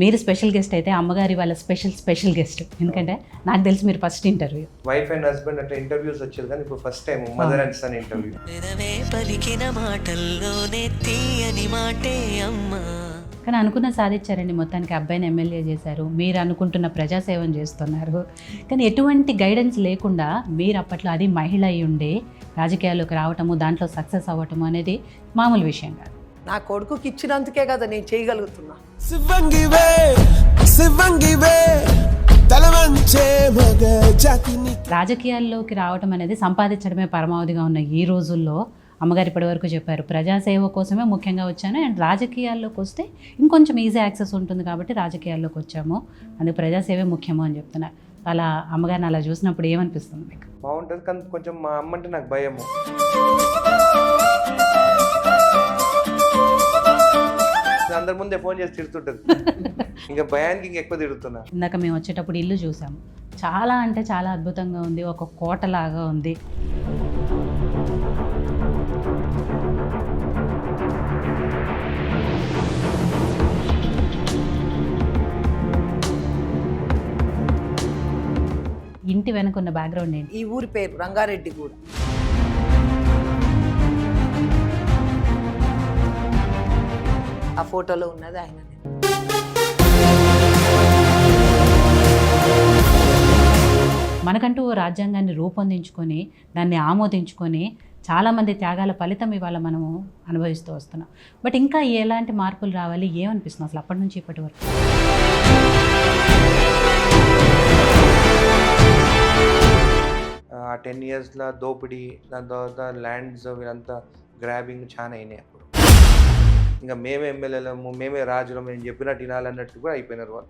మీరు special guest అయితే అమ్మగారి వాళ్ళ స్పెషల్ గెస్ట్. ఎందుకంటే నాకు తెలిసి మీరు first interview. Wife and husband అట్లా ఇంటర్వ్యూస్ వచ్చేది, కానీ ఇప్పుడు first time mother and son interview. పలికిన మాటల్లోనే తీయని మాటే అమ్మా. కానీ అనుకున్న సాధించారండి. మొత్తానికి అబ్బాయిని ఎమ్మెల్యే చేశారు, మీరు అనుకుంటున్న ప్రజాసేవను చేస్తున్నారు. కానీ ఎటువంటి గైడెన్స్ లేకుండా మీరు అప్పట్లో అది మహిళ అయి ఉండి రాజకీయాల్లోకి రావటము, దాంట్లో సక్సెస్ అవ్వటము అనేది మామూలు విషయం కాదు. నా కొడుకుకి ఇచ్చినందుకే కదా నేను చేయగలుగుతున్నా. రాజకీయాల్లోకి రావటం అనేది సంపాదించడమే పరమావధిగా ఉన్న ఈ రోజుల్లో అమ్మగారు ఇప్పటివరకు చెప్పారు ప్రజాసేవ కోసమే ముఖ్యంగా వచ్చాను, అండ్ రాజకీయాల్లోకి వస్తే ఇంకొంచెం ఈజీ యాక్సెస్ ఉంటుంది కాబట్టి రాజకీయాల్లోకి వచ్చాము, అందుకు ప్రజాసేవే ముఖ్యము అని చెప్తున్నారు. అలా అమ్మగారిని అలా చూసినప్పుడు ఏమనిపిస్తుంది మీకు? బాగుంటుంది, కానీ కొంచెం మా అమ్మ అంటే నాకు భయము. అందరి ముందే ఫోన్ చేసి తిడుతుంటది, ఇంకా భయానికి ఎక్కువ తిడుతున్నా. ఇందాక మేము వచ్చేటప్పుడు ఇల్లు చూసాము, చాలా అంటే చాలా అద్భుతంగా ఉంది, ఒక కోటలాగా ఉంది. ఇంటి వెనుకున్న బ్యాక్గ్రౌండ్ ఏంటి? ఈ ఊరి పేరు రంగారెడ్డి గూడ. ఆ ఫోటోలో ఉన్నది ఆయన. మనకంటూ ఓ రాజ్యాంగాన్ని రూపొందించుకొని దాన్ని ఆమోదించుకొని చాలామంది త్యాగాల ఫలితం ఇవాళ మనము అనుభవిస్తూ వస్తున్నాం. బట్ ఇంకా ఎలాంటి మార్పులు రావాలి, ఏమనిపిస్తుంది అసలు అప్పటి నుంచి ఇప్పటి వరకు? ఆ 10 yearsలో దోపిడీ, దాని తర్వాత ల్యాండ్స్ వీళ్ళంతా గ్రాబింగ్ చాలా అయినాయి. అప్పుడు ఇంకా మేమే ఎమ్మెల్యేలము, మేమే రాజులు, మేము చెప్పినట్టు వినాలన్నట్టు కూడా అయిపోయినారు వాళ్ళు.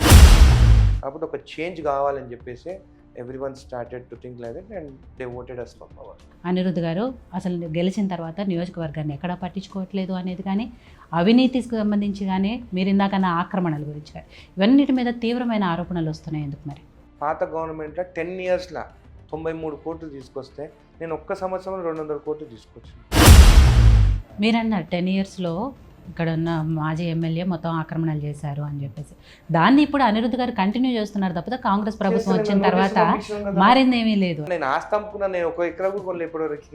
అప్పుడు ఒక చేంజ్ కావాలని చెప్పేసి everyone started to think like that and they voted us for power. Anirudh గారు అసలు గెలిచిన తర్వాత నియోజకవర్గాన్ని ఎక్కడా పట్టించుకోవట్లేదు అనేది కానీ, అవినీతికి సంబంధించి కానీ, మీరు ఇందాకన్నా ఆక్రమణల గురించి కానీ, ఇవన్నిటి మీద తీవ్రమైన ఆరోపణలు వస్తున్నాయి. ఎందుకు మరి? పాత గవర్నమెంట్లో 10 yearsలో 93 కోట్లు తీసుకొస్తే నేను ఒక్క సంవత్సరం 200 కోట్లు తీసుకొచ్చాను. మీరన్నారు 10 yearsలో ఇక్కడ ఉన్న మాజీ ఎమ్మెల్యే మొత్తం ఆక్రమణలు చేశారు అని చెప్పేసి, దాన్ని ఇప్పుడు అనిరుద్ధ్ గారు కంటిన్యూ చేస్తున్నారు తప్పితే కాంగ్రెస్ ప్రభుత్వం వచ్చిన తర్వాత మారిందేమీ లేదు. నేను ఆస్తి అమ్ముకున్నా, నేను 1 ఎకరా కూడా కొనలేదు ఇప్పటివరకు.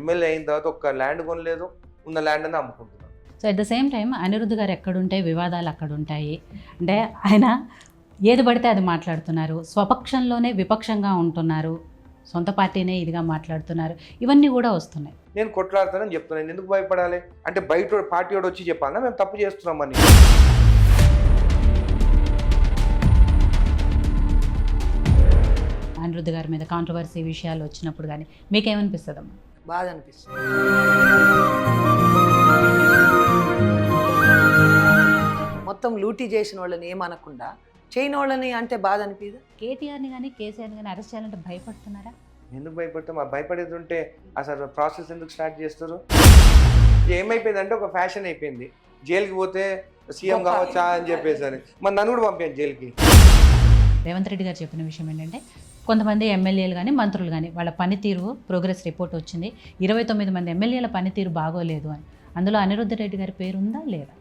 ఎమ్మెల్యే అయిన తర్వాత ఒక్క ల్యాండ్ కొనలేదు, ఉన్న ల్యాండ్ అని అమ్ముకుంటున్నాను. So at the same time Anirudh garu ఎక్కడుంటాయి వివాదాలు అక్కడ ఉంటాయి. అంటే ఆయన ఏది పడితే అది మాట్లాడుతున్నారు, స్వపక్షంలోనే విపక్షంగా ఉంటున్నారు, సొంత పార్టీనే ఇదిగా మాట్లాడుతున్నారు, ఇవన్నీ కూడా వస్తున్నాయి. నేను కొట్లాడుతానని చెప్తున్నాను, ఎందుకు భయపడాలి? అంటే బయట పార్టీ వాడు వచ్చి చెప్పాలన్నా మేము తప్పు చేస్తున్నామని. అనిరుద్ధ్ గారి మీద కాంట్రవర్సీ విషయాలు వచ్చినప్పుడు కానీ మీకేమనిపిస్తుందమ్మా? బాధ అనిపిస్తుంది. మొత్తం లూటీ చేసిన వాళ్ళని ఏమనకుండా చేయని వాళ్ళని అంటే బాధ అనిపిదా? కేటీఆర్ని కానీ కేసీఆర్ని కానీ అరెస్ట్ చేయాలంటే భయపడుతున్నారా? ఎందుకు భయపడతాం? ఆ భయపడేది ఉంటే అసలు ప్రాసెస్ ఎందుకు స్టార్ట్ చేస్తారు? ఏమైపోయిందంటే ఒక ఫ్యాషన్ అయిపోయింది, జైలుకి పోతే సీఎం కావచ్చా అని చెప్పేసి అని. మరి నన్ను కూడా పంపాను జైలుకి. రేవంత్ రెడ్డి గారు చెప్పిన విషయం ఏంటంటే, కొంతమంది ఎమ్మెల్యేలు కానీ మంత్రులు కానీ వాళ్ళ పనితీరు ప్రోగ్రెస్ రిపోర్ట్ వచ్చింది, 29 మంది ఎమ్మెల్యేల పనితీరు బాగోలేదు అని. అందులో అనిరుద్ధ్ రెడ్డి గారి పేరు ఉందా లేదా?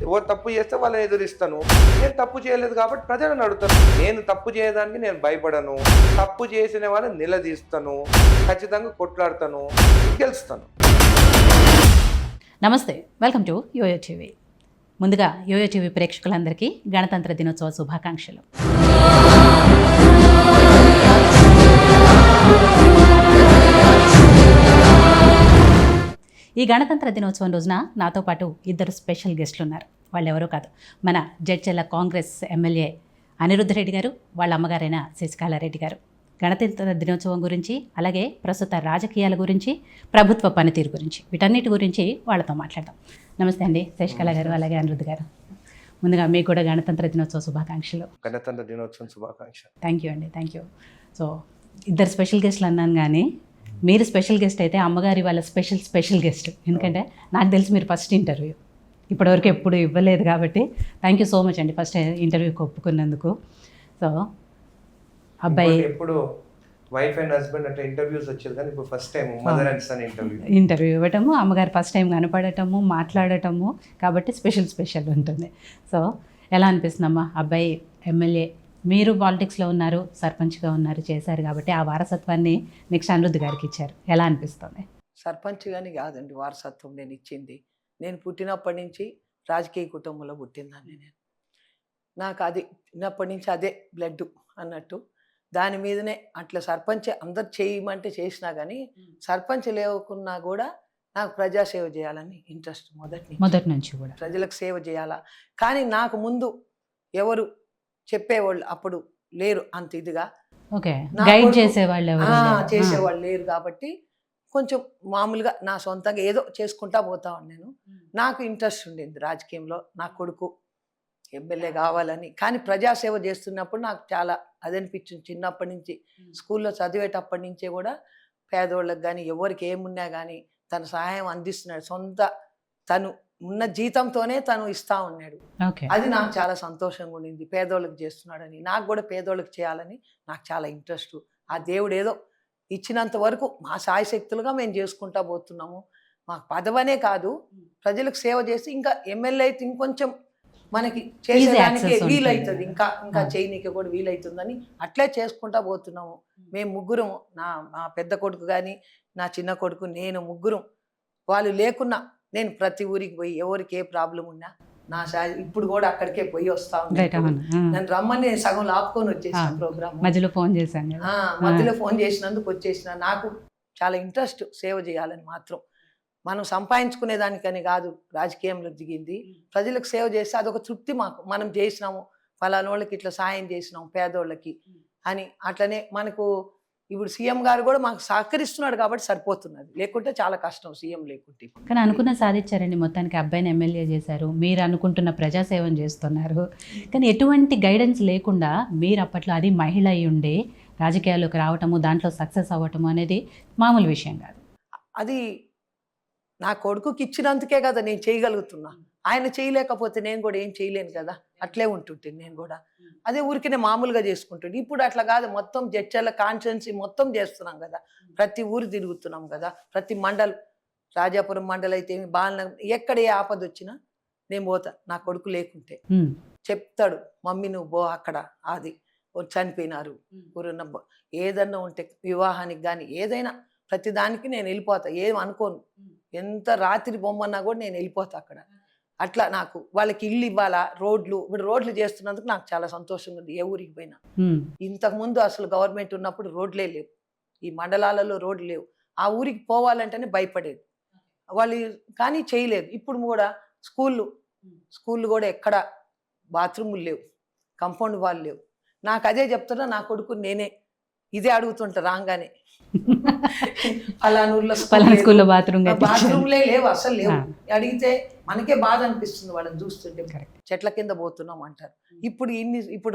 ఎవరు తప్పు చేస్తే వాళ్ళని ఎదురిస్తాను. నేను తప్పు చేయలేదు కాబట్టి ప్రజలను అడుగుతాను. నేను తప్పు చేయడానికి నేను భయపడను, తప్పు చేసిన వాళ్ళని నిలదీస్తాను, ఖచ్చితంగా కొట్లాడతాను, గెలుస్తాను. నమస్తే, వెల్కమ్ టు యోయో టీవీ. ముందుగా యోయో టీవీ ప్రేక్షకులందరికీ గణతంత్ర దినోత్సవ శుభాకాంక్షలు. ఈ గణతంత్ర దినోత్సవం రోజున నాతో పాటు 2 స్పెషల్ గెస్టులు ఉన్నారు. వాళ్ళు ఎవరో కాదు, మన జడ్చర్ల కాంగ్రెస్ ఎమ్మెల్యే అనిరుద్ధ్ రెడ్డి గారు, వాళ్ళ అమ్మగారైన శశికళారెడ్డి గారు. గణతంత్ర దినోత్సవం గురించి, అలాగే ప్రస్తుత రాజకీయాల గురించి, ప్రభుత్వ పనితీరు గురించి, వీటన్నిటి గురించి వాళ్ళతో మాట్లాడదాం. నమస్తే అండి శశికళ గారు, అలాగే అనిరుద్ధ్ గారు. ముందుగా మీకు కూడా గణతంత్ర దినోత్సవ శుభాకాంక్షలు. గణతంత్ర దినోత్సవం శుభాకాంక్షలు. థ్యాంక్ యూ అండి, థ్యాంక్ యూ. సో 2 స్పెషల్ గెస్టులు అన్నాను, కానీ మీరు స్పెషల్ గెస్ట్ అయితే అమ్మగారి వాళ్ళ స్పెషల్ గెస్ట్. ఎందుకంటే నాకు తెలిసి మీరు ఫస్ట్ ఇంటర్వ్యూ, ఇప్పటివరకు ఎప్పుడు ఇవ్వలేదు కాబట్టి థ్యాంక్ యూ సో మచ్ అండి ఫస్ట్ ఇంటర్వ్యూకి ఒప్పుకున్నందుకు. సో అబ్బాయి ఎప్పుడు వైఫ్ అండ్ హస్బెండ్ అట్లా ఇంటర్వ్యూస్ వచ్చేది, కానీ ఇప్పుడు first time mother and son interview ఇవ్వటము, అమ్మగారు ఫస్ట్ టైం కనపడటము, మాట్లాడటము, కాబట్టి స్పెషల్ ఉంటుంది. సో ఎలా అనిపిస్తుందమ్మా, అబ్బాయి ఎమ్మెల్యే, మీరు పాలిటిక్స్లో ఉన్నారు, సర్పంచ్గా ఉన్నారు, చేశారు కాబట్టి ఆ వారసత్వాన్ని నెక్స్ట్ అనిరుద్ధ్ గారికి ఇచ్చారు, ఎలా అనిపిస్తుంది? సర్పంచ్ కానీ కాదండి వారసత్వం నేను ఇచ్చింది. నేను పుట్టినప్పటి నుంచి రాజకీయ కుటుంబంలో పుట్టిందాన్ని నేను. నాకు అది చిన్నప్పటి నుంచి అదే బ్లడ్ అన్నట్టు దాని మీదనే అట్లా సర్పంచ్ అందరు చేయమంటే చేసినా కానీ సర్పంచ్ లేకున్నా కూడా నాకు ప్రజాసేవ చేయాలని ఇంట్రెస్ట్ మొదటి నుంచి కూడా ప్రజలకు సేవ చేయాలా. కానీ నాకు ముందు ఎవరు చెప్పేవాళ్ళు అప్పుడు లేరు అంత ఇదిగా, ఓకే, గైడ్ చేసేవాళ్ళు చేసేవాళ్ళు లేరు కాబట్టి కొంచెం మామూలుగా నా సొంతంగా ఏదో చేసుకుంటా పోతా ఉన్నాను. నాకు ఇంట్రెస్ట్ ఉండింది రాజకీయంలో, నా కొడుకు ఎమ్మెల్యే కావాలని. కానీ ప్రజాసేవ చేస్తున్నప్పుడు నాకు చాలా అదనిపించింది. చిన్నప్పటి నుంచి స్కూల్లో చదివేటప్పటి నుంచే కూడా పేదోళ్ళకి కానీ ఎవరికి ఏమున్నా కానీ తన సహాయం అందిస్తున్నాడు. సొంత తను ఉన్న జీతంతోనే తను ఇస్తా ఉన్నాడు. అది నాకు చాలా సంతోషంగా ఉండింది, పేదోళ్ళకి చేస్తున్నాడని. నాకు కూడా పేదోళ్ళకి చేయాలని నాకు చాలా ఇంట్రెస్ట్. ఆ దేవుడు ఏదో ఇచ్చినంత వరకు మా సాయశక్తులుగా మేము చేసుకుంటా పోతున్నాము. మాకు పదవనే కాదు, ప్రజలకు సేవ చేసి ఇంకా ఎమ్మెల్యే అయితే ఇంకొంచెం మనకి చేసేదానికి వీలవుతుంది, ఇంకా చేయనీకి కూడా వీలవుతుందని అట్లే చేసుకుంటా పోతున్నాము. మేము ముగ్గురం, నా పెద్ద కొడుకు కానీ నా చిన్న కొడుకు నేను ముగ్గురం, వాళ్ళు లేకున్నా నేను ప్రతి ఊరికి పోయి ఎవరికి ఏ ప్రాబ్లం ఉన్నా నా ఇప్పుడు కూడా అక్కడికే పోయి వస్తా ఉన్నాను. నన్ను రమ్మని నేను సగం లాపుకొని వచ్చేసిన ప్రోగ్రామ్ మధ్యలో ఫోన్ చేశాను, మధ్యలో ఫోన్ చేసినందుకు వచ్చేసిన. నాకు చాలా ఇంట్రెస్ట్ సేవ చేయాలని మాత్రం. మనం సంపాదించుకునే దానికని కాదు రాజకీయంలో దిగింది, ప్రజలకు సేవ చేస్తే అదొక తృప్తి మాకు. మనం చేసినాము, ఫలానోళ్ళకి ఇట్లా సాయం చేసినాము పేదోళ్ళకి అని. అట్లనే మనకు ఇప్పుడు సీఎం గారు కూడా మాకు సహకరిస్తున్నాడు కాబట్టి సరిపోతున్నది, లేకుంటే చాలా కష్టం సీఎం లేకుంటే. కానీ అనుకున్న సాధించారండి, మొత్తానికి అబ్బాయిని ఎమ్మెల్యే చేశారు, మీరు అనుకుంటున్న ప్రజాసేవను చేస్తున్నారు. కానీ ఎటువంటి గైడెన్స్ లేకుండా మీరు అప్పట్లో, అది మహిళ అయి ఉండి రాజకీయాల్లోకి రావటము, దాంట్లో సక్సెస్ అవ్వటము అనేది మామూలు విషయం కాదు. అది నా కొడుకుకి ఇచ్చినందుకే కదా నేను చేయగలుగుతున్నా. ఆయన చేయలేకపోతే నేను కూడా ఏం చేయలేను కదా, అట్లే ఉంటుంటే నేను కూడా అదే ఊరికినే మామూలుగా చేసుకుంటుంది. ఇప్పుడు అట్లా కాదు, మొత్తం జడ్చర్ల కాన్స్టిట్యున్సీ మొత్తం చేస్తున్నాం కదా, ప్రతి ఊరు తిరుగుతున్నాం కదా, ప్రతి మండల్, రాజాపురం మండల్ అయితే ఏమి, బాలనగర్, ఎక్కడ ఏ ఆపద వచ్చినా నేను పోతా. నా కొడుకు లేకుంటే చెప్తాడు, మమ్మీ నువ్వు పో అక్కడ, అది చనిపోయినారు ఊరున్న, ఏదన్నా ఉంటే వివాహానికి కానీ ఏదైనా ప్రతి దానికి నేను వెళ్ళిపోతా, ఏం అనుకోను. ఎంత రాత్రి బొమ్మన్నా కూడా నేను వెళ్ళిపోతా అక్కడ. అట్లా నాకు వాళ్ళకి ఇల్లు ఇవ్వాలా, రోడ్లు, ఇప్పుడు రోడ్లు చేస్తున్నందుకు నాకు చాలా సంతోషంగా ఉంది. ఏ ఊరికి పోయినా ఇంతకుముందు అసలు గవర్నమెంట్ ఉన్నప్పుడు రోడ్లే లేవు, ఈ మండలాలలో రోడ్లు లేవు. ఆ ఊరికి పోవాలంటేనే భయపడేది వాళ్ళు, కానీ చేయలేదు. ఇప్పుడు కూడా స్కూళ్ళు కూడా ఎక్కడ బాత్రూములు లేవు, కాంపౌండ్ వాళ్ళు లేవు. నాకు అదే చెప్తున్నా, నా కొడుకు నేనే ఇదే అడుగుతుంటా రాగానే, అలానూరులో స్కూల్లో బాత్రూమ్లే లేవు, అసలు లేవు. అడిగితే మనకే బాధ అనిపిస్తుంది వాళ్ళని చూస్తుంటే. చెట్ల కింద పోతున్నాం అంటారు. ఇప్పుడు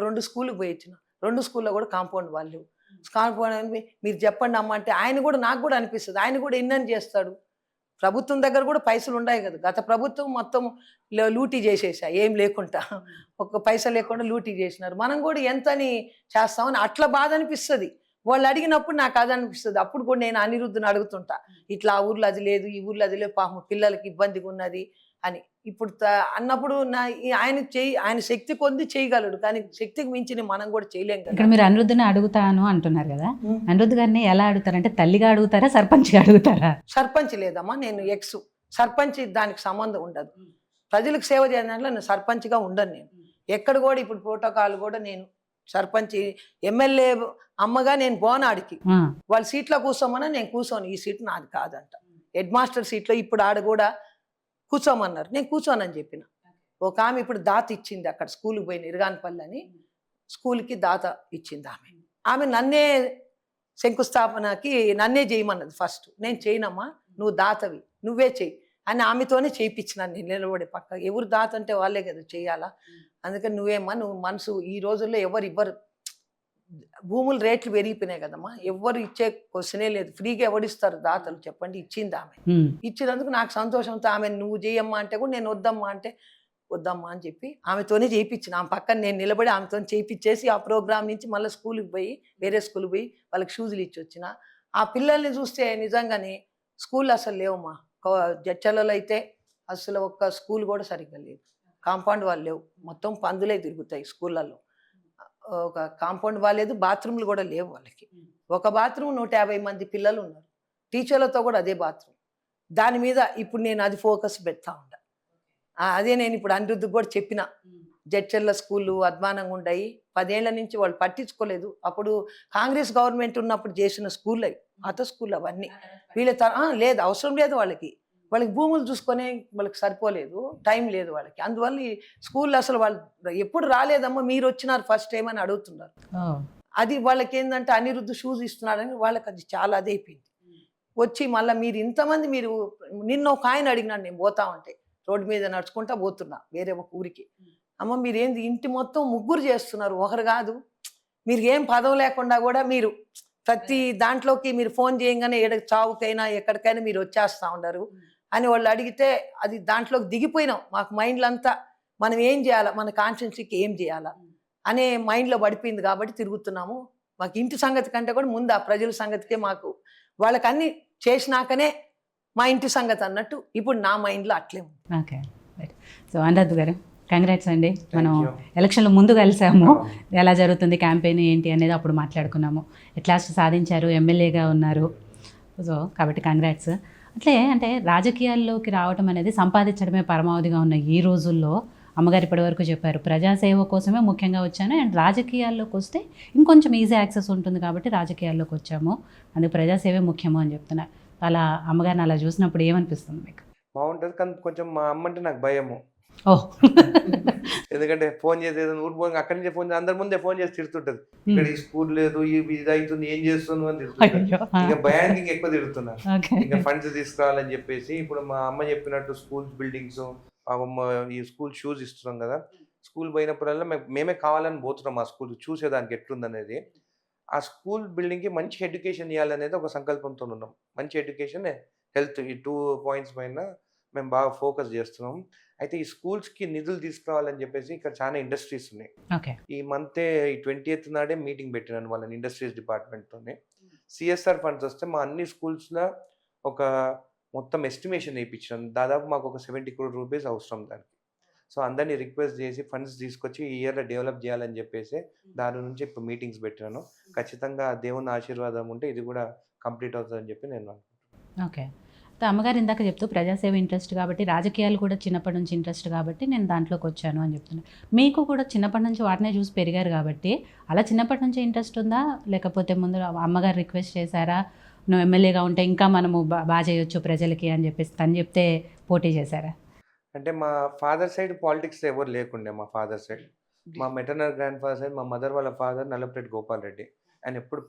2 స్కూళ్ళకి పోయి వచ్చిన, 2 స్కూల్లో కూడా కాంపౌండ్ వాళ్ళు. కాంపౌండ్ మీరు చెప్పండి అమ్మ అంటే నాకు కూడా అనిపిస్తుంది, ఆయన కూడా ఎన్నని చేస్తాడు. ప్రభుత్వం దగ్గర కూడా పైసలు ఉన్నాయి కదా, గత ప్రభుత్వం మొత్తం లూటీ చేసేసా, ఏం లేకుండా, ఒక్క పైసా లేకుండా లూటీ చేసినారు. మనం కూడా ఎంతని చేస్తామని అట్లా బాధ అనిపిస్తుంది. వాళ్ళు అడిగినప్పుడు నాకు అది అనిపిస్తుంది. అప్పుడు కూడా నేను అనిరుద్ధుని అడుగుతుంటా, ఇట్లా ఆ ఊర్లో అది లేదు, ఈ ఊర్లో అది లేదు, పాపం పిల్లలకి ఇబ్బందిగా ఉన్నది అని. ఇప్పుడు అన్నప్పుడు ఆయన శక్తి కొద్ది చేయగలడు, కానీ శక్తికి మించి మనం కూడా చేయలేం కదా. ఇక్కడ మీరు అనిరుద్ధిని అడుగుతాను అంటున్నారు కదా, అనిరుద్ధ్ గారిని ఎలా అడుగుతారంటే తల్లిగా అడుగుతారా, సర్పంచ్గా అడుగుతారా? సర్పంచ్ లేదమ్మా, నేను సర్పంచ్ దానికి సంబంధం ఉండదు. ప్రజలకు సేవ చేయాలంటే నేను సర్పంచ్గా ఉండను. నేను ఎక్కడ కూడా ఇప్పుడు ప్రోటోకాల్ కూడా నేను సర్పంచ్ ఎమ్మెల్యే అమ్మగా నేను పోనాడికి, వాళ్ళ సీట్లో కూర్చోమన్నా నేను కూర్చోను, ఈ సీట్ నాది కాదంట. హెడ్ మాస్టర్ సీట్లో ఇప్పుడు ఆడ కూడా కూర్చోమన్నారు, నేను కూర్చోనని చెప్పిన. ఒక ఆమె ఇప్పుడు దాత ఇచ్చింది, అక్కడ స్కూల్కి పోయిన ఇరగానపల్లి అని స్కూల్కి దాత ఇచ్చింది. ఆమె నన్నే శంకుస్థాపనకి నన్నే చేయమన్నది ఫస్ట్. నేను చేయనమ్మా, నువ్వు దాతవి, నువ్వే చెయ్యి అని ఆమెతోనే చేయించినాను. నేను నిలబడే పక్క, ఎవరు దాత అంటే వాళ్ళే కదా చేయాలా. అందుకని నువ్వు మనసు, ఈ రోజుల్లో ఎవరు ఇవ్వరు, భూముల రేట్లు పెరిగిపోయినాయి కదమ్మా, ఎవరు ఇచ్చే క్వశ్చనే లేదు. ఫ్రీగా ఎవరిస్తారు దాతలు చెప్పండి, ఇచ్చింది ఆమె. ఇచ్చినందుకు నాకు సంతోషంతో ఆమె నువ్వు చేయమ్మా అంటే కూడా నేను వద్దమ్మా అంటే వద్దమ్మా అని చెప్పి ఆమెతోనే చేయించిన. ఆమె పక్కన నేను నిలబడి ఆమెతో చేయించేసి ఆ ప్రోగ్రామ్ నుంచి మళ్ళీ స్కూల్కి పోయి వేరే స్కూల్కి పోయి వాళ్ళకి షూజులు ఇచ్చి వచ్చిన. ఆ పిల్లల్ని చూస్తే నిజంగానే స్కూల్ అసలు లేవమ్మా. జడ్చర్లలో అయితే అసలు ఒక్క స్కూల్ కూడా సరిగ్గా లేదు. కాంపౌండ్ వాళ్ళు లేవు, మొత్తం పందులే తిరుగుతాయి స్కూళ్ళల్లో. ఒక కాంపౌండ్ వాళ్ళు లేదు, బాత్రూమ్లు కూడా లేవు వాళ్ళకి. ఒక బాత్రూమ్ 150 మంది పిల్లలు ఉన్నారు, టీచర్లతో కూడా అదే బాత్రూమ్. దాని మీద ఇప్పుడు నేను అది ఫోకస్ పెడతా ఉంటా. అదే నేను ఇప్పుడు అనిరుద్ధికి కూడా చెప్పిన, జడ్చర్ల స్కూళ్ళు అధ్వానంగా ఉన్నాయి, 10 ఏళ్ల నుంచి వాళ్ళు పట్టించుకోలేదు. అప్పుడు కాంగ్రెస్ గవర్నమెంట్ ఉన్నప్పుడు చేసిన స్కూళ్ళు అవి, పాత స్కూళ్ళు అవన్నీ. వీళ్ళ లేదు, అవసరం లేదు వాళ్ళకి భూములు చూసుకొని వాళ్ళకి సరిపోలేదు, టైం లేదు వాళ్ళకి. అందువల్ల ఈ స్కూల్ అసలు వాళ్ళు ఎప్పుడు రాలేదమ్మా, మీరు వచ్చినారు ఫస్ట్ టైం అని అడుగుతున్నారు. అది వాళ్ళకి ఏంటంటే అనిరుద్ధ్ షూస్ ఇస్తున్నారని వాళ్ళకి అది చాలా అదే అయిపోయింది. వచ్చి మళ్ళీ మీరు ఇంతమంది, మీరు నిన్న ఒక ఆయన అడిగినాడు, నేను పోతా ఉంటే రోడ్డు మీద నడుచుకుంటా పోతున్నా వేరే ఒక ఊరికి. అమ్మ మీరేంది ఇంటి మొత్తం ముగ్గురు చేస్తున్నారు, ఒకరు కాదు, మీరు ఏం పదవి లేకుండా కూడా మీరు ప్రతి దాంట్లోకి మీరు ఫోన్ చేయగానే చావుకైనా ఎక్కడికైనా మీరు వచ్చేస్తూ ఉన్నారు అని వాళ్ళు అడిగితే, అది దాంట్లోకి దిగిపోయినాం. మాకు మైండ్లో అంతా మనం ఏం చేయాలా, మన కాన్స్టిట్యున్సీకి ఏం చేయాలా అనే మైండ్లో పడిపోయింది కాబట్టి తిరుగుతున్నాము. మాకు ఇంటి సంగతి కంటే కూడా ముందు ఆ ప్రజల సంగతికే, మాకు వాళ్ళకి అన్ని చేసినాకనే మా ఇంటి సంగతి అన్నట్టు ఇప్పుడు నా మైండ్లో అట్లే ఉంది. ఓకే, సో అనురాధ్ గారు కంగ్రాట్స్ అండి. మనం ఎలక్షన్లో ముందు కలిసాము, ఎలా జరుగుతుంది క్యాంపెయిన్ ఏంటి అనేది అప్పుడు మాట్లాడుకున్నాము. ఎట్లాస్ట్ సాధించారు, ఎమ్మెల్యేగా ఉన్నారు, సో కాబట్టి కంగ్రాట్స్. అట్లే అంటే రాజకీయాల్లోకి రావటం అనేది సంపాదించడమే పరమావధిగా ఉన్న ఈ రోజుల్లో అమ్మగారు ఇప్పటివరకు చెప్పారు, ప్రజాసేవ కోసమే ముఖ్యంగా వచ్చాను, అండ్ రాజకీయాల్లోకి వస్తే ఇంకొంచెం ఈజీ యాక్సెస్ ఉంటుంది కాబట్టి రాజకీయాల్లోకి వచ్చాము, అందుకు ప్రజాసేవే ముఖ్యము అని చెప్తున్నారు. అలా అమ్మగారిని అలా చూసినప్పుడు ఏమనిపిస్తుంది మీకు? బాగుంటుంది, కానీ కొంచెం మా అమ్మ అంటే నాకు భయము. ఓహ్, ఎందుకంటే ఫోన్ చేసేది ఊరు పోయి అక్కడి నుంచి ఫోన్ అందరి ముందే ఫోన్ చేసి తిడుతుంటది, ఇక్కడ ఈ స్కూల్ లేదు, ఇది అవుతుంది, ఏం చేస్తున్నావు అని తిడుతుంది. ఇంకా భయానికి ఎక్కువ తిడుతున్నారు. ఇంకా ఫండ్స్ తీసుకురావాలని చెప్పేసి ఇప్పుడు మా అమ్మ చెప్పినట్టు స్కూల్ బిల్డింగ్స్, ఈ స్కూల్ షూస్ ఇస్తున్నాం కదా, స్కూల్ పోయినప్పుడల్లా మేమే కావాలని పోతున్నాం ఆ స్కూల్ చూసేదానికి ఎట్లుందనేది. ఆ స్కూల్ బిల్డింగ్కి మంచి ఎడ్యుకేషన్ ఇవ్వాలనేది ఒక సంకల్పంతో ఉన్నాం. మంచి ఎడ్యుకేషన్, హెల్త్, ఈ 2 పాయింట్స్ పైన మేము బాగా ఫోకస్ చేస్తున్నాం. అయితే ఈ స్కూల్స్కి నిధులు తీసుకురావాలని చెప్పేసి ఇక్కడ చాలా ఇండస్ట్రీస్ ఉన్నాయి. ఈ మంతే ఈ 20th నాడే మీటింగ్ పెట్టినాను వాళ్ళని ఇండస్ట్రీస్ డిపార్ట్మెంట్తోనే. సిఎస్ఆర్ ఫండ్స్ వస్తే మా అన్ని స్కూల్స్లో ఒక మొత్తం ఎస్టిమేషన్ వేయించాను. దాదాపు మాకు ఒక 70 crore రూపీస్ అవసరం దానికి. సో అందరినీ రిక్వెస్ట్ చేసి ఫండ్స్ తీసుకొచ్చి ఈ ఇయర్లో డెవలప్ చేయాలని చెప్పేసి దాని నుంచి ఇప్పుడు మీటింగ్స్ పెట్టినాను. ఖచ్చితంగా దేవుని ఆశీర్వాదం ఉంటే ఇది కూడా కంప్లీట్ అవుతుందని చెప్పి నేను అనుకుంటున్నాను. ఓకే, అమ్మగారు ఇందాక చెప్తూ ప్రజాసేవ ఇంట్రెస్ట్ కాబట్టి, రాజకీయాలు కూడా చిన్నప్పటి నుంచి ఇంట్రెస్ట్ కాబట్టి నేను దాంట్లోకి వచ్చాను అని చెప్తున్నాను. మీకు కూడా చిన్నప్పటి నుంచి వాటినే చూసి పెరిగారు కాబట్టి అలా చిన్నప్పటి నుంచి ఇంట్రెస్ట్ ఉందా, లేకపోతే ముందు అమ్మగారు రిక్వెస్ట్ చేశారా, నువ్వు ఎమ్మెల్యేగా ఉంటే ఇంకా మనము బాగా చేయొచ్చు ప్రజలకి అని చెప్పేసి తను చెప్తే పోటీ చేశారా? అంటే మా ఫాదర్ సైడ్ పాలిటిక్స్ ఎవరు లేకుండే. మా ఫాదర్ సైడ్, మా మెటర్నల్ గ్రాండ్ ఫాదర్ సైడ్, మా మదర్ వాళ్ళ ఫాదర్ నల్లపరెడ్డి గోపాల్ రెడ్డి. ఆయన ఎప్పుడు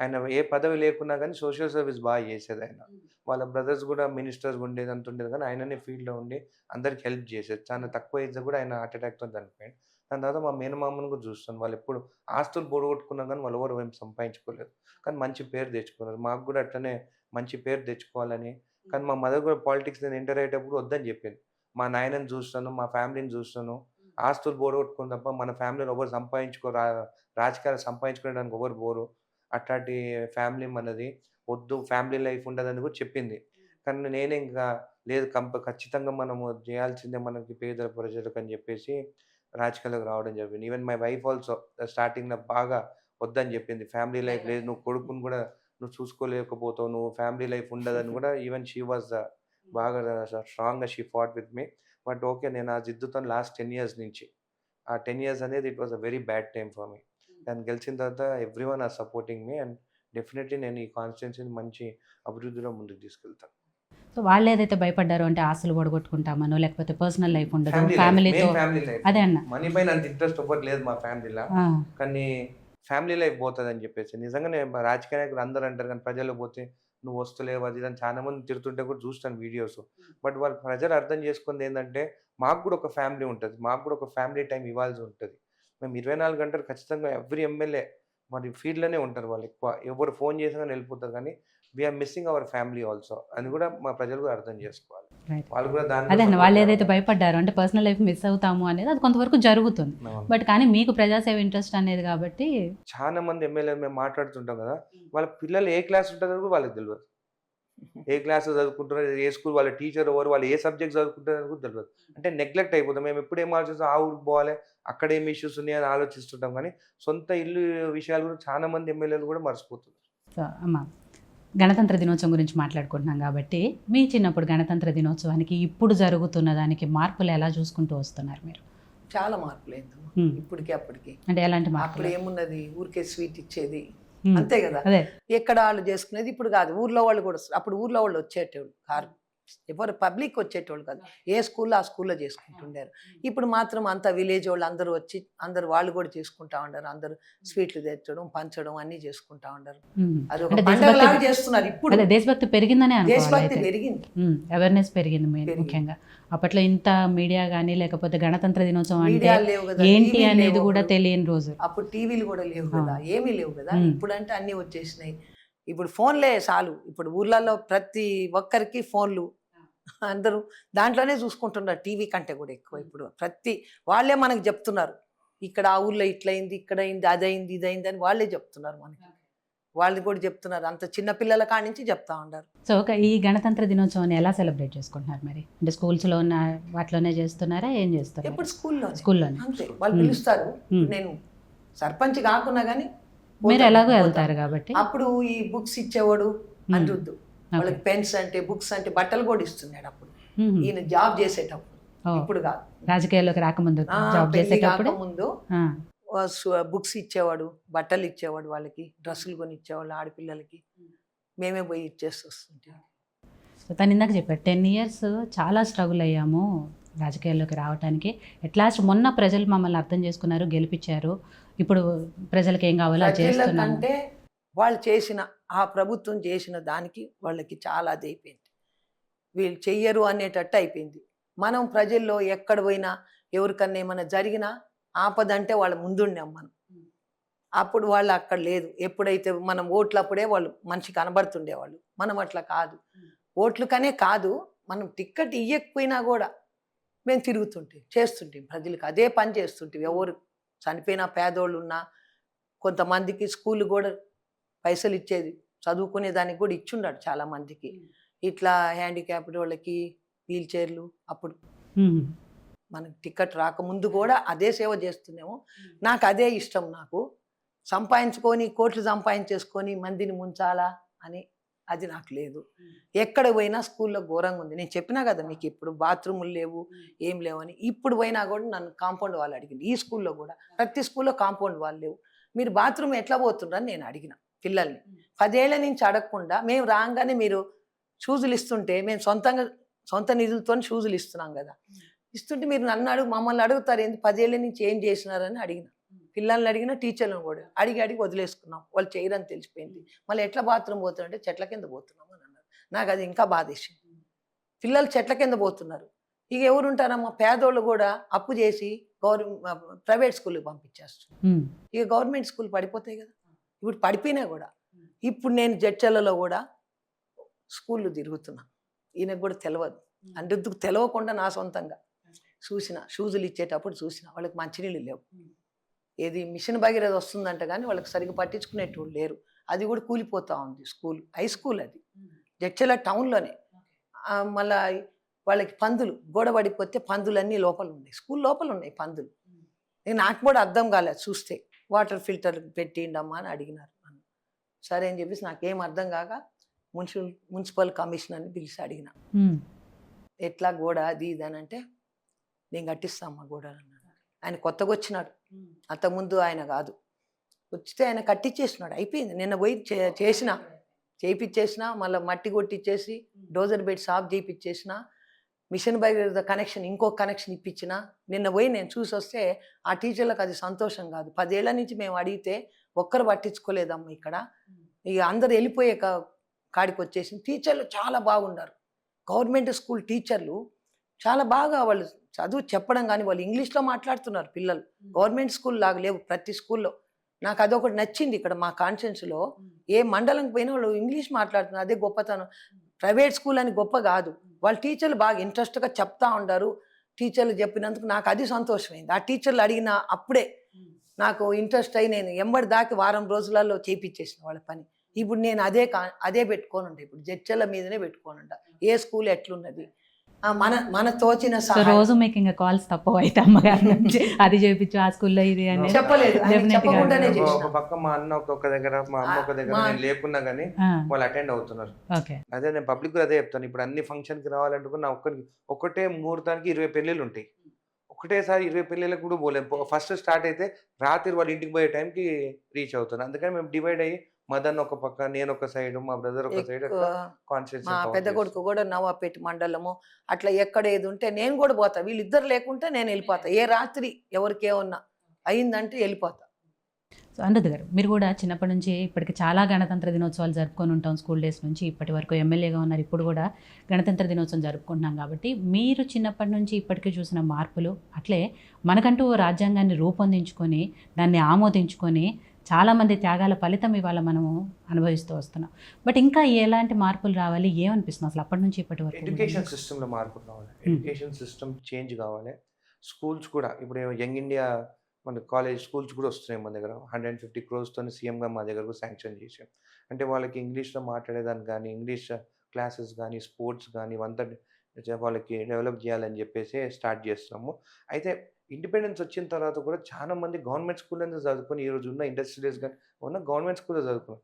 ఆయన ఏ పదవి లేకున్నా కానీ సోషల్ సర్వీస్ బాగా చేసేది. ఆయన వాళ్ళ బ్రదర్స్ కూడా మినిస్టర్స్ ఉండేది అంత ఉండేది, కానీ ఆయననే ఫీల్డ్లో ఉండి అందరికి హెల్ప్ చేసేది. చాలా తక్కువ ఏజ్ కూడా ఆయన హార్ట్ అటాక్తో చనిపోయాడు. దాని తర్వాత మా మేనమామను కూడా చూస్తాను, వాళ్ళు ఎప్పుడు ఆస్తులు బొడగొట్టుకున్నా కానీ వాళ్ళు ఎవరు ఏం సంపాదించుకోలేదు, కానీ మంచి పేరు తెచ్చుకున్నారు. మాకు కూడా అట్లనే మంచి పేరు తెచ్చుకోవాలని. కానీ మా మదర్ కూడా పాలిటిక్స్ నేను ఎంటర్ అయ్యేటప్పుడు వద్దని చెప్పింది. మా నాయనని చూస్తాను, మా ఫ్యామిలీని చూస్తాను, ఆస్తులు బోడగొట్టుకుని తప్ప మన ఫ్యామిలీలో ఎవరు రాజకీయాలు సంపాదించుకోవడానికి ఎవరు పోరు, అట్లాంటి ఫ్యామిలీ మనది, వద్దు, ఫ్యామిలీ లైఫ్ ఉండదని కూడా చెప్పింది. కానీ నేనే ఇంకా లేదు, ఖచ్చితంగా మనము చేయాల్సిందే మనకి పేదల ప్రజలకు అని చెప్పేసి రాజకీయాలకు రావడం జరిగింది. ఈవెన్ మై వైఫ్ ఆల్సో స్టార్టింగ్లో బాగా వద్దని చెప్పింది, ఫ్యామిలీ లైఫ్ లేదు, నువ్వు కొడుకుని కూడా నువ్వు చూసుకోలేకపోతావు, నువ్వు ఫ్యామిలీ లైఫ్ ఉండదని కూడా. ఈవెన్ షీ వాజ్ బాగా స్ట్రాంగ్గా she fought with me. But okay, నేను ఆ జిద్దుతో లాస్ట్ 10 years నుంచి, ఆ 10 years అనేది it was a very bad time for me. దాన్ని గెలిచిన తర్వాత everyone are supporting me, and definitely నేను ఈ కాన్స్టిట్యున్సీని మంచి అభివృద్ధిలో ముందుకు తీసుకెళ్తాను. సో వాళ్ళు ఏదైతే భయపడ్డారో అంటే ఆస్తులు పొడగొట్టుకుంటామనో, లేకపోతే పర్సనల్ లైఫ్ ఉండదు, ఫ్యామిలీతో, అదే అన్న మనీ పైన అంత ఇంట్రెస్ట్ ఒకటి లేదు మా ఫ్యామిలీలో, కానీ ఫ్యామిలీ లైఫ్ పోతుంది అని చెప్పేసి. నిజంగానే రాజకీయ నాయకులు అందరూ అంటారు, కానీ ప్రజలు పోతే నువ్వు వస్తలేవు అది అని చాలా మంది తిరుగుతుంటే కూడా చూస్తాను వీడియోస్. బట్ వాళ్ళు ప్రజలు అర్థం చేసుకుంది ఏంటంటే మాకు కూడా ఒక ఫ్యామిలీ ఉంటుంది, మాకు కూడా ఒక ఫ్యామిలీ టైం ఇవ్వాల్సి ఉంటుంది. మేము 24 గంటలు ఖచ్చితంగా ఎవ్రీ ఎమ్మెల్యే మరి ఫీల్డ్లోనే ఉంటారు. వాళ్ళు ఎక్కువ ఎవరు ఫోన్ చేసినా వెళ్ళిపోతారు, కానీ we are missing our family also అని కూడా మా ప్రజలు కూడా అర్థం చేసుకోవాలి. Right. వాళ్ళు కూడా దాని అదే అండి, వాళ్ళు ఏదైతే భయపడ్డారో అంటే పర్సనల్ లైఫ్ మిస్ అవుతాము అనేది అది కొంతవరకు జరుగుతుంది. బట్ కానీ మీకు ప్రజాసేవ ఇంట్రెస్ట్ అనేది కాబట్టి చాలా మంది ఎమ్మెల్యేలు మేము మాట్లాడుతుంటాం కదా, వాళ్ళ పిల్లలు ఏ క్లాస్ ఉంటుందో కూడా వాళ్ళకి తెలియదు. ఏ క్లాస్ చదువుకుంటున్నారు, ఏ స్కూల్, వాళ్ళ టీచర్ ఎవరు, వాళ్ళు ఏ సబ్జెక్ట్ చదువుకుంటారని కూడా తెలియదు. అంటే నెగ్లెక్ట్ అయిపోతాం. మేము ఎప్పుడు ఏం ఆలోచిస్తాం, ఆ ఊరికి పోవాలి, అక్కడ ఏం ఇష్యూస్ ఉన్నాయని ఆలోచిస్తుంటాం, కానీ సొంత ఇల్లు విషయాలు కూడా చాలా మంది ఎమ్మెల్యేలు కూడా మర్చిపోతున్నారు. సో అమ్మ, గణతంత్ర దినోత్సవం గురించి మాట్లాడుకుంటున్నాం కాబట్టి మీ చిన్నప్పుడు గణతంత్ర దినోత్సవానికి ఇప్పుడు జరుగుతున్న దానికి మార్పులు ఎలా చూసుకుంటూ వస్తున్నారు మీరు? చాలా మార్పులు అయిందమ్మా ఇప్పటికి అప్పటికి. అంటే ఎలాంటి అప్పుడు మార్పులు? ఏమున్నది, ఊరికే స్వీట్ ఇచ్చేది అంతే కదా. అదే ఎక్కడ వాళ్ళు చేసుకునేది. ఇప్పుడు కాదు, ఊర్లో వాళ్ళు కూడా అప్పుడు ఊర్లో వాళ్ళు వచ్చేటోళ్ళు కారు, ఎవరు పబ్లిక్ వచ్చేటోళ్ళు కాదు, ఏ స్కూల్లో ఆ స్కూల్లో చేసుకుంటుండారు. ఇప్పుడు మాత్రం అంత విలేజ్ వాళ్ళు అందరూ వచ్చి అందరు వాళ్ళు కూడా చేసుకుంటా ఉన్నారు. అందరూ స్వీట్లు తెచ్చడం, పంచడం అన్నీ చేసుకుంటా ఉన్నారు. అది ఒక అంటే పండగలాగా దేశభక్తి చేస్తున్నారు. ఇప్పుడు అదే దేశభక్తి పెరిగిందనే అనుకోవాలి. దేశభక్తి అయితే పెరిగింది. అవేర్నెస్ పెరిగింది పెరిగింది. ముఖ్యంగా. అప్పట్లో ఇంత మీడియా కానీ లేకపోతే గణతంత్ర దినోత్సవం అంటే మీడియాలు లేవు కదా, ఏంటి టీవీలు అనేది లేవు కూడా అప్పుడు. తెలియని రోజు. అప్పుడు టీవీలు కూడా లేవు కదా, ఏమీ లేవు కదా. మ్మ్. ఇప్పుడు అంటే అన్నీ వచ్చేసినాయి. ఇప్పుడు ఫోన్లే చాలు. ఇప్పుడు ఊర్లలో ప్రతి ఒక్కరికి ఫోన్లు, అందరూ దాంట్లోనే చూసుకుంటున్నారు. టీవీ కంటే కూడా ఎక్కువ ఇప్పుడు ప్రతి వాళ్ళే మనకు చెప్తున్నారు, ఇక్కడ ఆ ఊర్లో ఇట్లయింది, ఇక్కడ అయింది, అదైంది, ఇదైంది అని వాళ్ళే చెప్తున్నారు మనకి. వాళ్ళు కూడా చెప్తున్నారు, అంత చిన్న పిల్లల కాడి నుంచి చెప్తా ఉన్నారు. సో ఈ గణతంత్ర దినోత్సవాన్ని ఎలా సెలబ్రేట్ చేసుకుంటున్నారు మరి? అంటే స్కూల్స్లో ఉన్న వాటిలోనే చేస్తున్నారా, ఏం చేస్తున్నారు? ఎప్పుడు స్కూల్లోనే స్కూల్లోనే అంతే. వాళ్ళు పిలుస్తారు. నేను సర్పంచ్ కాకున్నా కానీ మీరు ఎలాగో వెళ్తారు కాబట్టి. అప్పుడు ఈ బుక్స్ ఇచ్చేవాడు అనిరుద్ధు, వాళ్ళకి పెన్స్ అంటే బుక్స్ అంటే బట్టలు కూడా ఇస్తున్నాడు అప్పుడు, ఈయన జాబ్ చేసేటప్పుడు. ఇప్పుడు కాదు, రాజకీయాల్లోకి రాకముందు జాబ్ పెళ్లి చేసేటప్పుడు కాకముందు బుక్స్ ఇచ్చేవాడు, బట్టలు ఇచ్చేవాడు, వాళ్ళకి డ్రెస్సులు కొని ఇచ్చేవాళ్ళు ఆడపిల్లలకి. మేమే పోయి ఇచ్చేసి వస్తుంటాం. సో తను ఇందాక చెప్పారు 10 years చాలా స్ట్రగుల్ అయ్యాము రాజకీయాల్లోకి రావడానికి. ఎట్లాస్ట్ మొన్న ప్రజలు మమ్మల్ని అర్థం చేసుకున్నారు, గెలిపించారు, ఇప్పుడు ప్రజలకు ఏం కావాలో అది చేస్తున్నాము. అంటే వాళ్ళు చేసిన ఆ ప్రభుత్వం చేసిన దానికి వాళ్ళకి చాలా అది అయిపోయింది. వీళ్ళు చెయ్యరు అనేటట్టు అయిపోయింది. మనం ప్రజల్లో ఎక్కడ పోయినా ఎవరికన్నా ఏమైనా జరిగినా ఆపదంటే వాళ్ళ ముందుండాం మనం. అప్పుడు వాళ్ళు అక్కడ లేదు. ఎప్పుడైతే మనం ఓట్లప్పుడే వాళ్ళు మనిషి కనబడుతుండేవాళ్ళు. మనం అట్లా కాదు. ఓట్లకనే కాదు, మనం టిక్కెట్ ఇవ్వకపోయినా కూడా మేము తిరుగుతుంటాం, చేస్తుంటాం, ప్రజలకు అదే పని చేస్తుంటాం. ఎవరు చనిపోయినా పేదోళ్ళు ఉన్నా కొంతమందికి స్కూల్ కూడా పైసలు ఇచ్చేది, చదువుకునే దానికి కూడా ఇచ్చుండాడు చాలా మందికి. ఇట్లా హ్యాండిక్యాప్డ్ వాళ్ళకి వీల్ చైర్లు అప్పుడు మనకి టికెట్ రాకముందు కూడా అదే సేవ చేస్తున్నాము. నాకు అదే ఇష్టం. నాకు సంపాదించుకొని కోట్లు సంపాదించేసుకొని మందిని ముంచాలా అని అది నాకు లేదు. ఎక్కడ పోయినా స్కూల్లో ఘోరంగా ఉంది. నేను చెప్పినా కదా మీకు, ఇప్పుడు బాత్రూములు లేవు, ఏం లేవని. ఇప్పుడు పోయినా కూడా నన్ను కాంపౌండ్ వాళ్ళు అడిగింది. ఈ స్కూల్లో కూడా ప్రతి స్కూల్లో కాంపౌండ్ వాళ్ళు లేవు. మీరు బాత్రూమ్ ఎట్లా పోతుండ్రని నేను అడిగిన పిల్లల్ని. 10 ఏళ్ల నుంచి అడగకుండా మేము రాగానే మీరు షూజులు ఇస్తుంటే, మేము సొంత నిధులతో షూజులు ఇస్తున్నాం కదా, ఇస్తుంటే మీరు నన్ను మమ్మల్ని అడుగుతారు ఏంది 10 ఏళ్ల నుంచి ఏం చేసినారని అడిగిన. పిల్లల్ని అడిగిన, టీచర్లను కూడా అడిగి వదిలేసుకున్నాం. వాళ్ళు చేయరని తెలిసిపోయింది. మళ్ళీ ఎట్లా బాత్రూమ్ పోతున్నారంటే చెట్ల కింద పోతున్నాం అని అన్నారు. నాకు అది ఇంకా బాధేసింది. పిల్లలు చెట్ల కింద పోతున్నారు. ఇక ఎవరు ఉంటారమ్మా, పేదోళ్ళు కూడా అప్పు చేసి ప్రైవేట్ స్కూల్కి పంపించేస్తారు. ఇక గవర్నమెంట్ స్కూల్ పడిపోతాయి కదా. ఇప్పుడు పడిపోయినా కూడా ఇప్పుడు నేను జడ్చర్లలో కూడా స్కూళ్ళు తిరుగుతున్నా. ఈయనకు కూడా తెలియదు, అనిరుద్ధుకు తెలియకుండా నా సొంతంగా చూసిన. షూజులు ఇచ్చేటప్పుడు చూసిన, వాళ్ళకి మంచినీళ్ళు లేవు. ఏది మిషన్ భగీరథ వస్తుందంట కానీ వాళ్ళకి సరిగ్గా పట్టించుకునేటోళ్ళు లేరు. అది కూడా కూలిపోతూ ఉంది స్కూల్, హై స్కూల్ అది జడ్చర్ల టౌన్లోనే. మళ్ళీ వాళ్ళకి పందులు గోడ పడిపోతే పందులన్నీ లోపల ఉన్నాయి, స్కూల్ లోపల ఉన్నాయి పందులు. నాకు కూడా అర్థం కాలేదు చూస్తే. వాటర్ ఫిల్టర్ పెట్టిండమ్మా అని అడిగినారు నన్ను. సరే అని చెప్పేసి నాకేం అర్థం కాక మున్సిపల్ కమిషనర్ని పిలిచి అడిగిన, ఎట్లా గోడ అది ఇది అని అంటే, నేను కట్టిస్తామా గోడ అన్నాడు. ఆయన కొత్తగా వచ్చినాడు, అంతకుముందు ఆయన కాదు. వచ్చితే ఆయన కట్టించేసినాడు, అయిపోయింది. నిన్న పోయి చేయించేసిన, మళ్ళీ మట్టి కొట్టిచ్చేసి డోజర్ బెడ్ సాఫ్ చేయించేసిన, మిషన్ భగీరథ కనెక్షన్ ఇంకొక కనెక్షన్ ఇప్పించిన. నిన్న పోయి నేను చూసి వస్తే ఆ టీచర్లకు అది సంతోషం కాదు. 10 ఏళ్ల నుంచి మేము అడిగితే ఒక్కరు పట్టించుకోలేదమ్మా ఇక్కడ. ఇక అందరు వెళ్ళిపోయే కాడికి వచ్చేసి టీచర్లు చాలా బాగున్నారు. గవర్నమెంట్ స్కూల్ టీచర్లు చాలా బాగా వాళ్ళు చదువు చెప్పడం కానీ వాళ్ళు ఇంగ్లీష్లో మాట్లాడుతున్నారు పిల్లలు. గవర్నమెంట్ స్కూల్ లాగా లేవు ప్రతి స్కూల్లో. నాకు అదొకటి నచ్చింది ఇక్కడ మా కాన్షియన్స్లో. ఏ మండలంకి పోయినా వాళ్ళు ఇంగ్లీష్ మాట్లాడుతున్నారు, అదే గొప్పతనం. ప్రైవేట్ స్కూల్ అని గొప్ప కాదు, వాళ్ళ టీచర్లు బాగా ఇంట్రెస్ట్గా చెప్తా ఉంటారు. టీచర్లు చెప్పినందుకు నాకు అది సంతోషమైంది. ఆ టీచర్లు అడిగిన అప్పుడే నాకు ఇంట్రెస్ట్ అయ్యి నేను ఎంబడి దాకి వారం రోజులలో చేపించేసిన వాళ్ళ పని. ఇప్పుడు నేను అదే పెట్టుకోనుంటా, ఇప్పుడు జడ్చల మీదనే పెట్టుకోనుంటా. ఏ స్కూల్ ఎట్లున్నది, మన తోచిన సో సహాయం. రోజు మీకు ఇంకా కాల్స్ తప్పవు అయితే అమ్మగారి నుంచి అది చేయించు ఆ స్కూల్లో ఇది అని చెప్పలేదు, ఆయన Definitely గా. చెప్పకుండానే ఒక చేసిన. పక్క మా అన్న ఒక దగ్గర, మా అమ్మ ఒక దగ్గర, నేను లేకున్నా కానీ వాళ్ళు అటెండ్ అవుతున్నారు. ఓకే. అదే నేను పబ్లిక్ అదే చెప్తాను. ఇప్పుడు అన్ని ఫంక్షన్కి రావాలంటున్నా ఒకటే ముహూర్తానికి 20 పెళ్ళిళ్ళు ఉంటాయి. ఒకటేసారి 20 పెళ్ళిళ్ళకి కూడా పోలేము. ఫస్ట్ స్టార్ట్ అయితే రాత్రి వాళ్ళ ఇంటికి పోయే టైంకి రీచ్ అవుతాను. అందుకని మేము డివైడ్ అయ్యి మదన్ ఒక పక్క, నేను ఒక సైడ్, మా బ్రదర్ ఒక సైడ్, ఎక్కువ కాన్షియస్ మా పెద్ద కొడుకు కూడా నవాపేట మండలము అట్లా ఎక్కడ ఏది ఉంటే నేను కూడా పోతా. వీళ్ళిద్దరు లేకుంటే నేను వెళ్ళిపోతా. ఏ రాత్రి ఎవరికి ఏమన్నా అయిందంటే వెళ్ళిపోతా. సో అనిరుద్ధ్ గారు, మీరు కూడా చిన్నప్పటి నుంచి ఇప్పటికి చాలా గణతంత్ర దినోత్సవాలు జరుపుకొని ఉంటాం. స్కూల్ డేస్ నుంచి ఇప్పటి వరకు ఎమ్మెల్యేగా ఉన్నారు, ఇప్పుడు కూడా గణతంత్ర దినోత్సవం జరుపుకుంటున్నాం. కాబట్టి మీరు చిన్నప్పటి నుంచి ఇప్పటికీ చూసిన మార్పులు, అట్లే మనకంటూ ఓ రాజ్యాంగాన్ని రూపొందించుకొని దాన్ని ఆమోదించుకొని చాలామంది త్యాగాల ఫలితం ఇవాళ మనము అనుభవిస్తూ వస్తున్నాం. బట్ ఇంకా ఎలాంటి మార్పులు రావాలి, ఏమనిపిస్తుంది అసలు అప్పటి నుంచి ఇప్పటి వరకు? ఎడ్యుకేషన్ సిస్టంలో మార్పు కావాలి. ఎడ్యుకేషన్ సిస్టమ్ చేంజ్ కావాలి. స్కూల్స్ కూడా ఇప్పుడు యంగ్ ఇండియా మన కాలేజ్ స్కూల్స్ కూడా వస్తున్నాయి మన దగ్గర. 150 crores సీఎంగా మా దగ్గర కూడా శాంక్షన్ చేసాం. అంటే వాళ్ళకి ఇంగ్లీష్లో మాట్లాడేదానికి కానీ, ఇంగ్లీష్ క్లాసెస్ కానీ, స్పోర్ట్స్ కానీ ఇవంతా వాళ్ళకి డెవలప్ చేయాలని చెప్పేసి స్టార్ట్ చేస్తున్నాము. అయితే ఇండిపెండెన్స్ వచ్చిన తర్వాత కూడా చాలా మంది గవర్నమెంట్ స్కూల్లో చదువుకొని ఈరోజు ఉన్న ఇండస్ట్రియల్స్ కానీ ఉన్న గవర్నమెంట్ స్కూల్లో చదువుకున్నారు.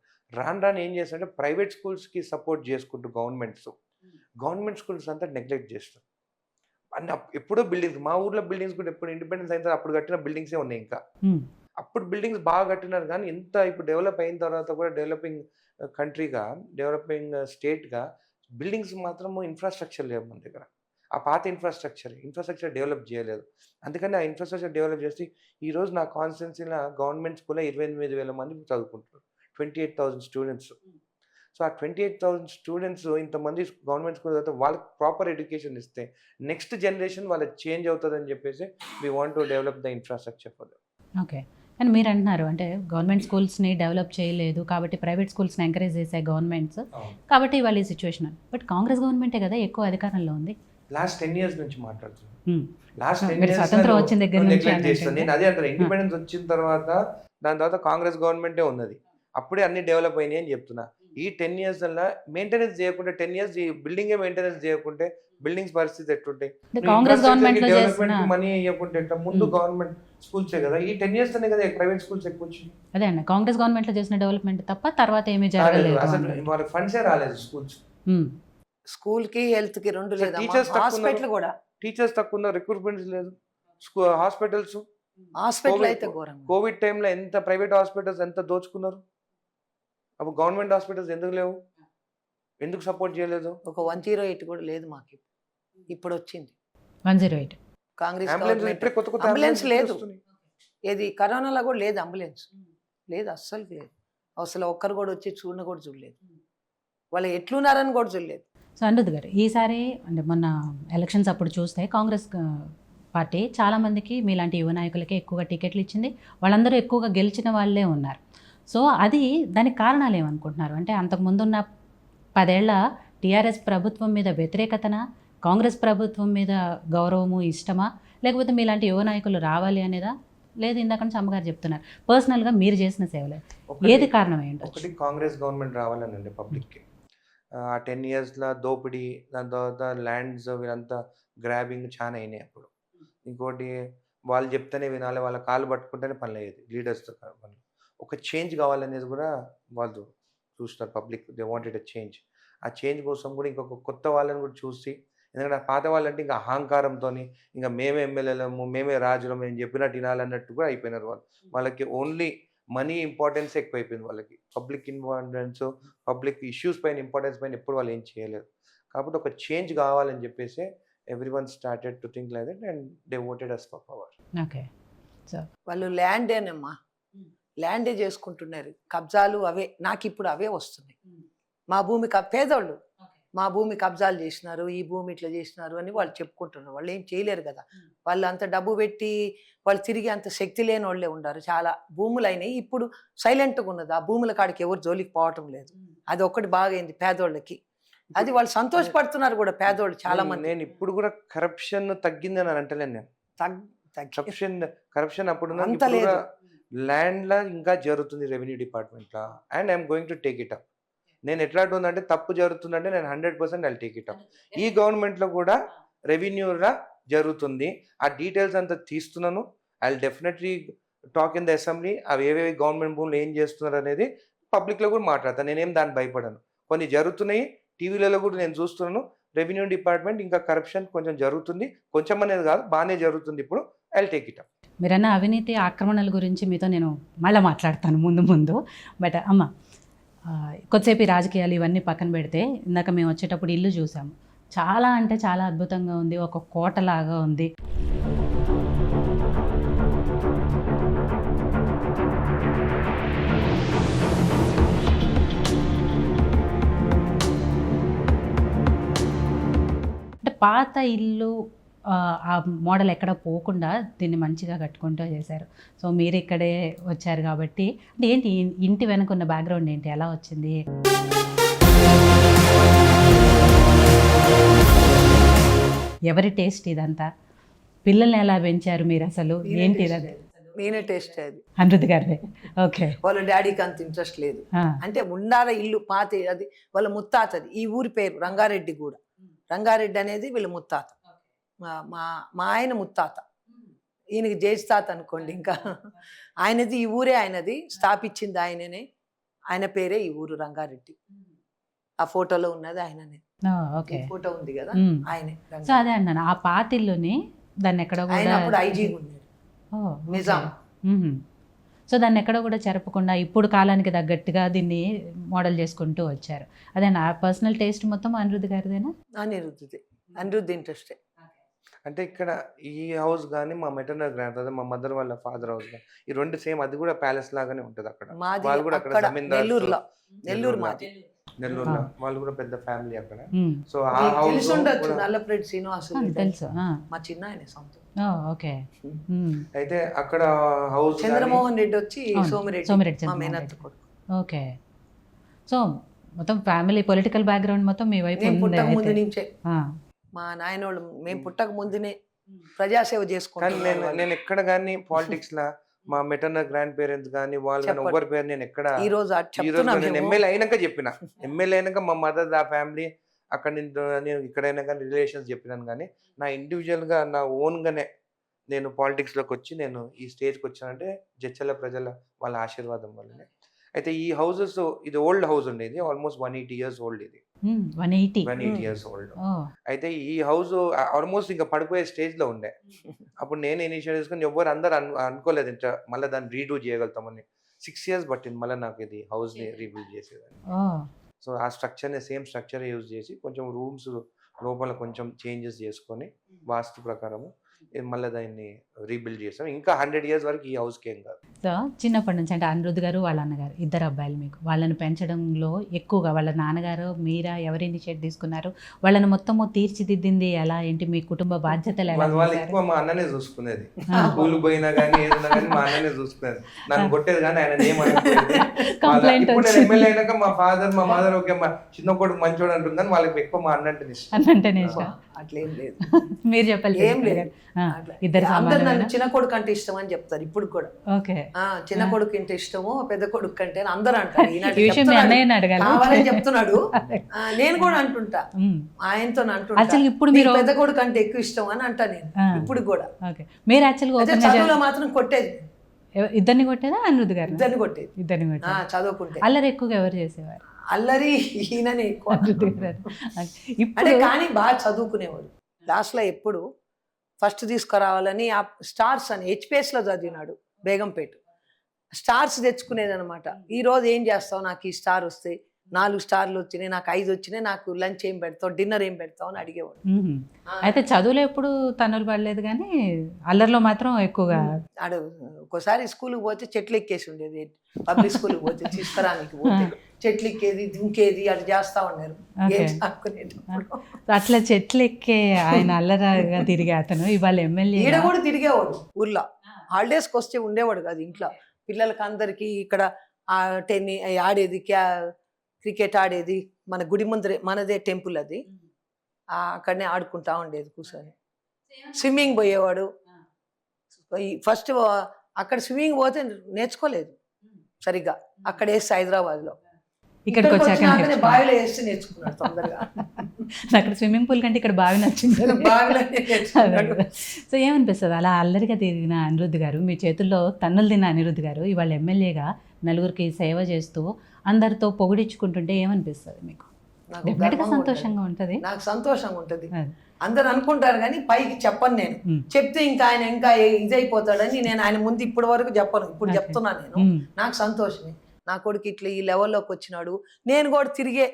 రాను ఏం చేస్తారంటే ప్రైవేట్ స్కూల్స్కి సపోర్ట్ చేసుకుంటూ గవర్నమెంట్ స్కూల్స్ అంతా నెగ్లెక్ట్ చేస్తారు. అన్ని ఎప్పుడో బిల్డింగ్స్, మా ఊర్లో బిల్డింగ్స్ కూడా ఎప్పుడు ఇండిపెండెన్స్ అయిన తర్వాత అప్పుడు కట్టిన బిల్డింగ్సే ఉన్నాయి. ఇంకా అప్పుడు బిల్డింగ్స్ బాగా కట్టినారు, కానీ ఎంత ఇప్పుడు డెవలప్ అయిన తర్వాత కూడా డెవలపింగ్ కంట్రీగా, డెవలపింగ్ స్టేట్గా బిల్డింగ్స్ మాత్రము ఇన్ఫ్రాస్ట్రక్చర్ లేవు మన దగ్గర. ఆ పాత ఇన్ఫ్రాస్ట్రక్చర్ డెవలప్ చేయలేదు. అందుకని ఆ ఇన్ఫ్రాస్ట్రక్చర్ డెవలప్ చేసి ఈరోజు నా కాన్స్టిట్యున్సీలో గవర్నమెంట్ స్కూల్లో 28,000 మంది చదువుకుంటారు, 28,000 స్టూడెంట్స్. సో ఆ 28,000 స్టూడెంట్స్ ఇంతమంది గవర్నమెంట్ స్కూల్ చదివితే వాళ్ళకి ప్రాపర్ ఎడ్యుకేషన్ ఇస్తే నెక్స్ట్ జనరేషన్ వాళ్ళకి చేంజ్ అవుతుందని చెప్పేసి we want to develop the infrastructure for that. Okay. And మీరు అంటున్నారు అంటే గవర్నమెంట్ స్కూల్స్ని డెవలప్ చేయలేదు కాబట్టి ప్రైవేట్ స్కూల్స్ని ఎంకరేజ్ చేసే గవర్నమెంట్స్ కాబట్టి ఇవాళ ఈ సిచ్యువేషన్. బట్ కాంగ్రెస్ గవర్నమెంటే కదా ఎక్కువ అధికారంలో ఉంది. లాస్ట్ 10 years నుంచి మాట్లాడుతున్నాను. మీరు స్వతంత్రం వచ్చిన దగ్గర నుంచి నేను అదే అంటారు. ఇండిపెండెన్స్ వచ్చిన తర్వాత దాని తర్వాత కాంగ్రెస్ గవర్నమెంటే ఉన్నది, అప్పుడే అన్ని డెవలప్ అయినాయి అని చెప్తున్నా. ఈ 10 years వల్ల మెయింటెనెన్స్ చేయకుంటే 10 years ఈ బిల్డింగే మెయింటెనెన్స్ చేయకుంటే బిల్డింగ్స్ పరిస్థితి ఎట్లుంటాయి? కాంగ్రెస్ గవర్నమెంట్ లో చేసిన మనీ ఇవ్వకుంటే ఎట్లా? ముందు గవర్నమెంట్ స్కూల్సే కదా, ఈ 10 years అనే కదా ప్రైవేట్ స్కూల్స్ ఎక్కువ వచ్చింది. అదే అండి, కాంగ్రెస్ గవర్నమెంట్ లో చేసిన డెవలప్మెంట్ తప్ప తర్వాత ఏమీ జరగలేదు. అసలు వాళ్ళకి ఫండ్సే రాలేదు స్కూల్స్. స్కూల్ కి హెల్త్ కి రెండు లేదు. టీచర్స్ హాస్పిటల్ కూడా టీచర్స్ తక్కువ ఉన్నారు, రిక్రూట్మెంట్స్ లేదు. హాస్పిటల్స్ అయితే ఘోరం. కోవిడ్ టైంలో ఎంత ప్రైవేట్ హాస్పిటల్స్ ఎంత దోచుకున్నారు. అప్పుడు గవర్నమెంట్ హాస్పిటల్స్ ఎందుకు లేవు, ఎందుకు సపోర్ట్ చేయలేదు? ఒక 108 కూడా లేదు మాకు, ఇప్పుడు వచ్చింది 108. కాంగ్రెస్ కొత్త అంబులెన్స్ లేదు. ఏది కరోనాలో కూడా లేదు, అంబులెన్స్ లేదు, అస్సలు లేదు. అసలు ఒక్కరు కూడా వచ్చి చూడలేదు, వాళ్ళు ఎట్లున్నారని కూడా చూడలేదు. సో అనిరుద్ధ్ గారు, ఈసారి అంటే మొన్న ఎలక్షన్స్ అప్పుడు చూస్తే కాంగ్రెస్ పార్టీ చాలామందికి మీలాంటి యువ నాయకులకే ఎక్కువగా టికెట్లు ఇచ్చింది, వాళ్ళందరూ ఎక్కువగా గెలిచిన వాళ్ళే ఉన్నారు. సో అది దానికి కారణాలు ఏమనుకుంటున్నారు? అంటే అంతకుముందున్న 10 ఏళ్ల టీఆర్ఎస్ ప్రభుత్వం మీద వ్యతిరేకతనా, కాంగ్రెస్ ప్రభుత్వం మీద గౌరవము ఇష్టమా, లేకపోతే మీలాంటి యువ నాయకులు రావాలి అనేదా, లేదు ఇందాక నుంచి అమ్మగారు చెప్తున్నారు పర్సనల్గా మీరు చేసిన సేవలే, ఏది కారణం ఏంటో? ఒకటి కాంగ్రెస్ గవర్నమెంట్ రావాలనండి పబ్లిక్కి. ఆ 10 yearsలో దోపిడీ, దాని తర్వాత ల్యాండ్స్ వీళ్ళంతా గ్రాబింగ్ చాలా అయినాయి అప్పుడు. ఇంకోటి వాళ్ళు చెప్తేనే వినాలి, వాళ్ళ కాళ్ళు పట్టుకుంటేనే పనులు అయ్యేది లీడర్స్తో పనులు. ఒక చేంజ్ కావాలనేది కూడా వాళ్ళు చూస్తారు public, they wanted a change. ఆ చేంజ్ కోసం కూడా ఇంకొక కొత్త వాళ్ళని కూడా చూసి, ఎందుకంటే పాత వాళ్ళంటే ఇంకా అహంకారంతో ఇంకా మేమే ఎమ్మెల్యేలము, మేమే రాజులము, మేము చెప్పినట్టు వినాలన్నట్టు కూడా అయిపోయినారు వాళ్ళు. వాళ్ళకి ఓన్లీ మనీ ఇంపార్టెన్స్ ఎక్కువైపోయింది వాళ్ళకి. పబ్లిక్ ఇంపార్టెన్స్, పబ్లిక్ ఇష్యూస్ పైన ఇంపార్టెన్స్ పైన ఎప్పుడు వాళ్ళు ఏం చేయలేదు. కాబట్టి ఒక చేంజ్ కావాలని చెప్పేసి everyone started to think like that and they voted us for power. Okay. So వాళ్ళు ల్యాండేనమ్మా, ల్యాండే చేసుకుంటున్నారు, కబ్జాలు అవే. నాకు ఇప్పుడు అవే వస్తున్నాయి. మా భూమి పేదోళ్ళు మా భూమి కబ్జాలు చేసినారు, ఈ భూమి ఇట్లా చేసినారు అని వాళ్ళు చెప్పుకుంటున్నారు. వాళ్ళు ఏం చేయలేరు కదా. వాళ్ళు అంత డబ్బు పెట్టి వాళ్ళు తిరిగి అంత శక్తి లేని వాళ్ళే ఉన్నారు. చాలా భూములు అయినాయి. ఇప్పుడు సైలెంట్గా ఉన్నది. ఆ భూముల కాడికి ఎవరు జోలికి పోవటం లేదు. అది ఒక్కటి బాగైంది పేదోళ్ళకి. అది వాళ్ళు సంతోషపడుతున్నారు కూడా పేదోళ్ళు చాలా మంది. నేను ఇప్పుడు కూడా కరప్షన్ తగ్గిందని అని అంటలేను నేను. కరప్షన్ అప్పుడు అంత లేదు. ల్యాండ్ లా ఇంకా జరుగుతుంది revenue department law, and I'm going to take it up. నేను ఎట్లా ఉందంటే తప్పు జరుగుతుందంటే నేను 100% ఐ టేక్ ఇట్ అప్. ఈ గవర్నమెంట్ లో కూడా రెవెన్యూలా జరుగుతుంది. ఆ డీటెయిల్స్ అంతా తీస్తున్నాను. I definitely talk in the assembly. అవి ఏవేవి గవర్నమెంట్ భూములు ఏం చేస్తున్నారు అనేది పబ్లిక్ లో కూడా మాట్లాడతాను. నేనేం దాన్ని భయపడను. కొన్ని జరుగుతున్నాయి, టీవీలలో కూడా నేను చూస్తున్నాను. రెవెన్యూ డిపార్ట్మెంట్ ఇంకా కరప్షన్ కొంచెం జరుగుతుంది, కొంచెం అనేది కాదు, బాగానే జరుగుతుంది. ఇప్పుడు ఐ టేక్ ఇట్ అప్. మీరన్న అవినీతి ఆక్రమణల గురించి మీతో నేను మళ్ళీ మాట్లాడతాను ముందు. బట్ అమ్మ, కొద్దిసేపు ఈ రాజకీయాలు ఇవన్నీ పక్కన పెడితే, ఇందాక మేము వచ్చేటప్పుడు ఇల్లు చూసాము. చాలా అంటే చాలా అద్భుతంగా ఉంది, ఒక కోటలాగా ఉంది. అంటే పాత ఇల్లు ఆ మోడల్ ఎక్కడ పోకుండా దీన్ని మంచిగా కట్టుకుంటూ చేశారు. సో మీరు ఇక్కడే వచ్చారు కాబట్టి, అంటే ఏంటి ఇంటి వెనక ఉన్న బ్యాక్గ్రౌండ్ ఏంటి, ఎలా వచ్చింది? ఎవరి టేస్ట్ ఇదంతా? పిల్లల్ని ఎలా పెంచారు మీరు అసలు? ఏంటి ఇది? నేనే టేస్ట్ అది. అమృత్ గారిదే. ఓకే. వాళ్ళ డాడీకి అంత ఇంట్రెస్ట్ లేదు. అంటే ఉండాల ఇల్లు పాత, అది వాళ్ళ ముత్తాతది. ఈ ఊరి పేరు రంగారెడ్డి. కూడా రంగారెడ్డి అనేది వీళ్ళ ముత్తాత. మా ఆయన ముత్తాత, ఈయనకి జేజ్ తాత అనుకోండి. ఇంకా ఆయనది ఈ ఊరే, ఆయనది స్థాపించింది ఆయననే. ఆయన పేరే ఈ ఊరు రంగారెడ్డి. ఆ ఫోటోలో ఉన్నది ఆయననే. ఫోటో ఉంది కదా, ఆయనే. సో అదే అన్నాను, ఆ పాతిల్లుని దాన్ని ఎక్కడ ఆయన అప్పుడు ఐజీ ఉన్నాడు, నిజాం. సో దాన్ని ఎక్కడ కూడా చెరపకుండా ఇప్పుడు కాలానికి తగ్గట్టుగా దీన్ని మోడల్ చేసుకుంటూ వచ్చారు. అదే నా పర్సనల్ టేస్ట్ మొత్తం అనిరుద్ధ్ గారిదేనా? అనిరుద్ధ్ ఇంట్రెస్టే. అంటే ఇక్కడ ఈ హౌస్ కానీ మా మెటర్నల్ గ్రాండ్ ఫాదర్, మా మదర్ వాళ్ళ ఫాదర్ హౌస్ కానీ, ఈ రెండు సేమ్. అది కూడా ప్యాలెస్ లాగానే ఉంటది అక్కడ. వాళ్ళు కూడా అక్కడ నెల్లూరులో వాళ్ళు కూడా పెద్ద ఫ్యామిలీ అక్కడ. సో ఆ హౌస్ నల్లప్రెడ్డి శ్రీనివాసులు తెలుసు, మా చిన్న ఆయన సొంతం. ఓకే. అయితే అక్కడ హౌస్ చంద్రమోహన్ రెడ్డి వచ్చి సోమిరెడ్డి మా మేనత్త కొడుకు. ఓకే. సో మొత్తం ఫ్యామిలీ పొలిటికల్ బ్యాక్గ్రౌండ్ మొత్తం మీ వైపు పుట్టక ముందు నుంచే. మా నాయనోళ్ళు మేము పుట్టక ముందునే ప్రజాసేవ చేసుకుంటాను. నేను ఎక్కడ కానీ పాలిటిక్స్ లా మా మెటర్నల్ గ్రాండ్ పేరెంట్స్ కానీ వాళ్ళు కానీ ఎవరి పేరు నేను ఎక్కడ ఈ రోజు నేను ఎమ్మెల్యే అయినాక చెప్పిన. ఎమ్మెల్యే అయినాక మా మదర్ ఆ ఫ్యామిలీ అక్కడ నేను ఇక్కడైనా కానీ రిలేషన్స్ చెప్పినాను. కానీ నా ఇండివిజువల్ గా నా ఓన్ గానే నేను పాలిటిక్స్ లోకి వచ్చి నేను ఈ స్టేజ్కి వచ్చానంటే జడ్చర్ల ప్రజల వాళ్ళ ఆశీర్వాదం వల్లనే. అయితే ఈ హౌసెస్, ఇది ఓల్డ్ హౌస్ ఉండేది, ఆల్మోస్ట్ 180 years ఓల్డ్. ఇది 180 years ఓల్డ్. అయితే ఈ హౌస్ ఆల్మోస్ట్ ఇంకా పడిపోయే స్టేజ్ లో ఉండే. అప్పుడు నేను ఇనిషియేట్ చేసుకుని ఎవరు అందరు అనుకోలేదు ఇంకా మళ్ళీ దాన్ని రీడూ చేయగలుగుతామని. 6 years పట్టింది మళ్ళీ నాకు ఇది హౌస్ ని రీబిల్డ్ చేసేదాన్ని. సో ఆ స్ట్రక్చర్ ని సేమ్ స్ట్రక్చర్ యూజ్ చేసి కొంచెం రూమ్స్ లోపల కొంచెం చేంజెస్ చేసుకొని వాస్తు ప్రకారము మళ్ళీ దాన్ని రీబిల్డ్ చేస్తాం. ఇంకా 100 years వరకు ఈ హౌస్కి ఏం కాదు. సో చిన్నప్పటి నుంచి అంటే అనిరుద్ధ్ గారు వాళ్ళ అన్నగారు ఇద్దరు అబ్బాయిలు, మీకు వాళ్ళని పెంచడంలో ఎక్కువగా వాళ్ళ నాన్నగారు మీరా ఎవరు ఇనిషియేట్ తీసుకున్నారు? వాళ్ళని మొత్తము తీర్చిదిద్దింది ఎలా, ఏంటి మీ కుటుంబ బాధ్యతలు ఎలా? వాళ్ళు ఎక్కువ మా అన్ననే చూసుకునేది. స్కూల్ పోయినా కానీ ఏదైనా కానీ మా అన్ననే చూసుకునేది. నన్ను కొట్టేది కానీ ఆయన ఏమనుకునేది. ఎమ్మెల్యే అయినాక మా ఫాదర్ మా మదర్ ఓకే మా చిన్న కొడుకు మంచోడు అంటుంది కానీ వాళ్ళకి ఎక్కువ మా అన్నంటే ఇష్టం. అట్లేం లేదు. మీరు చెప్పాలి. ఏం లేదు, అందరు నన్ను చిన్న కొడుకు అంటే ఇష్టం అని చెప్తారు ఇప్పుడు కూడా. చిన్న కొడుకు అంటే ఇష్టము, పెద్ద కొడుకు కంటే అందరూ అంటారు. కావాలని చెప్తున్నాడు, నేను కూడా అంటుంటా, ఆయనతో అంటుంటా ఇప్పుడు మీరు పెద్ద కొడుకు అంటే ఎక్కువ ఇష్టం అని అంటా నేను ఇప్పుడు కూడా. మీరు యాక్చువల్గా చదువులో మాత్రం కొట్టేది. ఇద్దరిని కొట్టేదా? అనిరుద్ధ్ గారు ఇద్దరిని కొట్టేది. ఇద్దరిని కొట్టేది. చదువుకుంటే అల్లరి ఎక్కువగా ఎవరు చేసేవారు? అల్లరి ఈయననే ఎక్కువ. అంటే కానీ బాగా చదువుకునేవాడు. లాస్ట్లో ఎప్పుడు ఫస్ట్ తీసుకురావాలని ఆ స్టార్స్ అని హెచ్పిఎస్లో చదివినాడు బేగంపేట. స్టార్స్ తెచ్చుకునేది అనమాట. ఈరోజు ఏం చేస్తావు, నాకు ఈ స్టార్ వస్తే 4 స్టార్లు వచ్చినాయి, నాకు 5 వచ్చినాయి, నాకు లంచ్ ఏం పెడతావు, డిన్నర్ ఏం పెడతావు అని అడిగేవాడు. అయితే చదువులో ఎప్పుడు తన్నులు పడలేదు కానీ అల్లరిలో మాత్రం ఎక్కువగా. ఆడు ఒక్కోసారి స్కూల్కి పోతే చెట్లు ఎక్కేసి ఉండేది, పబ్లిక్ స్కూల్కి పోతే తీసుకురానికి పోతే చెట్లు ఎక్కేది, దుంకేది, అటు చేస్తా ఉన్నారు. Okay. ఏం చదువుకునేటప్పుడు అట్లా చెట్లు ఎక్కే ఆయన అల్లరగా తిరిగే అతను ఇవాళ ఎమ్మెల్యే. ఈడ కూడా తిరిగేవాడు ఊర్లో, హాలిడేస్కి వస్తే ఉండేవాడు కాదు ఇంట్లో. పిల్లలకి అందరికీ ఇక్కడ ఆడేది, క్రికెట్ ఆడేది, మన గుడి ముందరే, మనదే టెంపుల్ అది, అక్కడనే ఆడుకుంటా ఉండేది కూర్చొని. స్విమ్మింగ్ పోయేవాడు. ఫస్ట్ అక్కడ స్విమ్మింగ్ పోతే నేర్చుకోలేదు సరిగ్గా, అక్కడ వేస్తే హైదరాబాద్లో. ఇక్కడికి వచ్చాక బావిలో వేస్తే నేర్చుకున్నాడు తొందరగా. అక్కడ స్విమ్మింగ్ పూల్ కంటే ఇక్కడ బావి నచ్చింది. బావిలోనే నేర్చుకున్నాడు. సో ఏమనిపిస్తుంది అలా అల్లరిగా తిరిగిన అనిరుద్ధ్ గారు, మీ చేతుల్లో తన్నులు తిన్న అనిరుద్ధ్ గారు ఇవాళ ఎమ్మెల్యేగా నలుగురికి సేవ చేస్తూ అందరితో పొగిడించుకుంటుంటే ఏమనిపిస్తుంది మీకు? నాకు డెఫినెట్గా గర్వంగా సంతోషంగా ఉంటుంది. నాకు సంతోషంగా ఉంటుంది. అది. అందరు అనుకుంటారు కానీ పైకి చెప్పను నేను. చెప్తే ఇంకా ఆయన ఇంకా ఇదైపోతాడని నేను ఆయన ముందు ఇప్పటి వరకు చెప్పను. ఇప్పుడు చెప్తున్నాను నేను. నాకు సంతోషమే, నా కొడుకు ఇట్లా ఈ లెవెల్లోకి వచ్చినాడు. నేను కూడా తిరిగే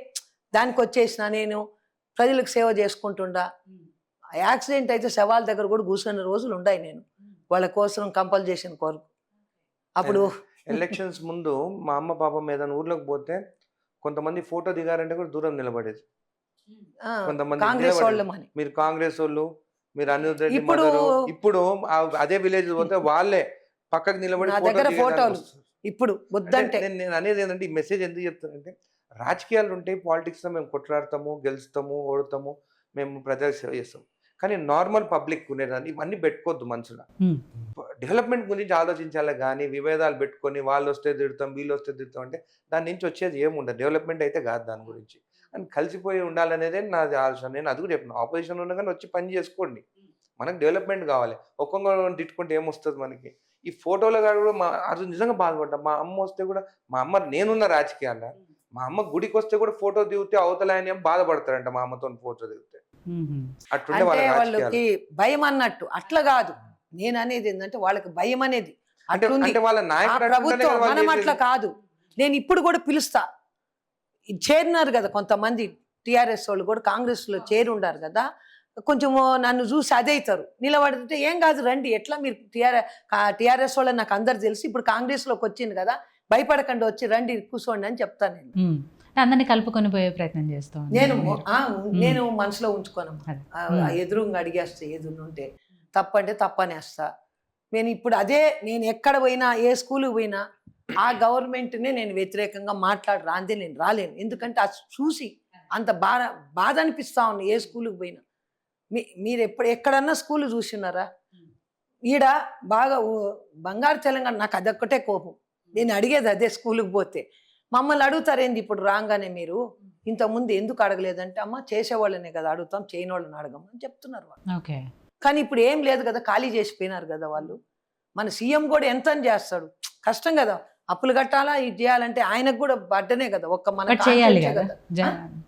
దానికి వచ్చేసిన, నేను ప్రజలకు సేవ చేసుకుంటుండా. యాక్సిడెంట్ అయితే శవాల దగ్గర కూడా కూర్చున్న రోజులు ఉన్నాయి నేను, వాళ్ళ కోసం కంపల్సేషన్ కొరకు. అప్పుడు ఎలక్షన్స్ ముందు మా అమ్మ పాపం ఏదైనా ఊర్లోకి పోతే కొంతమంది ఫోటో దిగారంటే కూడా దూరం నిలబడేది. కొంతమంది కాంగ్రెస్ నిలబడేది. వాళ్ళమని మీరు కాంగ్రెస్ వాళ్ళు, మీరు అనిరుద్ధ్ రెడ్డి ఇప్పుడు- మదరు. ఇప్పుడు అదే విలేజ్ పోతే వాళ్ళే పక్కకు నిలబడి నా photo దగ్గర దిగడానికి ఫోటోలు వస్తారు. ఇప్పుడు వద్దంటే నేను అనేది ఏంటంటే ఈ మెసేజ్ ఎందుకు చెప్తానంటే, రాజకీయాలు ఉంటాయి, పాలిటిక్స్లో మేము కొట్లాడతాము, గెలుస్తాము, ఓడతాము, మేము ప్రజలకు సేవ చేస్తాం. కానీ నార్మల్ పబ్లిక్ ఉండేదాన్ని ఇవన్నీ పెట్టుకోవద్దు మనసులో. డెవలప్మెంట్ గురించి ఆలోచించాలి కానీ విభేదాలు పెట్టుకొని వాళ్ళు వస్తే తిడతాం, వీళ్ళు వస్తే తిడతాం అంటే దాని నుంచి వచ్చేది ఏముండదు. డెవలప్మెంట్ అయితే కాదు దాని గురించి. అని కలిసిపోయి ఉండాలనేదే నాది ఆలోచన. నేను అది కూడా చెప్పిన, ఆపోజిషన్ ఉన్నా కానీ వచ్చి పని చేసుకోండి, మనకు డెవలప్మెంట్ కావాలి. ఒక్కొక్కరు తిట్టుకుంటే ఏమొస్తుంది మనకి? ఈ ఫోటోలో కూడా అది నిజంగా బాధపడ్డా. మా అమ్మ వస్తే కూడా, మా అమ్మ నేనున్న రాజకీయాల్లో మా అమ్మ గుడికి వస్తే కూడా ఫోటో దిగితే అవతల ఆయన బాధపడతారంట మా అమ్మతో ఫోటో దిగితే. అట్లుండే వాళ్ళ అంటే రాజకీయాలు. వాళ్ళకి భయం అన్నట్టు. అట్లా కాదు, నేను అనేది ఏంటంటే వాళ్ళకి భయం అనేది అంటే అట్లుంది. అంటే వాళ్ళ ఆ నాయకుడు ప్రభుత్వం అట్లుంటేనే వాళ్ళు మనం అట్లా చేసేది. కాదు. నేను ఇప్పుడు కూడా పిలుస్తా, చేరినారు కదా కొంతమంది టీఆర్ఎస్ వాళ్ళు కూడా, కాంగ్రెస్ లో చేరి ఉండారు కదా, కొంచెం నన్ను చూసి అదే అవుతారు. నిలబడితే ఏం కాదు రండి, ఎట్లా మీరు టీఆర్ఎస్ వాళ్ళని నాకు అందరు తెలిసి, ఇప్పుడు కాంగ్రెస్ లోకి వచ్చింది కదా, భయపడకండి, వచ్చి రండి కూర్చోండి అని చెప్తాను నేను. అందరినీ కలుపుకొని పోయే ప్రయత్నం చేస్తాం. నేను మనసులో ఉంచుకోను. ఎదురుగా అడిగేస్తా, ఎదురుంటే తప్పంటే తప్పనేస్తా. నేను ఇప్పుడు అదే, నేను ఎక్కడ పోయినా, ఏ స్కూల్కి పోయినా ఆ గవర్నమెంట్నే నేను వ్యతిరేకంగా రాందే నేను రాలేను. ఎందుకంటే అది చూసి అంత బాధ అనిపిస్తా ఉంది. ఏ స్కూల్కి పోయినా మీరు ఎక్కడన్నా స్కూల్ చూసినారా? ఈడ బాగా బంగారు తెలంగాణ, నాకు అదొక్కటే కోపం. నేను అడిగేది అదే, స్కూల్కి పోతే మమ్మల్ని అడుగుతారేంది ఇప్పుడు రాగానే, మీరు ఇంతకుముందు ఎందుకు అడగలేదంటే, అమ్మ చేసేవాళ్ళనే కదా అడుగుతాం, చేయని వాళ్ళని అడగం అని చెప్తున్నారు వాళ్ళు. ఓకే. కానీ ఇప్పుడు ఏం లేదు కదా, ఖాళీ చేసిపోయినారు కదా వాళ్ళు. మన సీఎం కూడా ఎంత చేస్తాడు, కష్టం కదా, అప్పులు కట్టాలా, ఇది చేయాలంటే ఆయనకు కూడా బడ్డనే కదా, ఒక్క మన చేయాలి కదా.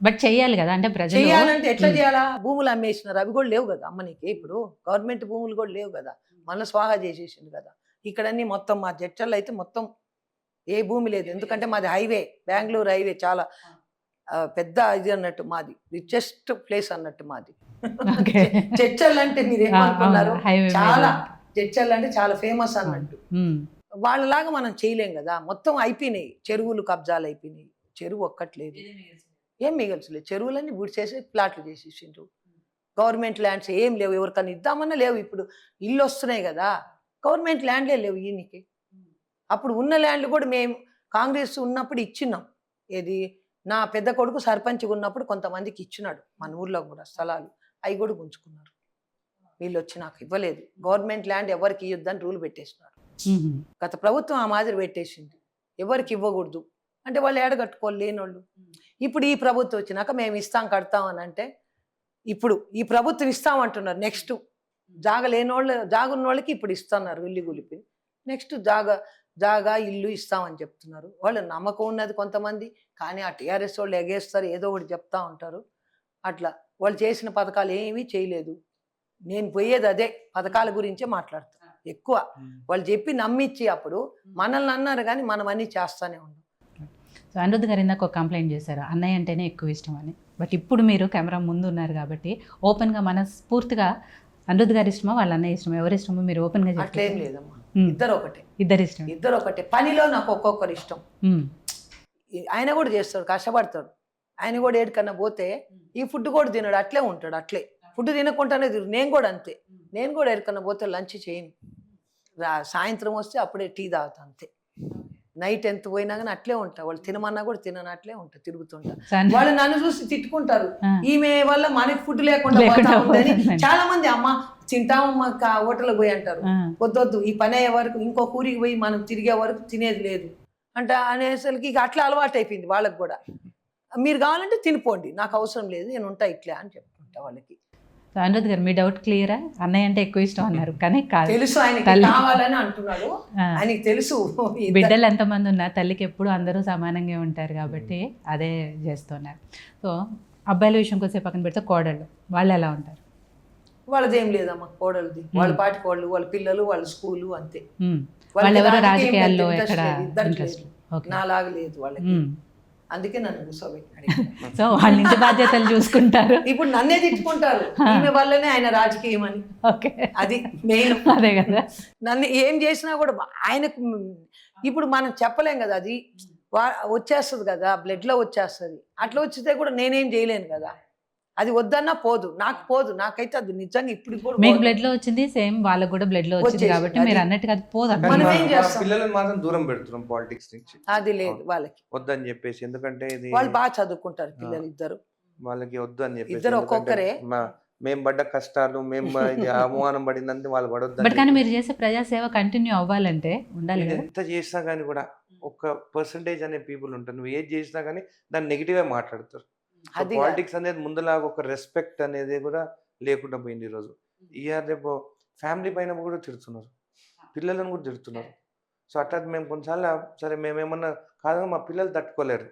బట్ చేయాలి కదా, అంటే ప్రజలు చేయాలంటే ఎట్లా చేయాలా? భూములు అమ్మేసినారు, అవి కూడా లేవు కదా అమ్మనికి. ఇప్పుడు గవర్నమెంట్ భూములు కూడా లేవు కదా, మళ్ళీ స్వాహా చేసేసింది కదా. ఇక్కడన్నీ మొత్తం మా జడ్చల్లో అయితే మొత్తం ఏ భూమి లేదు. ఎందుకంటే మాది హైవే, బెంగళూరు హైవే, చాలా పెద్ద ఇది అన్నట్టు మాది, రిచెస్ట్ ప్లేస్ అన్నట్టు మాది. జడ్చల్ అంటే మీరు ఏమనుకున్నారు, చాలా జడ్చల్ అంటే చాలా ఫేమస్ అన్నట్టు. వాళ్ళలాగా మనం చేయలేం కదా. మొత్తం అయిపోయినాయి, చెరువులు కబ్జాలు అయిపోయినాయి, చెరువు ఒక్కట్లేదు, ఏం మిగల్చలేదు. చెరువులన్నీ చేసి ప్లాట్లు చేసేసిండ్రు. గవర్నమెంట్ ల్యాండ్స్ ఏం లేవు, ఎవరికన్నా ఇద్దామన్నా లేవు. ఇప్పుడు ఇల్లు వస్తున్నాయి కదా, గవర్నమెంట్ ల్యాండ్లే లేవు ఈయనకి. అప్పుడు ఉన్న ల్యాండ్లు కూడా మేము కాంగ్రెస్ ఉన్నప్పుడు ఇచ్చినాం. ఏది, నా పెద్ద కొడుకు సర్పంచ్గా ఉన్నప్పుడు కొంతమందికి ఇచ్చినాడు మన ఊర్లో కూడా స్థలాలు, అవి కూడా గుంజుకున్నారు. వీళ్ళు వచ్చి నాకు ఇవ్వలేదు, గవర్నమెంట్ ల్యాండ్ ఎవరికి ఇవ్వద్దని రూల్ పెట్టేసినాడు. గత ప్రభుత్వం ఆ మాదిరి పెట్టేసింది, ఎవరికి ఇవ్వకూడదు అంటే వాళ్ళు ఏడగట్టుకోవాలి లేనోళ్ళు. ఇప్పుడు ఈ ప్రభుత్వం వచ్చినాక మేము ఇస్తాం, కడతాం అని అంటే, ఇప్పుడు ఈ ప్రభుత్వం ఇస్తామంటున్నారు. నెక్స్ట్ జాగున్న వాళ్ళకి ఇప్పుడు ఇస్తున్నారు ఇల్లు గులిపి, నెక్స్ట్ జాగా ఇల్లు ఇస్తామని చెప్తున్నారు. వాళ్ళు నమ్మకం ఉన్నది కొంతమంది, కానీ ఆ టీఆర్ఎస్ వాళ్ళు ఎగేస్తారు, ఏదో ఒకటి చెప్తా ఉంటారు. అట్లా వాళ్ళు చేసిన పథకాలు ఏమీ చేయలేదు. నేను పోయేది అదే, పథకాల గురించే మాట్లాడతాను ఎక్కువ. వాళ్ళు చెప్పి నమ్మించి అప్పుడు మనల్ని అన్నారు, కానీ మనం అన్నీ చేస్తానే ఉన్నాం. సో అనిరుద్ధ్ గారు ఇందాక ఒక కంప్లైంట్ చేశారు, అన్నయ్య అంటేనే ఎక్కువ ఇష్టం అని. బట్ ఇప్పుడు మీరు కెమెరా ముందు ఉన్నారు కాబట్టి ఓపెన్గా మనస్ఫూర్తిగా అనిరుద్ధ్ గారి ఇష్టమా వాళ్ళ అన్నయ్య ఇష్టమా, ఎవరి ఇష్టమో మీరు ఓపెన్గా అట్లేం చెప్పండి. లేదమ్మా, ఇద్దరు ఒకటే. ఇద్దరు ఇష్టం. ఇద్దరు ఒకటే. పనిలో నాకు ఒక్కొక్కరు ఇష్టం. ఆయన కూడా చేస్తాడు, కష్టపడతాడు. ఆయన కూడా ఏడికన్నా పోతే ఈ ఫుడ్ కూడా తినడు, అట్లే ఉంటాడు. అట్లే ఫుడ్ తినకుండానే తిరుగు. నేను కూడా అంతే. నేను కూడా ఎక్కడికన్నా పోతే లంచ్ చేయను. సాయంత్రం వస్తే అప్పుడే టీ తాగుతా అంతే. నైట్ ఎంత పోయినా కానీ అట్లే ఉంటా. వాళ్ళు తినమన్నా కూడా తినను, అట్లే ఉంటా, తిరుగుతుంటా. వాళ్ళు నన్ను చూసి తిట్టుకుంటారు, ఈమె వల్ల మనకి ఫుడ్ లేకుండా పోతా ఉందని. చాలా మంది అమ్మ తింటామమ్మా హోటల్కి పోయి అంటారు. వద్దొద్దు, ఈ పని అయ్యే వరకు ఇంకో ఊరికి పోయి మనం తిరిగే వరకు తినేది లేదు అంట అనేసరికి ఇక అట్లా అలవాటు అయిపోయింది వాళ్ళకి కూడా. మీరు కావాలంటే తినిపోండి, నాకు అవసరం లేదు, నేను ఉంటా ఇట్లా అని చెప్పుకుంటా వాళ్ళకి. అనిరుద్ధ్ గారు మీ డౌట్ క్లియరా? అన్నయ్య అంటే ఎక్కువ ఇష్టం అన్నారు కానీ కాదు, తెలుసు ఆయనకి కావాలని అంటున్నాడు. ఆయనకి తెలుసు బిడ్డలు ఎంతమంది ఉన్నా తల్లికి ఎప్పుడు అందరూ సమానంగా ఉంటారు కాబట్టి అదే చేస్తున్నారు. సో అబ్బాయిల విషయంకి వచ్చే పక్కన పెడితే కోడళ్ళు వాళ్ళు ఎలా ఉంటారు? వాళ్ళది ఏం లేదమ్మా, కోడలది వాళ్ళ పాటి కోడలు, వాళ్ళ పిల్లలు, వాళ్ళ స్కూలు అంతే. వాళ్ళు ఎవరో రాజకీయాల్లో ఎక్కడ ఇంట్రెస్ట్ నాలాగా లేదు వాళ్ళకి. అందుకే నన్ను కూర్చోబెట్టాడు. సో వాళ్ళ ఇంటి బాధ్యతలు చూసుకుంటారు. ఇప్పుడు నన్నే తిట్టుకుంటారు, ఈమె వల్లనే ఆయన రాజకీయం అని. ఓకే, అది మెయిన్. అదే కదా, నన్ను ఏం చేసినా కూడా ఆయనకు ఇప్పుడు మనం చెప్పలేం కదా, అది వచ్చేస్తుంది కదా, బ్లడ్ లో వచ్చేస్తుంది. అట్లా వచ్చితే కూడా నేనేం చేయలేను కదా. అది వద్దన్నా పోదు, నాకు పోదు. నాకైతే అది నిజంగా ఇప్పుడు కూడా మీకు బ్లడ్ లో వచ్చింది, సేమ్ వాళ్ళకు కూడా బ్లడ్ లో వచ్చింది కాబట్టి మీరు అన్నట్టుగా అది పోదు. మనం ఏం చేస్తాం, పిల్లలను మాత్రం దూరం పెడుతున్నాం పాలిటిక్స్ నుంచి. అది లేదు వాళ్ళకి, వద్దని చెప్పేసి. ఎందుకంటే ఇది వాళ్ళు బాగా చదువుకుంటారు పిల్లలు ఇద్దరు, వాళ్ళకి వద్దు అని చెప్పేసి. ఇద్దరు ఒక్కొక్కరే. మేము పడ్డ కష్టాలు, మేము ఇది అవమానం పడిందంటే వాళ్ళు పడొద్దు. బట్ కానీ మీరు చేసే ప్రజాసేవ కంటిన్యూ అవ్వాలంటే ఉండాలి కదా. ఎంత చేసినా కానీ కూడా ఒక పర్సంటేజ్ అనే పీపుల్ ఉంటారు, నువ్వు ఏది చేసినా కానీ దాన్ని నెగిటివ్గా మాట్లాడతారు. పాలిటిక్స్ అనేది ముందులాగా ఒక రెస్పెక్ట్ అనేది కూడా లేకుండా పోయింది ఈరోజు. ఇయర్ రేపు ఫ్యామిలీ పైన కూడా తిడుతున్నారు, పిల్లలను కూడా తిడుతున్నారు. సో అట్లా మేము కొన్నిసార్లు సరే మేమేమన్నా కాదు, మా పిల్లలు తట్టుకోలేరు,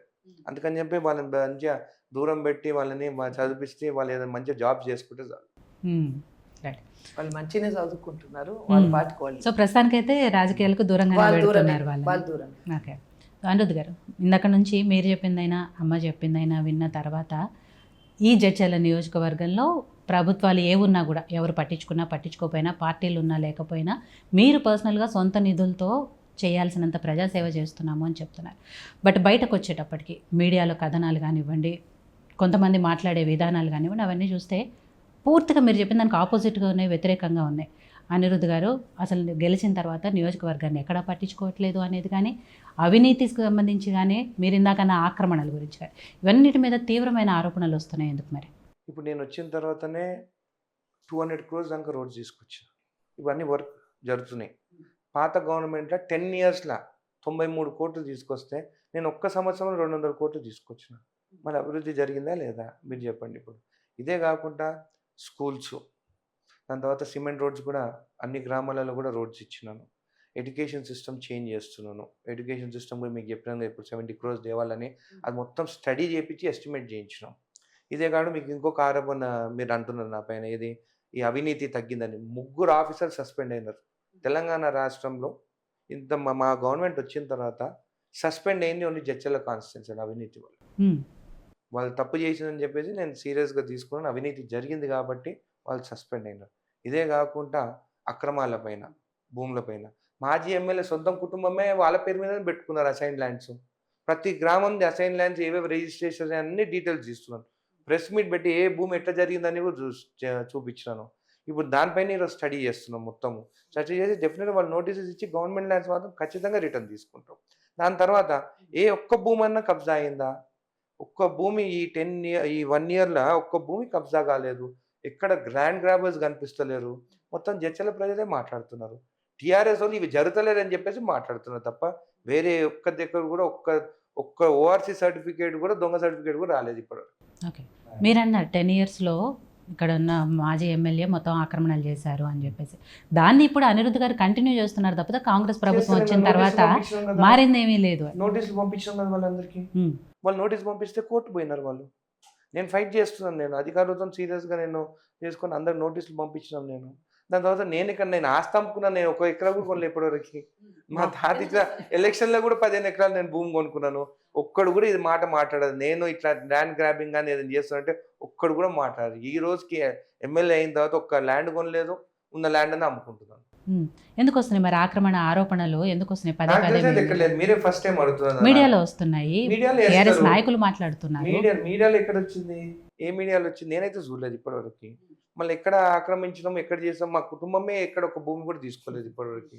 అందుకని చెప్పి వాళ్ళని మంచిగా దూరం పెట్టి వాళ్ళని చదివిస్తే వాళ్ళు ఏదైనా మంచిగా జాబ్ చేసుకుంటే చాలు. వాళ్ళు మంచిగానే చదువుకుంటున్నారు వాళ్ళ పాటుకోవాలి. సో ప్రస్తుతానికైతే రాజకీయాలకు దూరంగా పెడుతున్నారు వాళ్ళు దూరం. ఓకే అనిరుద్ధ్ గారు, ఇందాక నుంచి మీరు చెప్పిందైనా అమ్మ చెప్పిందైనా విన్న తర్వాత ఈ జడ్చర్ల నియోజకవర్గంలో ప్రభుత్వాలు ఏమున్నా కూడా ఎవరు పట్టించుకున్నా పట్టించుకోకపోయినా, పార్టీలు ఉన్నా లేకపోయినా మీరు పర్సనల్గా సొంత నిధులతో చేయాల్సినంత ప్రజాసేవ చేస్తున్నాము అని చెప్తున్నారు. బట్ బయటకు వచ్చేటప్పటికి మీడియాలో కథనాలు కానివ్వండి, కొంతమంది మాట్లాడే విధానాలు కానివ్వండి, అవన్నీ చూస్తే పూర్తిగా మీరు చెప్పిన దానికి ఆపోజిట్గా ఉన్నాయి, వ్యతిరేకంగా ఉన్నాయి. అనిరుద్ధ్ గారు అసలు గెలిచిన తర్వాత నియోజకవర్గాన్ని ఎక్కడా పట్టించుకోవట్లేదు అనేది కానీ, అవినీతికి సంబంధించి కానీ, మీరు ఇందాకన్నా ఆక్రమణల గురించి కానీ, ఇవన్నిటి మీద తీవ్రమైన ఆరోపణలు వస్తున్నాయి. ఎందుకు మరి? ఇప్పుడు నేను వచ్చిన తర్వాతనే 200 crores దాకా రోడ్స్ తీసుకొచ్చిన, ఇవన్నీ వర్క్ జరుగుతున్నాయి. పాత గవర్నమెంట్లో 10 yearsలో 93 కోట్లు తీసుకొస్తే నేను ఒక్క సంవత్సరం 200 కోట్లు తీసుకొచ్చిన. మరి అభివృద్ధి జరిగిందా లేదా మీరు చెప్పండి. ఇప్పుడు ఇదే కాకుండా స్కూల్స్, దాని తర్వాత సిమెంట్ రోడ్స్ కూడా అన్ని గ్రామాలలో కూడా రోడ్స్ ఇచ్చినాను. ఎడ్యుకేషన్ సిస్టమ్ చేంజ్ చేస్తున్నాను. ఎడ్యుకేషన్ సిస్టమ్ కూడా మీకు చెప్పినాను, ఇప్పుడు 70 crores దేవాలని అది మొత్తం స్టడీ చేయించి ఎస్టిమేట్ చేయించినాం. ఇదే కాదు మీకు ఇంకొక ఆరోపణ మీరు అంటున్నారు నా పైన, ఇది ఈ అవినీతి తగ్గిందని. 3 ఆఫీసర్లు సస్పెండ్ అయినారు తెలంగాణ రాష్ట్రంలో. ఇంత మా గవర్నమెంట్ వచ్చిన తర్వాత సస్పెండ్ అయింది ఓన్లీ జడ్చర్ల కాన్స్టిట్యున్సీ అవినీతి వల్ల. వాళ్ళు తప్పు చేసిందని చెప్పేసి నేను సీరియస్గా తీసుకున్నాను. అవినీతి జరిగింది కాబట్టి వాళ్ళు సస్పెండ్ అయినారు. ఇదే కాకుండా అక్రమాల పైన, భూముల పైన మాజీ ఎమ్మెల్యే సొంతం కుటుంబమే వాళ్ళ పేరు మీద పెట్టుకున్నారు అసైన్ ల్యాండ్స్. ప్రతి గ్రామం అసైన్ ల్యాండ్స్ ఏవేవి రిజిస్ట్రేషన్ అన్ని డీటెయిల్స్ ఇస్తున్నాను. ప్రెస్ మీట్ పెట్టి ఏ భూమి ఎట్లా జరిగిందని కూడా చూపించినాను. ఇప్పుడు దానిపైన ఈరోజు స్టడీ చేస్తున్నాం. మొత్తము స్టడీ చేసి డెఫినెట్గా వాళ్ళు నోటీసెస్ ఇచ్చి గవర్నమెంట్ ల్యాండ్స్ మాత్రం ఖచ్చితంగా రిటర్న్ తీసుకుంటాం. దాని తర్వాత ఏ ఒక్క భూమి అన్నా కబ్జా అయిందా? ఒక్క భూమి ఈ 1 yearలో ఒక్క భూమి కబ్జా కాలేదు. ఎక్కడ గ్రాండ్ గ్రాబర్స్ కనిపిస్తలేరు. మొత్తం జడ్చర్ల ప్రజలే మాట్లాడుతున్నారు. టీఆర్ఎస్ వాళ్ళు ఇవి జరుగుతలేరని చెప్పేసి మాట్లాడుతున్నారు తప్ప వేరే ఒక్క దగ్గర కూడా ఒక్క ఓఆర్సీ సర్టిఫికేట్ కూడా, దొంగ సర్టిఫికేట్ కూడా రాలేదు ఇప్పుడు. ఓకే, మీరన్నారు 10 yearsలో ఇక్కడ ఉన్న మాజీ ఎమ్మెల్యే మొత్తం ఆక్రమణలు చేశారు అని చెప్పేసి, దాన్ని ఇప్పుడు అనిరుద్ధ్ గారు కంటిన్యూ చేస్తున్నారు తప్ప కాంగ్రెస్ ప్రభుత్వం వచ్చిన తర్వాత మారిందేమీ లేదు. నోటీసులు పంపించాం కదా వాళ్ళందరికీ. వాళ్ళు నోటీస్ పంపిస్తే కోర్టు పోయినారు వాళ్ళు. నేను ఫైట్ చేస్తున్నాను, నేను అధికారులతో సీరియస్గా నేను చేసుకొని అందరికి నోటీసులు పంపించినాను నేను. దాని తర్వాత నేను ఆస్తి అమ్ముకున్నాను. నేను 1 ఎకరా కూడా కొనలే ఇప్పటివరకు. మా తాత ఇట్లా ఎలక్షన్లో కూడా 15 ఎకరాలు నేను భూమి కొనుక్కున్నాను. ఒక్కడు కూడా ఇది మాట మాట్లాడదు. నేను ఇట్లా ల్యాండ్ గ్రాబింగ్ కానీ ఏదైనా చేస్తానంటే ఒక్కడు కూడా మాట్లాడదు. ఈ రోజుకి ఎమ్మెల్యే అయిన తర్వాత ఒక్క ల్యాండ్ కొనలేదు, ఉన్న ల్యాండ్ అని అమ్ముకుంటున్నాను. ఎందుకు వస్తున్నాయి మరి ఆక్రమణ ఆరోపణలు ఎందుకు వస్తున్నాయి? పదే నాకు పదే తెలిసేది ఎక్కడ లేదు. మీరే ఫస్ట్ టైం అడుగుతున్నారు. మీడియాలో వస్తున్నాయి, మీడియాలో టీఆర్ఎస్ వేస్తారు. నాయకులు మాట్లాడుతున్నారు. మీడియాలో ఎక్కడ వచ్చింది? ఏ మీడియాలో వచ్చింది? నేనైతే చూడలేదు ఇప్పటివరకు. మళ్ళీ ఎక్కడ ఆక్రమించడం, ఎక్కడ చేసాం, మా కుటుంబమే ఎక్కడ ఒక భూమి కూడా తీసుకోలేదు ఇప్పటివరకు.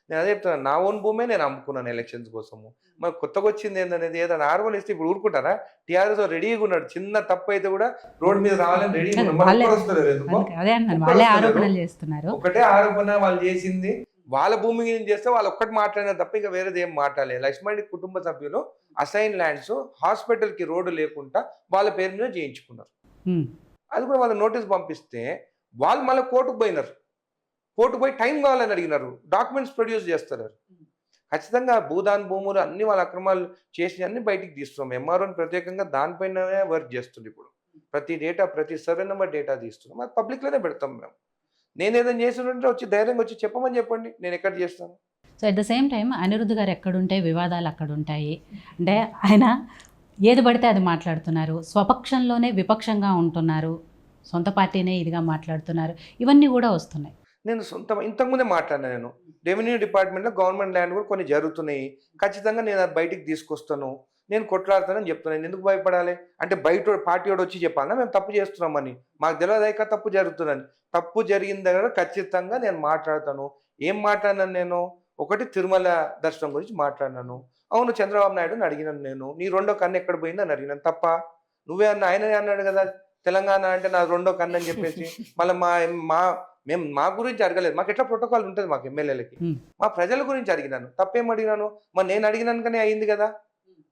నేను అదే చెప్తున్నాను, నా ఓన్ భూమే నేను అమ్ముకున్నాను ఎలక్షన్స్ కోసము. మరి కొత్తగా వచ్చింది ఏంటనేది ఏదైనా ఆర్వల్ ఇస్తే ఇప్పుడు ఊరుకుంటారా? టీఆర్ఎస్ రెడీగా ఉన్నాడు, చిన్న తప్పు అయితే కూడా రోడ్ మీద రావాలని రెడీగా ఉన్నాడు. అదే అన్నాను, వాళ్ళే ఆరోపణలు చేస్తున్నారు. ఒకటే ఆరోపణ వాళ్ళు చేసింది, వాళ్ళ భూమి మీద చేస్తే వాళ్ళు ఒక్కటి మాట్లాడిన తప్ప ఇంకా వేరేది ఏం మాట్లాడలేదు. లక్ష్మణ్ కుటుంబ సభ్యులు అసైన్ ల్యాండ్స్ హాస్పిటల్కి రోడ్డు లేకుండా వాళ్ళ పేరు మీద చేయించుకున్నారు. అది కూడా వాళ్ళ నోటీస్ పంపిస్తే వాళ్ళు మళ్ళీ కోర్టుకు పోయినారు. కోర్టుకు పోయి టైం కావాలని అడిగినారు, డాక్యుమెంట్స్ ప్రొడ్యూస్ చేస్తున్నారు. ఖచ్చితంగా భూములు అన్ని వాళ్ళ అక్రమాలు చేసి అన్ని బయటికి తీస్తున్నాం. ఎంఆర్ఓని ప్రత్యేకంగా దానిపైననే వర్క్ చేస్తుంది. ఇప్పుడు ప్రతి డేటా, ప్రతి సర్వే నెంబర్ డేటా తీస్తున్నాం. అది పబ్లిక్లోనే పెడతాం మేము. నేను ఏదైనా చేస్తుంటే వచ్చి ధైర్యంగా వచ్చి చెప్పమని చెప్పండి, నేను ఎక్కడ చేస్తాను. So at the same time Anirudh garu ఎక్కడుంటాయి వివాదాలు అక్కడ ఉంటాయి. అంటే ఆయన ఏది పడితే అది మాట్లాడుతున్నారు, స్వపక్షంలోనే విపక్షంగా ఉంటున్నారు, సొంత పార్టీనే ఇదిగా మాట్లాడుతున్నారు, ఇవన్నీ కూడా వస్తున్నాయి. నేను ఇంతకుముందే మాట్లాడినా, నేను రెవెన్యూ డిపార్ట్మెంట్లో గవర్నమెంట్ ల్యాండ్ కూడా కొన్ని జరుగుతున్నాయి, ఖచ్చితంగా నేను అది బయటికి తీసుకొస్తాను, నేను కొట్లాడుతానని చెప్తున్నాను. నేను ఎందుకు భయపడాలి? అంటే బయట పార్టీ వాడు వచ్చి చెప్పాలన్నా మేము తప్పు చేస్తున్నామని? మాకు తెలియదాక తప్పు జరుగుతుందని. తప్పు జరిగిన దగ్గర ఖచ్చితంగా నేను మాట్లాడతాను. ఏం మాట్లాడినాను నేను? ఒకటి తిరుమల దర్శనం గురించి మాట్లాడినాను. అవును, చంద్రబాబు నాయుడుని అడిగినాను నేను, నీ రెండో కన్ను ఎక్కడ పోయిందని అడిగినాను. తప్ప నువ్వే అన్న, ఆయననే అన్నాడు కదా తెలంగాణ అంటే నా రెండో కన్ను అని చెప్పేసి. మళ్ళీ మేము మా గురించి అడగలేదు. మాకు ఎట్లా ప్రోటోకాల్ ఉంటుంది మాకు ఎమ్మెల్యేలకి, మా ప్రజల గురించి అడిగినాను. తప్పేం అడిగినాను? మరి నేను అడిగినాను కానీ అయింది కదా.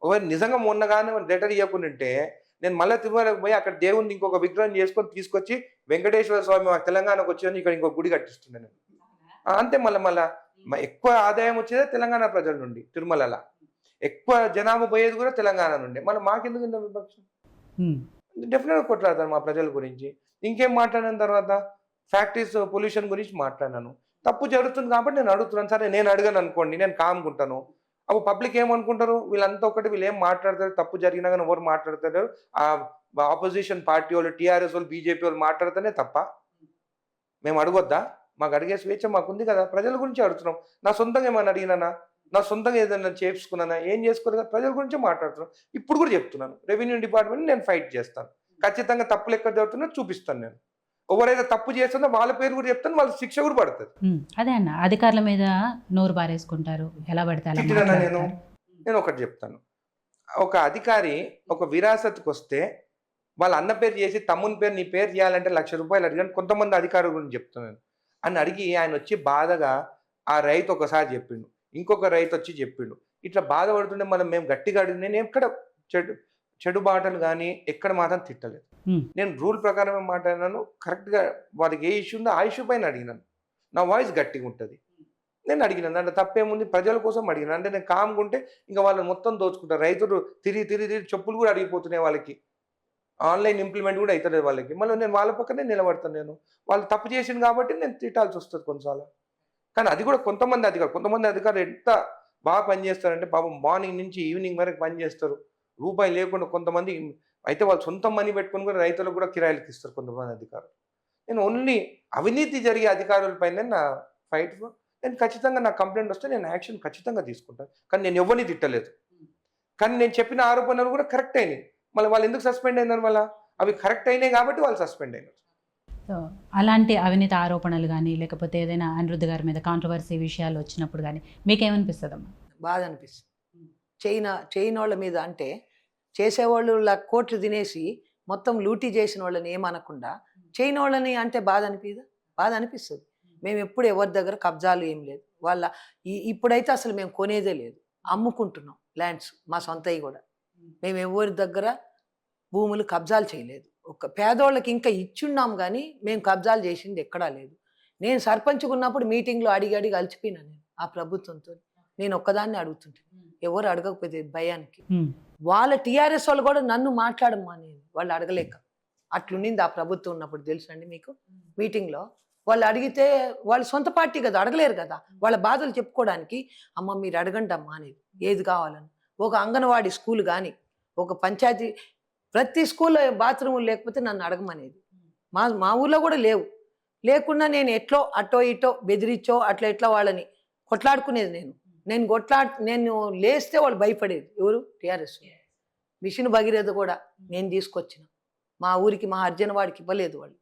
ఒకవేళ నిజంగా మొన్నగానే లెటర్ ఇవ్వకుంటే నేను మళ్ళీ తిరుమలకు పోయి అక్కడ దేవుని ఇంకొక విగ్రహం చేసుకొని తీసుకొచ్చి వెంకటేశ్వర స్వామి మాకు తెలంగాణకు వచ్చి ఇక్కడ ఇంకొక గుడి కట్టిస్తున్నాను. అంతే. మళ్ళీ ఎక్కువ ఆదాయం వచ్చేదే తెలంగాణ ప్రజల నుండి. తిరుమలలో ఎక్కువ జనాభా పోయేది కూడా తెలంగాణ నుండి. మళ్ళీ మాకెందుకు ఇంత విపక్షం? డెఫినెట్గా కొట్లాడతాను మా ప్రజల గురించి. ఇంకేం మాట్లాడిన తర్వాత ఫ్యాక్టరీస్ పొల్యూషన్ గురించి మాట్లాడినాను. తప్పు జరుగుతుంది కాబట్టి నేను అడుగుతున్నాను. సరే నేను అడగను అనుకోండి, నేను కామ్కుంటాను. అప్పుడు పబ్లిక్ ఏమనుకుంటారు? వీళ్ళంతా ఒకటి, వీళ్ళు ఏం మాట్లాడతారు? తప్పు జరిగినా కానీ ఎవరు మాట్లాడతారు? ఆ ఆపోజిషన్ పార్టీ వాళ్ళు, టీఆర్ఎస్ వాళ్ళు, బీజేపీ వాళ్ళు మాట్లాడితేనే తప్ప మేము అడగొద్దా? మాకు అడిగే స్వేచ్ఛ మాకుంది కదా. ప్రజల గురించి అడుగుతున్నాం. నా సొంతంగా ఏమైనా అడిగినానా? నా సొంతంగా ఏదైనా చేసుకున్నానా? ఏం చేసుకోరు కదా. ప్రజల గురించే మాట్లాడుతున్నాను. ఇప్పుడు కూడా చెప్తున్నాను, రెవెన్యూ డిపార్ట్మెంట్ నేను ఫైట్ చేస్తాను. ఖచ్చితంగా తప్పులు ఎక్కడ జరుగుతున్నా చూపిస్తాను. నేను ఎవరైతే తప్పు చేస్తుందో వాళ్ళ పేరు కూడా చెప్తాను, వాళ్ళ శిక్ష కూడా పడుతుంది. అదే అన్న, అధికారుల మీద నోరు బారేసుకుంటారు, ఎలా పడితే అలా మాట్లాడతారు. నేను ఒకటి చెప్తాను, ఒక అధికారి ఒక విరాసత్కి వస్తే వాళ్ళ అన్న పేరు చేసి తమ్ముని పేరు నీ పేరు చేయాలంటే ₹1,00,000 అడిగాను. కొంతమంది అధికారుల గురించి చెప్తున్నాను అని అడిగి ఆయన వచ్చి బాధగా ఆ రైతు ఒకసారి చెప్పిండు, ఇంకొక రైతు వచ్చి చెప్పిండు. ఇట్లా బాధపడుతుంటే మనం మేము గట్టిగా అడిగి, నేను ఎక్కడ చెడు బాటలు కానీ ఎక్కడ మాత్రం తిట్టలేదు. నేను రూల్ ప్రకారం మాట్లాడినాను. కరెక్ట్గా వాళ్ళకి ఏ ఇష్యూ ఉందో ఆ ఇష్యూ పైన అడిగినాను. నా వాయిస్ గట్టిగా ఉంటుంది. నేను అడిగినాను, అంటే తప్పేముంది? ప్రజల కోసం అడిగినాను. అంటే నేను కామ్గా ఉంటే ఇంకా వాళ్ళని మొత్తం దోచుకుంటారు. రైతులు తిరిగి చెప్పులు కూడా అడిగిపోతున్నాయి వాళ్ళకి. ఆన్లైన్ ఇంప్లిమెంట్ కూడా అవుతుంది వాళ్ళకి. మళ్ళీ నేను వాళ్ళ పక్కనే నిలబడతాను. నేను వాళ్ళు తప్పు చేసింది కాబట్టి నేను తిట్టాల్సి వస్తుంది కొన్నిసార్లు. కానీ అది కూడా కొంతమంది అధికారులు ఎంత బాగా పనిచేస్తారంటే పాపం మార్నింగ్ నుంచి ఈవినింగ్ వరకు పనిచేస్తారు, రూపాయి లేకుండా. కొంతమంది అయితే వాళ్ళు సొంత మనీ పెట్టుకుని కూడా రైతులకు కూడా కిరాయిలకు ఇస్తారు కొంతమంది అధికారులు. నేను ఓన్లీ అవినీతి జరిగే అధికారులపైన నా ఫైట్. నేను ఖచ్చితంగా నా కంప్లైంట్ వస్తే నేను యాక్షన్ ఖచ్చితంగా తీసుకుంటాను. కానీ నేను ఎవరిని తిట్టలేదు. కానీ నేను చెప్పిన ఆరోపణలు కూడా కరెక్ట్ అయినాయి. మళ్ళీ వాళ్ళు ఎందుకు సస్పెండ్ అయినారు? మళ్ళీ అవి కరెక్ట్ అయినాయి కాబట్టి వాళ్ళు సస్పెండ్ అయినారు. సో అలాంటి అవినీతి ఆరోపణలు కానీ లేకపోతే ఏదైనా అనిరుద్ధ్ గారి మీద కాంట్రవర్సీ విషయాలు వచ్చినప్పుడు కానీ మీకేమనిపిస్తుంది అమ్మా? బాధ అనిపిస్తుంది. చేయని వాళ్ళ మీద, అంటే చేసేవాళ్ళు కోట్లు తినేసి మొత్తం లూటీ చేసిన వాళ్ళని ఏమనకుండా చేయని వాళ్ళని అంటే బాధ అనిపిస్తుంది. మేము ఎప్పుడు ఎవరి దగ్గర కబ్జాలు ఏం లేదు. ఇప్పుడైతే అసలు మేము కొనేదే లేదు, అమ్ముకుంటున్నాం ల్యాండ్స్ మా సొంతవి కూడా. మేము ఎవరి దగ్గర భూములు కబ్జాలు చేయలేదు. ఒక పేదోళ్ళకి ఇంకా ఇచ్చున్నాం కానీ మేము కబ్జాలు చేసింది ఎక్కడా లేదు. నేను సర్పంచ్గా ఉన్నప్పుడు మీటింగ్లో అడిగి అలిచిపోయినా. నేను ఆ ప్రభుత్వంతో నేను ఒక్కదాన్ని అడుగుతుంటే ఎవరు అడగకపోతే భయానికి. వాళ్ళ టీఆర్ఎస్ వాళ్ళు కూడా నన్ను మాట్లాడమ్మా, నేను వాళ్ళు అడగలేక అట్లుండింది ఆ ప్రభుత్వం ఉన్నప్పుడు. తెలుసండి మీకు, మీటింగ్లో వాళ్ళు అడిగితే వాళ్ళ సొంత పార్టీ కదా, అడగలేరు కదా, వాళ్ళ బాధలు చెప్పుకోవడానికి అమ్మ మీరు అడగండి అమ్మా అనేది ఏది కావాలని. ఒక అంగన్వాడీ స్కూల్ కానీ, ఒక పంచాయతీ, ప్రతి స్కూల్లో బాత్రూములు లేకపోతే నన్ను అడగమనేది. మా ఊర్లో కూడా లేవు. లేకుండా నేను ఎట్లో అటో ఇటో బెదిరించో అట్లా ఎట్లా వాళ్ళని కొట్లాడుకునేది. నేను లేస్తే వాళ్ళు భయపడేది. ఎవరు? టీఆర్ఎస్. మిషన్ భగీరథ కూడా నేను తీసుకొచ్చిన. మా ఊరికి మా అర్జునవాడికి ఇవ్వలేదు. వాళ్ళు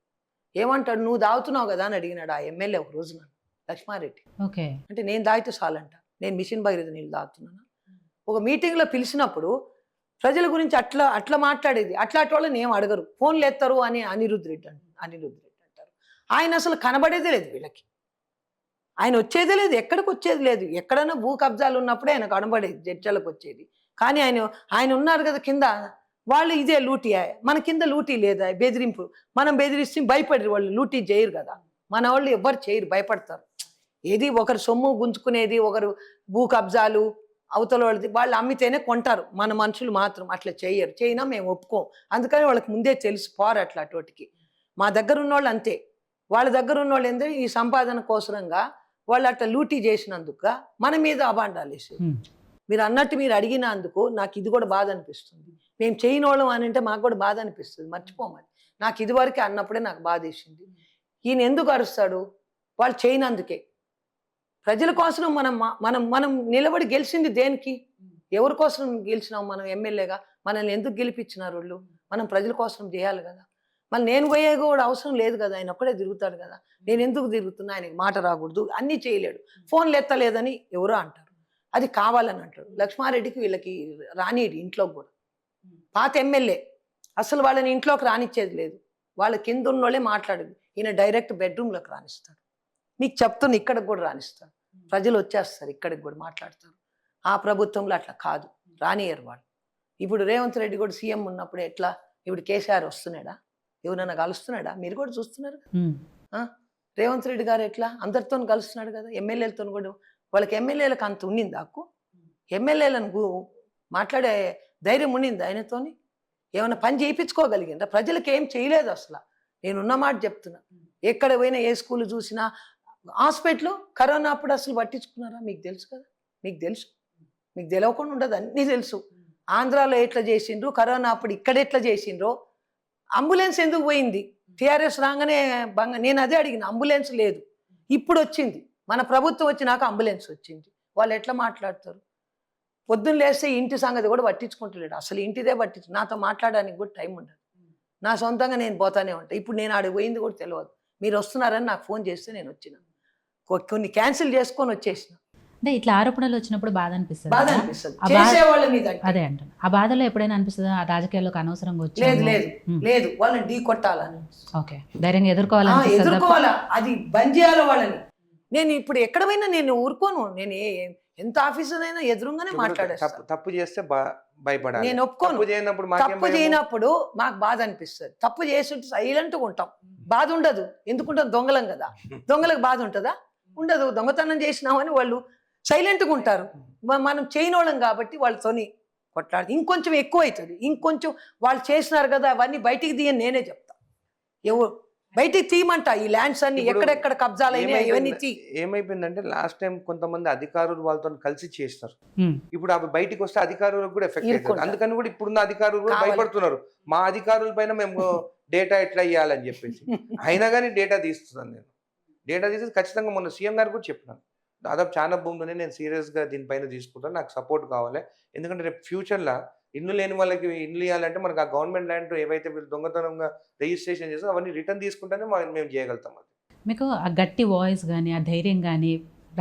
ఏమంటాడు, నువ్వు దాగుతున్నావు కదా అని అడిగినాడు ఆ ఎమ్మెల్యే ఒక రోజు నన్ను, లక్ష్మారెడ్డి. ఓకే. అంటే నేను దాగితే చాలంట, నేను మిషన్ భగీరథ నీళ్ళు దాగుతున్నాను. ఒక మీటింగ్లో పిలిచినప్పుడు ప్రజల గురించి అట్లా మాట్లాడేది. అట్లాంటి వాళ్ళని ఏం అడగరు, ఫోన్లు ఎత్తారు అని అనిరుద్ధ్ రెడ్డి అంటారు. ఆయన అసలు కనబడేదే లేదు వీళ్ళకి, ఆయన వచ్చేదే లేదు, ఎక్కడికి వచ్చేది లేదు. ఎక్కడైనా భూ కబ్జాలు ఉన్నప్పుడే ఆయన కనబడేది, జడ్చలకు వచ్చేది. కానీ ఆయన ఉన్నారు కదా కింద, వాళ్ళు ఇదే లూటీ, మన కింద లూటీ లేదా, బెదిరింపు. మనం బెదిరిస్తే భయపడరు, వాళ్ళు లూటీ చేయరు కదా. మన వాళ్ళు ఎవ్వరు చేయరు, భయపడతారు. ఏది ఒకరు సొమ్ము గుంజుకునేది, ఒకరు భూ కబ్జాలు అవతల వాళ్ళది, వాళ్ళు అమ్మితేనే కొంటారు. మన మనుషులు మాత్రం అట్లా చేయరు, చేయినా మేము ఒప్పుకోం. అందుకని వాళ్ళకి ముందే తెలిసి పోరు అట్లా అటోటికి. మా దగ్గర ఉన్నవాళ్ళు అంతే, వాళ్ళ దగ్గర ఉన్నవాళ్ళు ఏంటంటే ఈ సంపాదన కోసరంగా వాళ్ళు అట్లా లూటీ చేసినందుకు మన మీద అబాండాలు వేసారు. మీరు అన్నట్టు మీరు అడిగినందుకు నాకు ఇది కూడా బాధ అనిపిస్తుంది. మేము చేయని వాళ్ళం అని అంటే మాకు కూడా బాధ అనిపిస్తుంది, మర్చిపోమని. నాకు ఇదివరకే అన్నప్పుడే నాకు బాధ వేసింది. ఈయన ఎందుకు అరుస్తాడు? వాళ్ళు చేయనందుకే. ప్రజల కోసం మనం నిలబడి గెలిచింది దేనికి? ఎవరి కోసం గెలిచినాం మనం ఎమ్మెల్యేగా? మనల్ని ఎందుకు గెలిపించినారు వాళ్ళు? మనం ప్రజల కోసం చేయాలి కదా. మళ్ళీ నేను పోయే కూడా అవసరం లేదు కదా, ఆయన ఒక్కడే తిరుగుతాడు కదా. నేను ఎందుకు తిరుగుతున్నా? ఆయనకి మాట రాకూడదు, అన్నీ చేయలేడు, ఫోన్లు ఎత్తలేదని ఎవరో అంటారు. అది కావాలని అంటాడు. లక్ష్మారెడ్డికి వీళ్ళకి రానియడు ఇంట్లోకి కూడా. పాత ఎమ్మెల్యే అసలు వాళ్ళని ఇంట్లోకి రానిచ్చేది లేదు. వాళ్ళ కింద ఉన్నోళ్ళే మాట్లాడేది. ఈయన డైరెక్ట్ బెడ్రూమ్లోకి రానిస్తాడు. మీకు చెప్తున్న ఇక్కడికి కూడా రానిస్తాడు. ప్రజలు వచ్చేస్తారు, ఇక్కడికి కూడా మాట్లాడతారు. ఆ ప్రభుత్వంలో అట్లా కాదు, రానియరు వాళ్ళు. ఇప్పుడు రేవంత్ రెడ్డి కూడా సీఎం ఉన్నప్పుడు ఎట్లా? ఇప్పుడు కేసీఆర్ వస్తున్నాడా? ఎవరైనా కలుస్తున్నాడా? మీరు కూడా చూస్తున్నారు. రేవంత్ రెడ్డి గారు ఎట్లా అందరితో కలుస్తున్నాడు కదా, ఎమ్మెల్యేలతో కూడా. వాళ్ళకి ఎమ్మెల్యేలకు అంత ఉండింది హక్కు? ఎమ్మెల్యేలను మాట్లాడే ధైర్యం ఉండింది ఆయనతోని? ఏమైనా పని చేయించుకోగలిగిందా? ప్రజలకు ఏం చేయలేదు అసలు. నేనున్న మాట చెప్తున్నా. ఎక్కడ పోయినా, ఏ స్కూల్ చూసినా, హాస్పిటల్ కరోనా అప్పుడు అసలు పట్టించుకున్నారా? మీకు తెలుసు కదా, మీకు తెలియకుండా ఉండదు, అన్నీ తెలుసు. ఆంధ్రాలో ఎట్లా చేసిండ్రు, కరోనా అప్పుడు ఇక్కడ ఎట్లా చేసిండ్రో. అంబులెన్స్ ఎందుకు పోయింది? టీఆర్ఎస్ రాగానే నేను అదే అడిగిన, అంబులెన్స్ లేదు, ఇప్పుడు వచ్చింది. మన ప్రభుత్వం వచ్చినాక అంబులెన్స్ వచ్చింది. వాళ్ళు ఎట్లా మాట్లాడతారు? పొద్దున్న లేస్తే ఇంటి సంగతి కూడా పట్టించుకుంటలేడు, అసలు ఇంటిదే నాతో మాట్లాడడానికి కూడా టైం ఉండదు. నా సొంతంగా నేను పోతానే ఉంటాను. ఇప్పుడు నేను ఆడికి పోయింది కూడా తెలియదు. మీరు వస్తున్నారని నాకు ఫోన్ చేస్తే నేను వచ్చిన, కొన్ని క్యాన్సిల్ చేసుకొని వచ్చేసిన. అంటే ఇట్లా ఆరోపణలు వచ్చినప్పుడు బాధ అనిపిస్తుంది. చేసేవాళ్ళ మీద అదే అంటాను. ఆ బాధలో ఎప్పుడైనా అనిపిస్తుందా ఆ రాజకీయాల్లోకి అనవసరంగా వచ్చి? లేదు, వాళ్ళని ఢీ కొట్టాలని. ఓకే, ధైర్యంగా ఎదుర్కోవాలా, అది బంద్ చేయాలి వాళ్ళని. నేను ఇప్పుడు ఎక్కడ పోయినా నేను ఊరుకోను. నేను ఎంత ఆఫీసర్ అయినా ఎదురుగానే మాట్లాడేస్తాను. తప్పు చేస్తే భయపడాలి. నేను ఒప్పుకోను. తప్పు చేయనప్పుడు మాకు బాధ అనిపిస్తుంది. తప్పు చేస్తుంటే సైలెంట్గా ఉంటాం, బాధ ఉండదు. ఎందుకుంటాం? దొంగలం కదా, దొంగలకు బాధ ఉంటుందా? ఉండదు. దొంగతనం చేసినామని వాళ్ళు సైలెంట్గా ఉంటారు. మనం చేయనోళ్ళం కాబట్టి వాళ్ళతోని కొట్లాడి ఇంకొంచెం ఎక్కువ అవుతుంది. ఇంకొంచెం వాళ్ళు చేసినారు కదా, అవన్నీ బయటికి తీయని నేనే చెప్తా. ఎవరు బయటికి తీయమంట, ఈ ల్యాండ్స్ అన్ని ఎక్కడెక్కడ కబ్జాలు అయినాయి ఇవన్నీ తీ. ఏమైపోయిందంటే లాస్ట్ టైం కొంతమంది అధికారులు వాళ్ళతో కలిసి చేస్తారు. ఇప్పుడు అవి బయటికి వస్తే అధికారులకు కూడా ఎఫెక్ట్ అవుతుంది. అందుకని కూడా ఇప్పుడున్న అధికారులు కూడా భయపడుతున్నారు. మా అధికారుల పైన మేము డేటా ఎట్లా ఇవ్వాలని చెప్పేసి. అయినా కానీ డేటా తీస్తున్నాను నేను. డేటా తీసేసి ఖచ్చితంగా మొన్న సీఎం గారు కూడా చెప్పినాను, దాదాపు చాలా భూములని నేను సీరియస్గా దీనిపైన తీసుకుంటాను, నాకు సపోర్ట్ కావాలి. ఎందుకంటే రేపు ఫ్యూచర్లో ఇల్లు లేని వాళ్ళకి ఇల్లు ఇవ్వాలంటే మనకు ఆ గవర్నమెంట్ ల్యాండ్ ఏవైతే వీళ్ళు దొంగతనంగా రిజిస్ట్రేషన్ చేస్తారో అవన్నీ రిటర్న్ తీసుకుంటేనే మేము చేయగలుగుతాం. అది మీకు ఆ గట్టి వాయిస్ కానీ, ఆ ధైర్యం కానీ,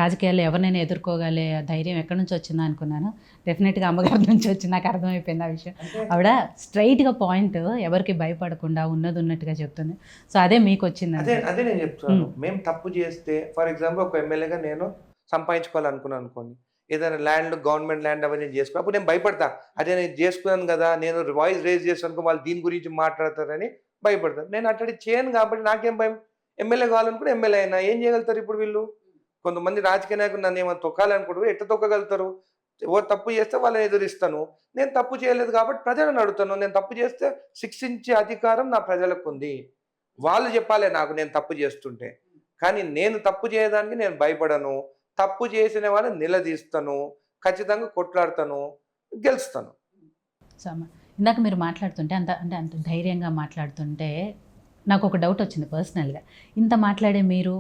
రాజకీయాల్లో ఎవరినైనా ఎదుర్కోగలే ఆ ధైర్యం ఎక్కడి నుంచి వచ్చిందా అనుకున్నాను. డెఫినెట్గా అమ్మగారి నుంచి వచ్చింది, నాకు అర్థమైపోయింది ఆ విషయం. ఆవిడ స్ట్రైట్గా పాయింట్, ఎవరికి భయపడకుండా ఉన్నది ఉన్నట్టుగా చెప్తుంది. సో అదే మీకు వచ్చింది. అదే నేను చెప్తున్నాను. మేము తప్పు చేస్తే, ఫర్ ఎగ్జాంపుల్ ఒక ఎమ్మెల్యేగా నేను సంపాదించుకోవాలనుకున్నాను అనుకోండి, ఏదైనా ల్యాండ్ గవర్నమెంట్ ల్యాండ్ అవన్నీ చేసుకుని అప్పుడు నేను భయపడతా. అదే నేను చేసుకున్నాను కదా, నేను వాయిస్ రేజ్ చేస్తాను వాళ్ళు దీని గురించి మాట్లాడతారని భయపడతాను. నేను అట్టడి చేయను కాబట్టి నాకేం భయం. ఎమ్మెల్యే కావాలనుకుంటే ఎమ్మెల్యే అయినా ఏం చేయగలుగుతారు ఇప్పుడు వీళ్ళు? కొంతమంది రాజకీయ నాయకులు నన్ను ఏమైనా తొక్కాలనుకుంటారు, ఎట్లా తొక్కగలుగుతారు? ఎవరు తప్పు చేస్తే వాళ్ళని ఎదురిస్తాను. నేను తప్పు చేయలేదు కాబట్టి ప్రజలను అడుగుతాను. నేను తప్పు చేస్తే శిక్షించే అధికారం నా ప్రజలకు ఉంది. వాళ్ళు చెప్పాలి నాకు నేను తప్పు చేస్తుంటే. కానీ నేను తప్పు చేయడానికి నేను భయపడను, తప్పు చేసిన వాళ్ళని నిలదీస్తాను, ఖచ్చితంగా కొట్లాడతాను, గెలుస్తాను. సో అమ్మ, ఇందాక మీరు మాట్లాడుతుంటే అంత ధైర్యంగా మాట్లాడుతుంటే నాకు ఒక డౌట్ వచ్చింది పర్సనల్గా. ఇంత మాట్లాడే మీరు,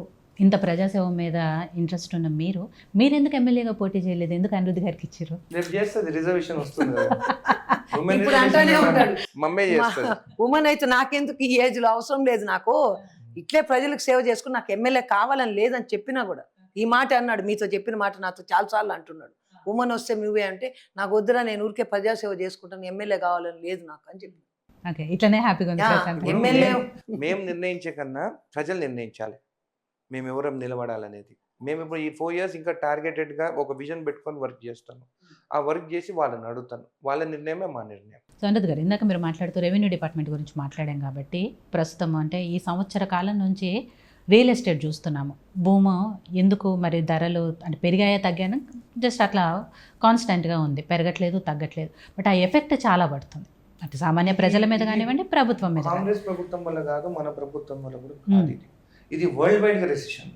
ఇంత ప్రజాసేవ మీద ఇంట్రెస్ట్ ఉన్న మీరు ఎందుకు ఎమ్మెల్యేగా పోటీ చేయలేదు? ఎందుకు అనిరుద్ధ్ గారికి ఇచ్చారు? రేపు చేస్తుంది, రిజర్వేషన్ వస్తుంది కదా. Women ఇప్పుడు అంటానే reservation ఉంటాడు మమ్మే చేస్తుంది. ఉమెన్ అయితే నాకెందుకు ఈ ఏజ్ లో అవసరం లేదు, నాకు ఇట్లే ప్రజలకు సేవ చేసుకుని నాకు ఎమ్మెల్యే కావాలని లేదని చెప్పినా కూడా ఈ మాట అన్నాడు. మీతో చెప్పిన మాట నాతో చాలాసార్లు అంటున్నాడు. ఉమెన్ వస్తే నువ్వే అంటే నాకు వద్దురా, నేను ఊరికే ప్రజాసేవ చేసుకుంటాను, ఎమ్మెల్యే కావాలని లేదు నాకు అని చెప్పి. ఓకే, ఇట్లనే హ్యాపీగా ఉంది ప్రశాంత్. ఎమ్మెల్యే మేము నిర్ణయించే కన్నా ప్రజలు నిర్ణయించాలి మేము ఎవరం నిలబడాలనేది. మేము ఇప్పుడు ఈ 4 years ఇంకా టార్గెటెడ్గా ఒక విజన్ పెట్టుకొని వర్క్ చేస్తాను. ఆ వర్క్ చేసి వాళ్ళని అడుగుతాను, వాళ్ళ నిర్ణయమే మా నిర్ణయం. సో అనిరుద్ధ్ గారు, ఇందాక మీరు మాట్లాడుతూ రెవెన్యూ డిపార్ట్మెంట్ గురించి మాట్లాడాం కాబట్టి, ప్రస్తుతం అంటే ఈ సంవత్సర కాలం నుంచి రియల్ ఎస్టేట్ చూస్తున్నాము. భూమి ఎందుకు మరి ధరలు అంటే పెరిగాయా తగ్గాను జస్ట్ అట్లా కాన్స్టెంట్గా ఉంది, పెరగట్లేదు తగ్గట్లేదు. బట్ ఆ ఎఫెక్ట్ చాలా పడుతుంది, అంటే సామాన్య ప్రజల మీద కానివ్వండి, ప్రభుత్వం మీద. కాంగ్రెస్ ప్రభుత్వం వల్ల కాదు, మన ప్రభుత్వం వల్ల కూడా కాదు. ఇది వరల్డ్ వైడ్గా రెసిషన్.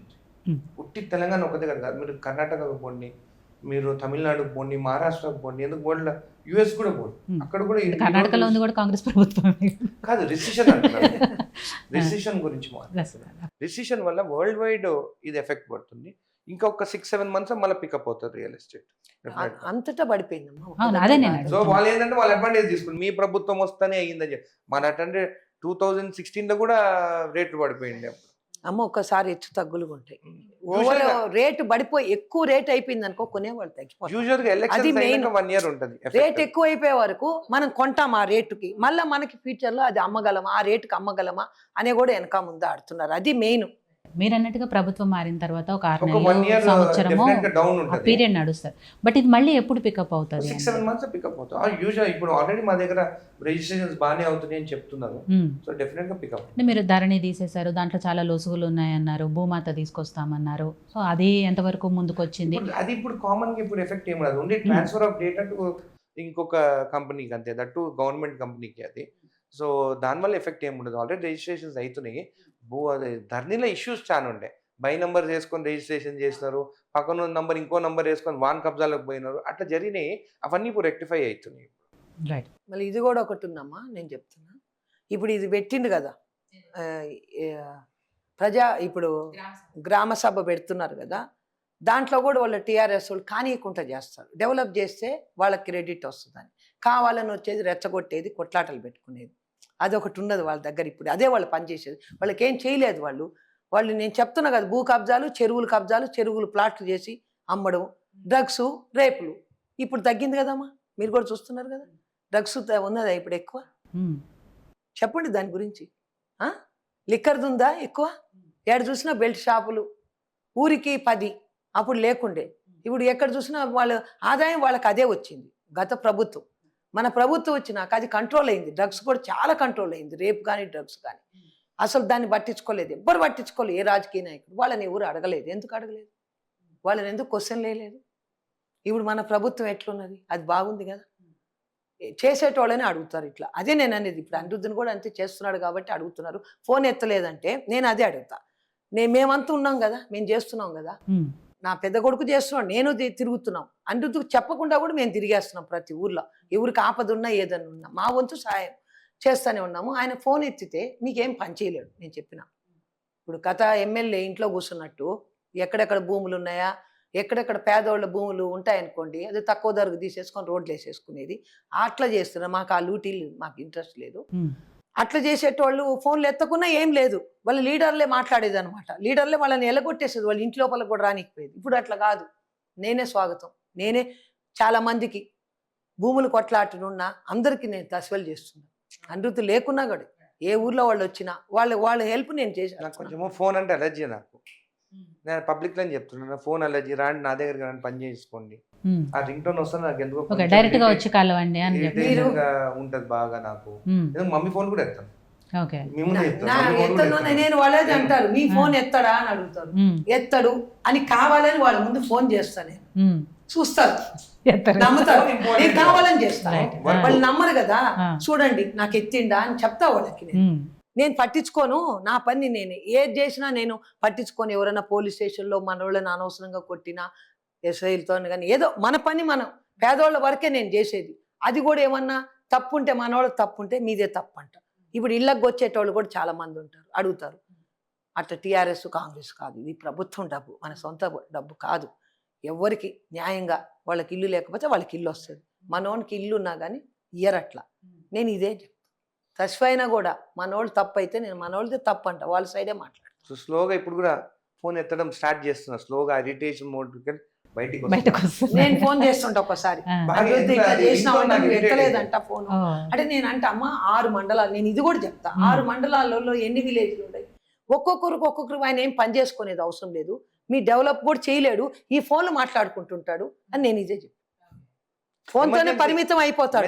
ఉట్టి తెలంగాణ ఒక దగ్గర కాదు, మీరు కర్ణాటకకు పోండి, మీరు తమిళనాడుకు పోండి, మహారాష్ట్రకు పోండి, ఎందుకు వరల్డ్ యుఎస్ కూడా పోండి, అక్కడ కూడా కర్ణాటకలో ఉంది కూడా కాంగ్రెస్ ప్రభుత్వం కాదు. రెసిషన్ అంటున్నారు, రెసిషన్ గురించి మాట్లాడుతున్నారు. రెసిషన్ వల్ల వరల్డ్ వైడ్ ఇది ఎఫెక్ట్ పడుతుంది. ఇంకా ఒక 6-7 months మళ్ళీ పికప్ అవుతుంది రియల్ ఎస్టేట్. అంతటా పడిపోయిందమ్మా. అదే నేను సో వాళ్ళు ఏంటంటే వాళ్ళు అడ్వాంటేజ్ తీసుకుని మీ ప్రభుత్వం వస్తేనే అయ్యిందని చెప్పి, మన అంటే 2016లో కూడా రేట్లు పడిపోయింది. అమ్మ ఒక్కసారి హెచ్చు తగ్గులు ఉంటాయి. ఓవర్ రేటు పడిపోయి ఎక్కువ రేట్ అయిపోయింది అనుకో, కొనేవాళ్ళు తగ్గిపోతారు. యూజువల్ గా ఎలక్షన్స్ అయినాక 1 year ఉంటుంది. రేట్ ఎక్కువ అయిపోయే వరకు మనం కొంటాం ఆ రేటుకి, మళ్ళీ మనకి ఫ్యూచర్ లో అది అమ్మగలమా, ఆ రేటుకి అమ్మగలమా అనే కూడా వెనక ముందు ఆడుతున్నారు. అది మెయిన్. మీరు అన్నట్టుగా ప్రభుత్వం మారిన తర్వాత ఒక 6 ఒక 1 year నెలలు సంవత్సరము డౌన్ ఉంటుంది, పీరియడ్ నడుస్తుంది. బట్ ఇది మళ్ళీ ఎప్పుడు పికప్ అవుతుంది? 6-7 months పికప్ అవుతుంది. యూజువల్ ఇప్పుడు ఆల్రెడీ మా దగ్గర రిజిస్ట్రేషన్స్ బాగానే అవుతున్నాయి అని చెప్తున్నారు. సో డెఫినెట్ గా పికప్. అంటే మీరు ధరణి తీసేశారు, దాంట్లో చాలా లొసుగులు ఉన్నాయన్నారు, భూమాత తీసుకొస్తామన్నారు. సో అది ఎంతవరకు ముందుకు వచ్చింది? అది ఇప్పుడు కామన్ గా ఇప్పుడు ఎఫెక్ట్ ఏం రాదు, only transfer of data to ఇంకొక కంపెనీకి అంతే, దట్ టు గవర్నమెంట్ కంపెనీకి అది. సో దానివల్ల ఎఫెక్ట్ ఏమి ఉండదు, ఆల్రెడీ రిజిస్ట్రేషన్స్ అవుతున్నాయి. అదే ధరణిలో ఇష్యూస్ చాలా ఉండే, బై నంబర్ చేసుకొని రిజిస్ట్రేషన్ చేసినారు, పక్కన నంబర్ ఇంకో నంబర్ వేసుకొని వాన్ కబ్జాలకు పోయినారు, అట్లా జరిగినాయి. అవన్నీ ఇప్పుడు రెక్టిఫై అవుతున్నాయి. రైట్. మళ్ళీ ఇది కూడా ఒకటి ఉందమ్మా, నేను చెప్తున్నా. ఇప్పుడు ఇది పెట్టిండు కదా ఇప్పుడు గ్రామ సభ పెడుతున్నారు కదా, దాంట్లో కూడా వాళ్ళ టీఆర్ఎస్ వాళ్ళు కానీయకుండా చేస్తారు. డెవలప్ చేస్తే వాళ్ళకి క్రెడిట్ వస్తుందని, కావాలని వచ్చేది రెచ్చగొట్టేది, కొట్లాటలు పెట్టుకునేది, అదొకటి ఉన్నది వాళ్ళ దగ్గర. ఇప్పుడు అదే వాళ్ళు పనిచేసేది. వాళ్ళకి ఏం చేయలేదు. వాళ్ళు నేను చెప్తున్నా కదా, భూ కబ్జాలు, చెరువులు ప్లాట్లు చేసి అమ్మడం, డ్రగ్స్, రేపులు. ఇప్పుడు తగ్గింది కదమ్మా, మీరు కూడా చూస్తున్నారు కదా. డ్రగ్స్ ఉన్నదా ఇప్పుడు ఎక్కువ? చెప్పండి దాని గురించి. లిక్కర్ది ఉందా ఎక్కువ? ఎక్కడ చూసినా బెల్ట్ షాపులు, ఊరికి 10 అప్పుడు లేకుండే. ఇప్పుడు ఎక్కడ చూసినా వాళ్ళ ఆదాయం వాళ్ళకి అదే వచ్చింది. గత ప్రభుత్వం, మన ప్రభుత్వం వచ్చినాక అది కంట్రోల్ అయింది. డ్రగ్స్ కూడా చాలా కంట్రోల్ అయింది, రేప్ కానీ డ్రగ్స్ కానీ. అసలు దాన్ని పట్టించుకోలేదు, ఎవ్వరు పట్టించుకోలేదు. ఏ రాజకీయ నాయకుడు వాళ్ళని ఎవరు అడగలేదు. ఎందుకు అడగలేదు? వాళ్ళని ఎందుకు క్వశ్చన్ లేదు? ఇప్పుడు మన ప్రభుత్వం ఎట్లున్నది? అది బాగుంది కదా, చేసేటోళ్ళని అడుగుతారు ఇట్లా. అదే నేను అనేది. ఇప్పుడు అనిరుద్ధుని కూడా అంతే చేస్తున్నాడు కాబట్టి అడుగుతున్నారు. ఫోన్ ఎత్తలేదంటే నేను అదే అడుగుతా. మేమంతా ఉన్నాం కదా, మేము చేస్తున్నాం కదా. నా పెద్ద కొడుకు చేస్తున్నాడు, నేను తిరుగుతున్నాం. అనిరుద్ధుకు చెప్పకుండా కూడా మేము తిరిగేస్తున్నాం ప్రతి ఊర్లో. ఎవరికి ఆపద ఉన్నా ఏదన్నా ఉన్నా మా వంతు సాయం చేస్తూనే ఉన్నాము. ఆయన ఫోన్ ఎత్తితే మీకేం పని చేయలేడు. నేను చెప్పిన ఇప్పుడు కథ ఎమ్మెల్యే ఇంట్లో కూర్చున్నట్టు ఎక్కడెక్కడ భూములు ఉన్నాయా, ఎక్కడెక్కడ పేదవాళ్ళ భూములు ఉంటాయనుకోండి, అది తక్కువ ధరకు తీసేసుకొని రోడ్లు వేసేసుకునేది అట్లా చేస్తున్నారు. మాకు ఆ లూటీలు మాకు ఇంట్రెస్ట్ లేదు. అట్లా చేసేటోళ్ళు ఫోన్లు ఎత్తకున్నా ఏం లేదు, వాళ్ళ లీడర్లే మాట్లాడేది అనమాట. లీడర్లే వాళ్ళని ఎలగొట్టేసేది, వాళ్ళ ఇంటి లోపల కూడా రానికపోయేది. ఇప్పుడు అట్లా కాదు, నేనే స్వాగతం. నేనే చాలా మందికి భూములు కొట్లాటనున్నా అందరికీ నేను తస్వెల్ చేస్తున్నాను. అనిరుద్ధి లేకున్నా కూడా ఏ ఊర్లో వాళ్ళు వచ్చినా వాళ్ళ హెల్ప్ నేను చేశాను. కొంచెం ఫోన్ అంటే అలర్జీ నాకు. నేను పబ్లిక్ లో చెప్తున్నాను, ఫోన్ అలర్జీ, రాండి నా దగ్గర పని చేసుకోండి. ఆ రింగ్ టోన్ వస్తే నాకు ఎందుకు డైరెక్ట్ గా వచ్చి కలవండి అని ఉంటది బాగా. నాకు మమ్మీ ఫోన్ కూడా ఎత్తాను, నేను వాళ్ళేది అంటారు, మీ ఫోన్ ఎత్తడా అని అడుగుతారు. ఎత్తడు అని కావాలని వాళ్ళ ముందు ఫోన్ చేస్తాను, నేను చూస్తారు, నమ్ముతారు. నేను కావాలని చేస్తాను, వాళ్ళు నమ్మరు కదా. చూడండి నాకు ఎత్తిండా అని చెప్తా వాళ్ళకి. నేను పట్టించుకోను, నా పని నేను ఏది చేసినా నేను పట్టించుకొని, ఎవరైనా పోలీస్ స్టేషన్లో మనోళ్ళని అనవసరంగా కొట్టినా ఎస్ఐలతో కానీ ఏదో మన పని మనం పేదోళ్ళ వరకే నేను చేసేది. అది కూడా ఏమన్నా తప్పు ఉంటే మనోళ్ళకి తప్పు ఉంటే మీదే తప్పు అంట. ఇప్పుడు ఇళ్ళకి వచ్చేటోళ్ళు కూడా చాలా మంది ఉంటారు, అడుగుతారు. అట్లా టీఆర్ఎస్ కాంగ్రెస్ కాదు, ఇది ప్రభుత్వం డబ్బు, మన సొంత డబ్బు కాదు. ఎవరికి న్యాయంగా వాళ్ళకి ఇల్లు లేకపోతే వాళ్ళకి ఇల్లు వస్తుంది. మనోనికి ఇల్లు ఉన్నా కానీ ఇయ్యరు అట్లా. నేను ఇదే చచ్చిపోయినా కూడా మనోళ్ళు తప్పు అయితే నేను మనోళ్ళదే తప్పు అంట, వాళ్ళ సైడే మాట్లాడు. సో స్లోగా ఇప్పుడు కూడా ఫోన్ ఎత్తడం స్టార్ట్ చేస్తున్నా, స్లోగా ఇరిటేషన్ మోడ్ బయటకు బయటకు వస్తుంది. నేను ఫోన్ చేస్తుంటా ఒకసారి, అభివృద్ధి ఇట్లా చేసినామంటే నువ్వు ఎత్తలేదంట ఫోన్ అంటే నేను అంటే అమ్మ 6 మండలాలు, నేను ఇది కూడా చెప్తా, 6 మండలాలలో ఎన్ని విలేజ్లు ఉన్నాయి, ఒక్కొక్కరు ఆయన ఏం పని చేసుకునేది అవసరం లేదు, మీ డెవలప్ కూడా చేయలేడు, ఈ ఫోన్లు మాట్లాడుకుంటుంటాడు అని నేను ఇదే చెప్తాను. ఫోన్తోనే పరిమితం అయిపోతాడు.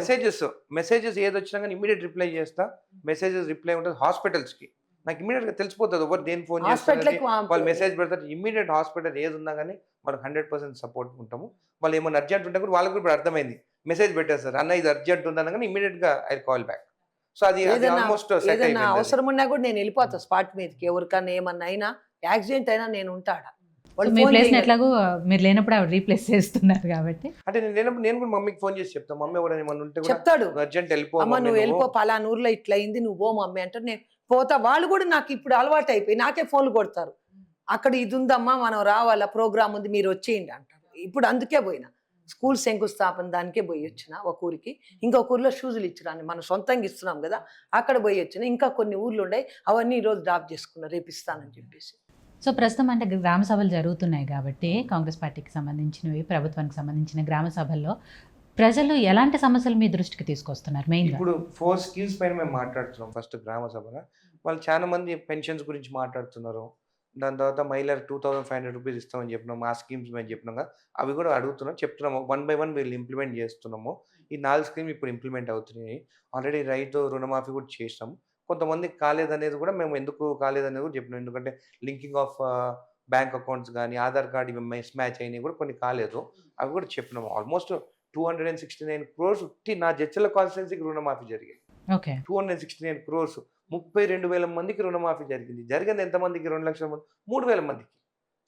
మెసేజెస్ ఏది వచ్చినా కానీ ఇమీడియట్ రిప్లై చేస్తా. మెసేజెస్ రిప్లై ఉంటుంది హాస్పిటల్స్కి, నాకు ఇమీడియట్గా తెలిసిపోతుంది ఎవరు దేని ఫోన్ చేస్తారు, వాళ్ళు మెసేజ్ పెడతారు. ఇమీడియట్ హాస్పిటల్ ఏది ఉన్నా కానీ మనం 100% సపోర్ట్ ఉంటాము. వాళ్ళు ఏమైనా అర్జెంట్ ఉంటే కూడా వాళ్ళకి కూడా అర్థమైంది, మెసేజ్ పెట్టేస్తారు అన్న ఇది అర్జెంట్ ఉందన్నా కానీ ఇమీడియట్గా ఐ కాల్ బ్యాక్. సో అది ఆల్మోస్ట్ ఏదైనా అవసరం ఉన్నా కూడా నేను వెళ్ళిపోతా స్పాట్ మీదకి, ఎవరికన్నా ఏమన్నా అయినా యాక్సిడెంట్ అయినా నేను ఉంటాడా. మీ ప్లేస్ ఎట్లాగో మీరు లేనప్పుడు ఆవిడ రీప్లేస్ చేస్తున్నారు కాబట్టి అంటే నేను లేనప్పుడు నేను కూడా మమ్మీకి ఫోన్ చేసి చెప్తాను, మమ్మీ ఎవరైనా ఏమన్నా ఉంటే కూడా చెప్తాడు, అర్జెంట్ వెళ్ళిపో అమ్మ నువ్వు వెళ్ళిపో, పలానూరులో ఇట్లా అయింది నువ్వు పో మమ్మీ అంటే నేను పోతా. వాళ్ళు కూడా నాకు ఇప్పుడు అలవాటు అయిపోయి నాకే ఫోన్లు కొడతారు, అక్కడ ఇది ఉందమ్మా మనం రావాలా, ప్రోగ్రామ్ ఉంది మీరు వచ్చేయండి అంటారు. ఇప్పుడు అందుకే పోయినా, స్కూల్ శంకుస్థాపన దానికే పోయి వచ్చిన ఒక ఊరికి, ఇంకొక ఊర్లో షూజులు ఇచ్చిరాని మనం సొంతంగా ఇస్తున్నాం కదా, అక్కడ పోయి వచ్చిన. ఇంకా కొన్ని ఊర్లు ఉన్నాయి, అవన్నీ ఈరోజు డ్రాప్ చేసుకున్నా, రేపు ఇస్తానని చెప్పేసి. సో ప్రస్తుతం అంటే గ్రామ సభలు జరుగుతున్నాయి కాబట్టి కాంగ్రెస్ పార్టీకి సంబంధించినవి, ప్రభుత్వానికి సంబంధించిన గ్రామ సభల్లో ప్రజలు ఎలాంటి సమస్యలు మీ దృష్టికి తీసుకొస్తున్నారు? మెయిన్ ఇప్పుడు 4 స్కీమ్స్ పైన మేము మాట్లాడుతున్నాం. ఫస్ట్ గ్రామ సభలో వాళ్ళు చాలా మంది పెన్షన్స్ గురించి మాట్లాడుతున్నారు, దాని తర్వాత మహిళలకు 2500 రూపీస్ ఇస్తామని చెప్పినాము, ఆ స్కీమ్స్ మేము చెప్పినాం కదా, అవి కూడా అడుగుతున్నాం, చెప్తున్నాము. 1 by 1 వీళ్ళు ఇంప్లిమెంట్ చేస్తున్నాము. ఈ 4 స్కీమ్ ఇప్పుడు ఇంప్లిమెంట్ అవుతున్నాయి. ఆల్రెడీ రైతు రుణమాఫీ కూడా చేసినాము. కొంతమంది కాలేదనేది కూడా మేము ఎందుకు కాలేదనేది కూడా చెప్పినాం, ఎందుకంటే లింకింగ్ ఆఫ్ బ్యాంక్ అకౌంట్స్ కానీ ఆధార్ కార్డు ఇవి మిస్ మ్యాచ్ అయినవి కూడా కొన్ని కాలేదు, అవి కూడా చెప్పినాము. ఆల్మోస్ట్ 269 crores నా జడ్చల కాన్స్టిట్యున్సీకి రుణమాఫీ జరిగింది. ఓకే, 269 crores 32,000 మందికి రుణమాఫీ జరిగింది. జరిగింది ఎంతమందికి? 2 లక్షల మంది, 3,000 మందికి.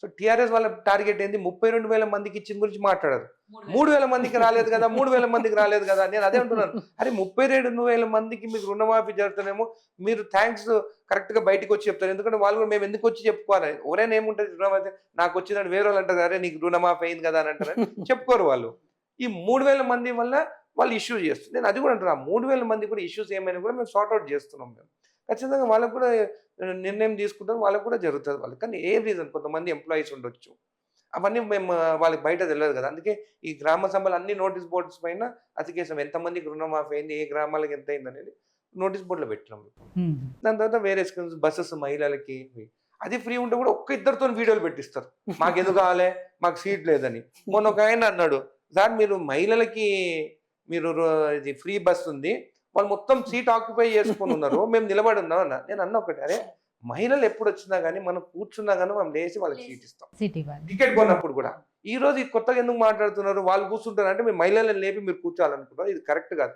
సో టీఆర్ఎస్ వాళ్ళ టార్గెట్ ఏంది? 32,000 మందికి ఇచ్చిన గురించి మాట్లాడరు. 3,000 మందికి రాలేదు కదా, 3,000 మందికి రాలేదు కదా. నేను అదే అంటున్నాను, అరే 32,000 మందికి మీకు రుణమాఫీ జరుగుతానేమో, మీరు థ్యాంక్స్ కరెక్ట్గా బయటకు వచ్చి చెప్తారు. ఎందుకంటే వాళ్ళు కూడా మేము ఎందుకు వచ్చి చెప్పుకోవాలి, ఎవరైనా ఏముంటుంది రుణమాఫీ నాకు వచ్చిందని వేరే వాళ్ళు అంటారు, అరే నీకు రుణమాఫీ అయింది కదా అని అంటారు, చెప్పుకోరు వాళ్ళు. ఈ 3,000 మంది వల్ల వాళ్ళు ఇష్యూ చేస్తారు. నేను అది కూడా అంటున్నాను, 3,000 మంది కూడా ఇష్యూస్ ఏమైనా కూడా మేము సార్ట్అవుట్ చేస్తున్నాం. మేము ఖచ్చితంగా వాళ్ళకు కూడా నిర్ణయం తీసుకుంటాం, వాళ్ళకు కూడా జరుగుతుంది. వాళ్ళకి కానీ ఏ రీజన్, కొంతమంది ఎంప్లాయీస్ ఉండొచ్చు, అవన్నీ మేము వాళ్ళకి బయట తెలియదు కదా. అందుకే ఈ గ్రామ సభలు అన్ని నోటీస్ బోర్డ్స్ పైన అతికేసాం, ఎంతమందికి రుణమాఫీ అయింది, ఏ గ్రామాలకు ఎంత అయింది అనేది నోటీస్ బోర్డులో పెట్టినాం. దాని తర్వాత వేరే స్కీమ్స్, బస్సెస్ మహిళలకి, అది ఫ్రీ ఉంటే కూడా 1-2తో వీడియోలు పెట్టిస్తారు, మాకు ఎందుకు కావాలి, మాకు సీట్ లేదని. మొన్న ఒక ఆయన అన్నాడు, సార్ మీరు మహిళలకి మీరు ఇది ఫ్రీ బస్ ఉంది, వాళ్ళు మొత్తం సీట్ ఆక్యుపై చేసుకుని ఉన్నారు, మేము నిలబడి ఉన్నాం అన్న. నేను అన్న ఒకటి, అరే మహిళలు ఎప్పుడు వచ్చినా కానీ మనం కూర్చున్నా కానీ మనం లేచి వాళ్ళకి సీట్ ఇస్తాం, టికెట్ కొన్నప్పుడు కూడా. ఈ రోజు కొత్తగా ఎందుకు మాట్లాడుతున్నారు, వాళ్ళు కూర్చుంటారు అంటే మేము మహిళలను లేపి మీరు కూర్చోవాలనుకుంటారు, ఇది కరెక్ట్ కాదు.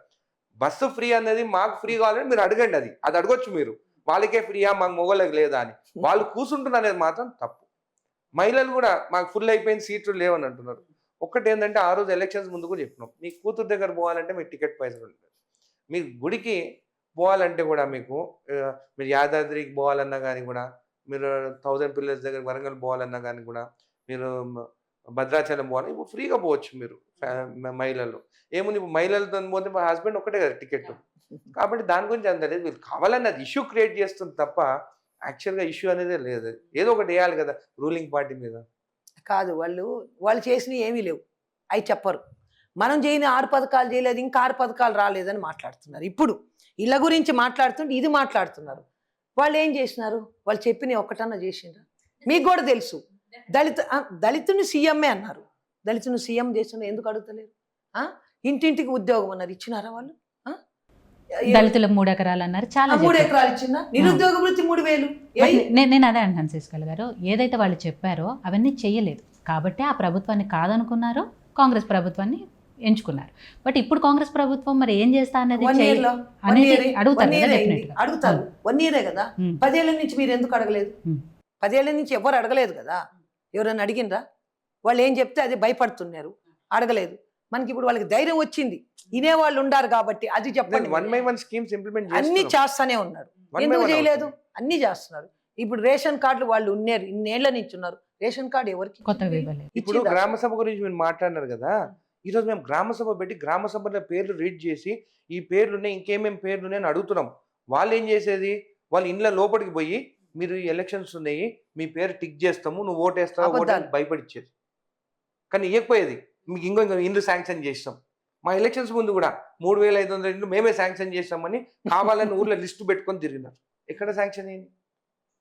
బస్సు ఫ్రీ అనేది మాకు ఫ్రీ కావాలని మీరు అడగండి, అది అడగొచ్చు మీరు, వాళ్ళకే ఫ్రీయా మాకు మొగోళ్ళకి లేదా అని. వాళ్ళు కూర్చుంటున్నారు అనేది మాత్రం తప్పు. మహిళలు కూడా మాకు ఫుల్ అయిపోయిన సీట్లు లేవని అంటున్నారు. ఒక్కటి ఏంటంటే ఆ రోజు ఎలక్షన్స్ ముందు కూడా చెప్పినాం, మీ కూతురు దగ్గర పోవాలంటే మీకు టికెట్ పైసలు ఉంటుంది, మీకు గుడికి పోవాలంటే కూడా మీకు మీరు యాదాద్రికి పోవాలన్నా కానీ కూడా, మీరు 1000 పిల్లర్స్ దగ్గర వరంగల్ పోవాలన్నా కానీ కూడా, మీరు భద్రాచలం పోవాలని ఇప్పుడు ఫ్రీగా పోవచ్చు మీరు మహిళలు. ఏముంది ఇప్పుడు మహిళలతో పోతే మా హస్బెండ్ ఒక్కటే కదా టికెట్. కాబట్టి దాని గురించి అంత లేదు, వీళ్ళు కావాలని అది ఇష్యూ క్రియేట్ చేస్తుంది తప్ప యాక్చువల్గా ఇష్యూ అనేది లేదు. ఏదో ఒకటి వేయాలి కదా రూలింగ్ పార్టీ మీద. కాదు, వాళ్ళు చేసినవి ఏమీ లేవు, అవి చెప్పరు. మనం చేయని 6 పథకాలు చేయలేదు, ఇంకా 6 పథకాలు రాలేదని మాట్లాడుతున్నారు. ఇప్పుడు ఇళ్ళ గురించి మాట్లాడుతుంటే ఇది మాట్లాడుతున్నారు. వాళ్ళు ఏం చేసినారు, వాళ్ళు చెప్పిన ఒక్కటన్నా చేసిండ్రా? మీకు కూడా తెలుసు, దళితుని సీఎంఏ అన్నారు, దళితుని సీఎం చేసిన ఎందుకు అడుగుతలేరు? ఇంటింటికి ఉద్యోగం అన్నారు, ఇచ్చినారా వాళ్ళు? దళితులకు 3 ఎకరాలు అన్నారు, చాలా 3 ఎకరాలు ఇచ్చిన, నిరుద్యోగ వృత్తి 3,000. నేను అదే అంటాను శశికళ గారు, ఏదైతే వాళ్ళు చెప్పారో అవన్నీ చెయ్యలేదు కాబట్టి ఆ ప్రభుత్వాన్ని కాదనుకున్నారు, కాంగ్రెస్ ప్రభుత్వాన్ని ఎంచుకున్నారు. బట్ ఇప్పుడు కాంగ్రెస్ ప్రభుత్వం మరి ఏం చేస్తా అన్నది 1 year లో అనేది అడుగుతారు కదా definitely గా. అడుగుతారు. 1 year కదా, 10 ఏళ్ల నుంచి మీరు ఎందుకు అడగలేదు? 10 ఏళ్ల నుంచి ఎవరు అడగలేదు కదా. ఎవరైనా అడిగినరా? వాళ్ళు ఏం చెప్తే అది భయపడుతున్నారు, అడగలేదు. మనకి ఇప్పుడు వాళ్ళకి ధైర్యం వచ్చింది, వినేవాళ్ళు ఉండారు కాబట్టి. అది చెప్పండి. 1/1 స్కీమ్స్ ఇంప్లిమెంట్ అన్ని చేస్తానే ఉన్నారు. ఎందుకు చేయలేదు? అన్ని చేస్తున్నారు. ఇప్పుడు రేషన్ కార్డులు వాళ్ళు ఉన్నారు, ఇన్నేళ్ల నుంచి ఉన్నారు. రేషన్ కార్డు ఎవరికి కొత్తగా ఇవ్వలేదు. ఇప్పుడు గ్రామ సభ గురించి మీరు మాట్లాడినారు కదా, ఈరోజు మేము గ్రామ సభ పెట్టి గ్రామ సభలో పేర్లు రీడ్ చేసి ఈ పేర్లు ఉన్నాయి, ఇంకేమేమి పేర్లు ఉన్నాయని అడుగుతున్నాం. వాళ్ళు ఏం చేసేది, వాళ్ళ ఇండ్ల లోపలికి పోయి మీరు ఈ ఎలక్షన్స్ ఉన్నాయి, మీ పేరు టిక్ చేస్తాము, నువ్వు ఓటేస్తావు, ఓటు భయపడిచ్చేది. కానీ ఇవ్వకపోయేది. మీకు ఇంకో ఇండ్లు శాంక్షన్ చేస్తాం. మా ఎలక్షన్స్ ముందు కూడా 3,500 ఇండ్లు మేమే శాంక్షన్ చేస్తామని కావాలని ఊర్లో లిస్టు పెట్టుకొని తిరిగినారు. ఎక్కడ శాంక్షన్ అయింది?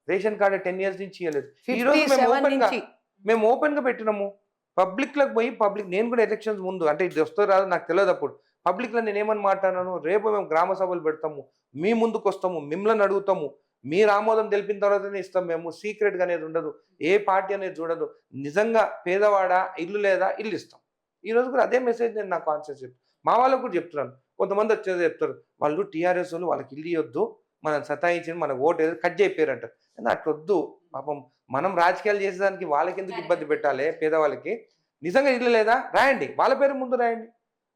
రేషన్ కార్డు 10 years నుంచి ఇవ్వలేదు. ఈ రోజు మేము ఓపెన్ గా పెట్టినాము. పబ్లిక్ లకు పోయి నేను కూడా ఎలక్షన్స్ ముందు, అంటే ఇది వస్తుందో రాదో నాకు తెలియదు, అప్పుడు పబ్లిక్ లో నేను ఏమని మాట్లాడాను, రేపు మేము గ్రామ సభలు పెడతాము, మీ ముందుకు వస్తాము, మిమ్మల్ని అడుగుతాము, మీరు ఆమోదం తెలిపిన తర్వాతనే ఇస్తాం, మేము సీక్రెట్ గా అనేది ఉండదు, ఏ పార్టీ అనేది చూడదు, నిజంగా పేదవాడ ఇల్లు లేదా ఇల్లు ఇస్తాం. ఈ రోజు కూడా అదే మెసేజ్ నేను నా కాన్షియస్ చెప్తాను. మా వాళ్ళకు కూడా చెప్తున్నాను. కొంతమంది వచ్చేది చెప్తారు, వాళ్ళు టీఆర్ఎస్ వాళ్ళు, వాళ్ళకి ఇల్లు ఇవ్వద్దు, మనం సతాయించి మనకు ఓటు కట్ చేయపోయారంటారు. అట్లా వద్దు. పాపం మనం రాజకీయాలు చేసేదానికి వాళ్ళకి ఎందుకు ఇబ్బంది పెట్టాలి? పేదవాళ్ళకి నిజంగా ఇల్లు లేదా రాయండి, వాళ్ళ పేరు ముందు రాయండి,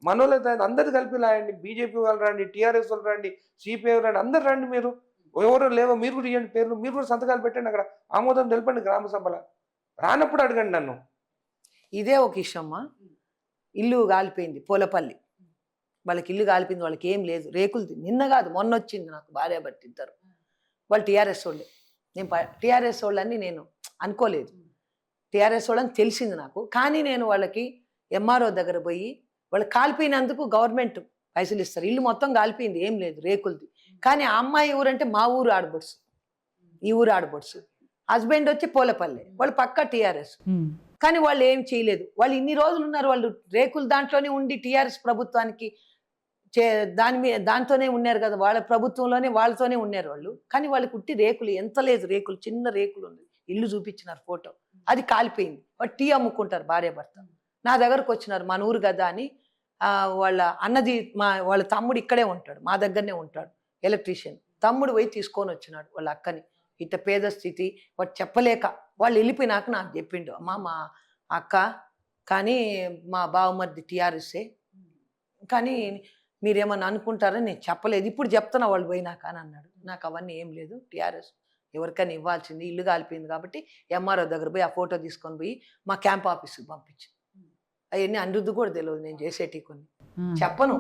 మనోళ్ళు అందరు కలిపి రాయండి. బీజేపీ వాళ్ళు రండి, టీఆర్ఎస్ వాళ్ళు రండి, సిపిఐ రండి, అందరు రండి. మీరు ఎవరో లేవో మీరు కూడా ఇవ్వండి పేర్లు, మీరు కూడా సంతకాలు పెట్టండి, అక్కడ ఆమోదం తెలపండి గ్రామ సభలో. రానప్పుడు అడగండి నన్ను. ఇదే ఒక ఇష్టమ్మా. ఇల్లు కాలిపోయింది పోలపల్లి, వాళ్ళకి ఇల్లు కాలిపోయింది, వాళ్ళకి ఏం లేదు, రేకులు. నిన్న కాదు మొన్న వచ్చింది నాకు భార్య భర్త ఇద్దరు. వాళ్ళు టీఆర్ఎస్ వాళ్ళే. నేను టీఆర్ఎస్ వాళ్ళని నేను అనుకోలేదు, టీఆర్ఎస్ వాళ్ళని తెలిసింది నాకు. కానీ నేను వాళ్ళకి ఎంఆర్ఓ దగ్గర పోయి, వాళ్ళు కాలిపోయినందుకు గవర్నమెంట్ పైసలు ఇస్తారు. ఇల్లు మొత్తం కాలిపోయింది, ఏం లేదు, రేకులది. కానీ ఆ అమ్మాయి ఊరంటే మా ఊరు ఆడబొడుసు, ఈ ఊరు ఆడబొడుసు. హస్బెండ్ వచ్చి పోలపల్లి, వాళ్ళు పక్కా టీఆర్ఎస్. కానీ వాళ్ళు ఏం చేయలేదు. వాళ్ళు ఇన్ని రోజులు ఉన్నారు, వాళ్ళు రేకులు దాంట్లోనే ఉండి టీఆర్ఎస్ ప్రభుత్వానికి దాంతోనే ఉన్నారు కదా, వాళ్ళ ప్రభుత్వంలోనే వాళ్ళతోనే ఉన్నారు వాళ్ళు. కానీ వాళ్ళకి ఉట్టి రేకులు, ఎంత లేదు రేకులు, చిన్న రేకులు ఉంది. ఇల్లు చూపించినారు ఫోటో, అది కాలిపోయింది. వాళ్ళు టీ అమ్ముకుంటారు భార్య భర్త. నా దగ్గరకు వచ్చినారు, మన ఊరు కదా అని. వాళ్ళ అన్నది వాళ్ళ తమ్ముడు ఇక్కడే ఉంటాడు, మా దగ్గరనే ఉంటాడు, ఎలక్ట్రీషియన్. తమ్ముడు పోయి తీసుకొని వచ్చినాడు వాళ్ళ అక్కని. ఇట్ట పేద స్థితి, వాడు చెప్పలేక వాళ్ళు వెళ్ళిపోయినాక నాకు చెప్పిండు, అమ్మా మా అక్క కానీ మా బావమరిది టీఆర్ఎస్ఏ, కానీ మీరేమన్నా అనుకుంటారని నేను చెప్పలేదు, ఇప్పుడు చెప్తున్నా వాళ్ళు పోయినాక అని అన్నాడు. నాకు అవన్నీ ఏం లేదు, టీఆర్ఎస్ ఎవరికైనా ఇవ్వాల్సింది, ఇల్లు కాలిపోయింది కాబట్టి ఎంఆర్ఓ దగ్గర పోయి ఆ ఫోటో తీసుకొని పోయి మా క్యాంప్ ఆఫీస్కి పంపించి. అవన్నీ అనిరుద్ధి కూడా తెలియదు నేను చేసేటి కొన్ని చెప్పను.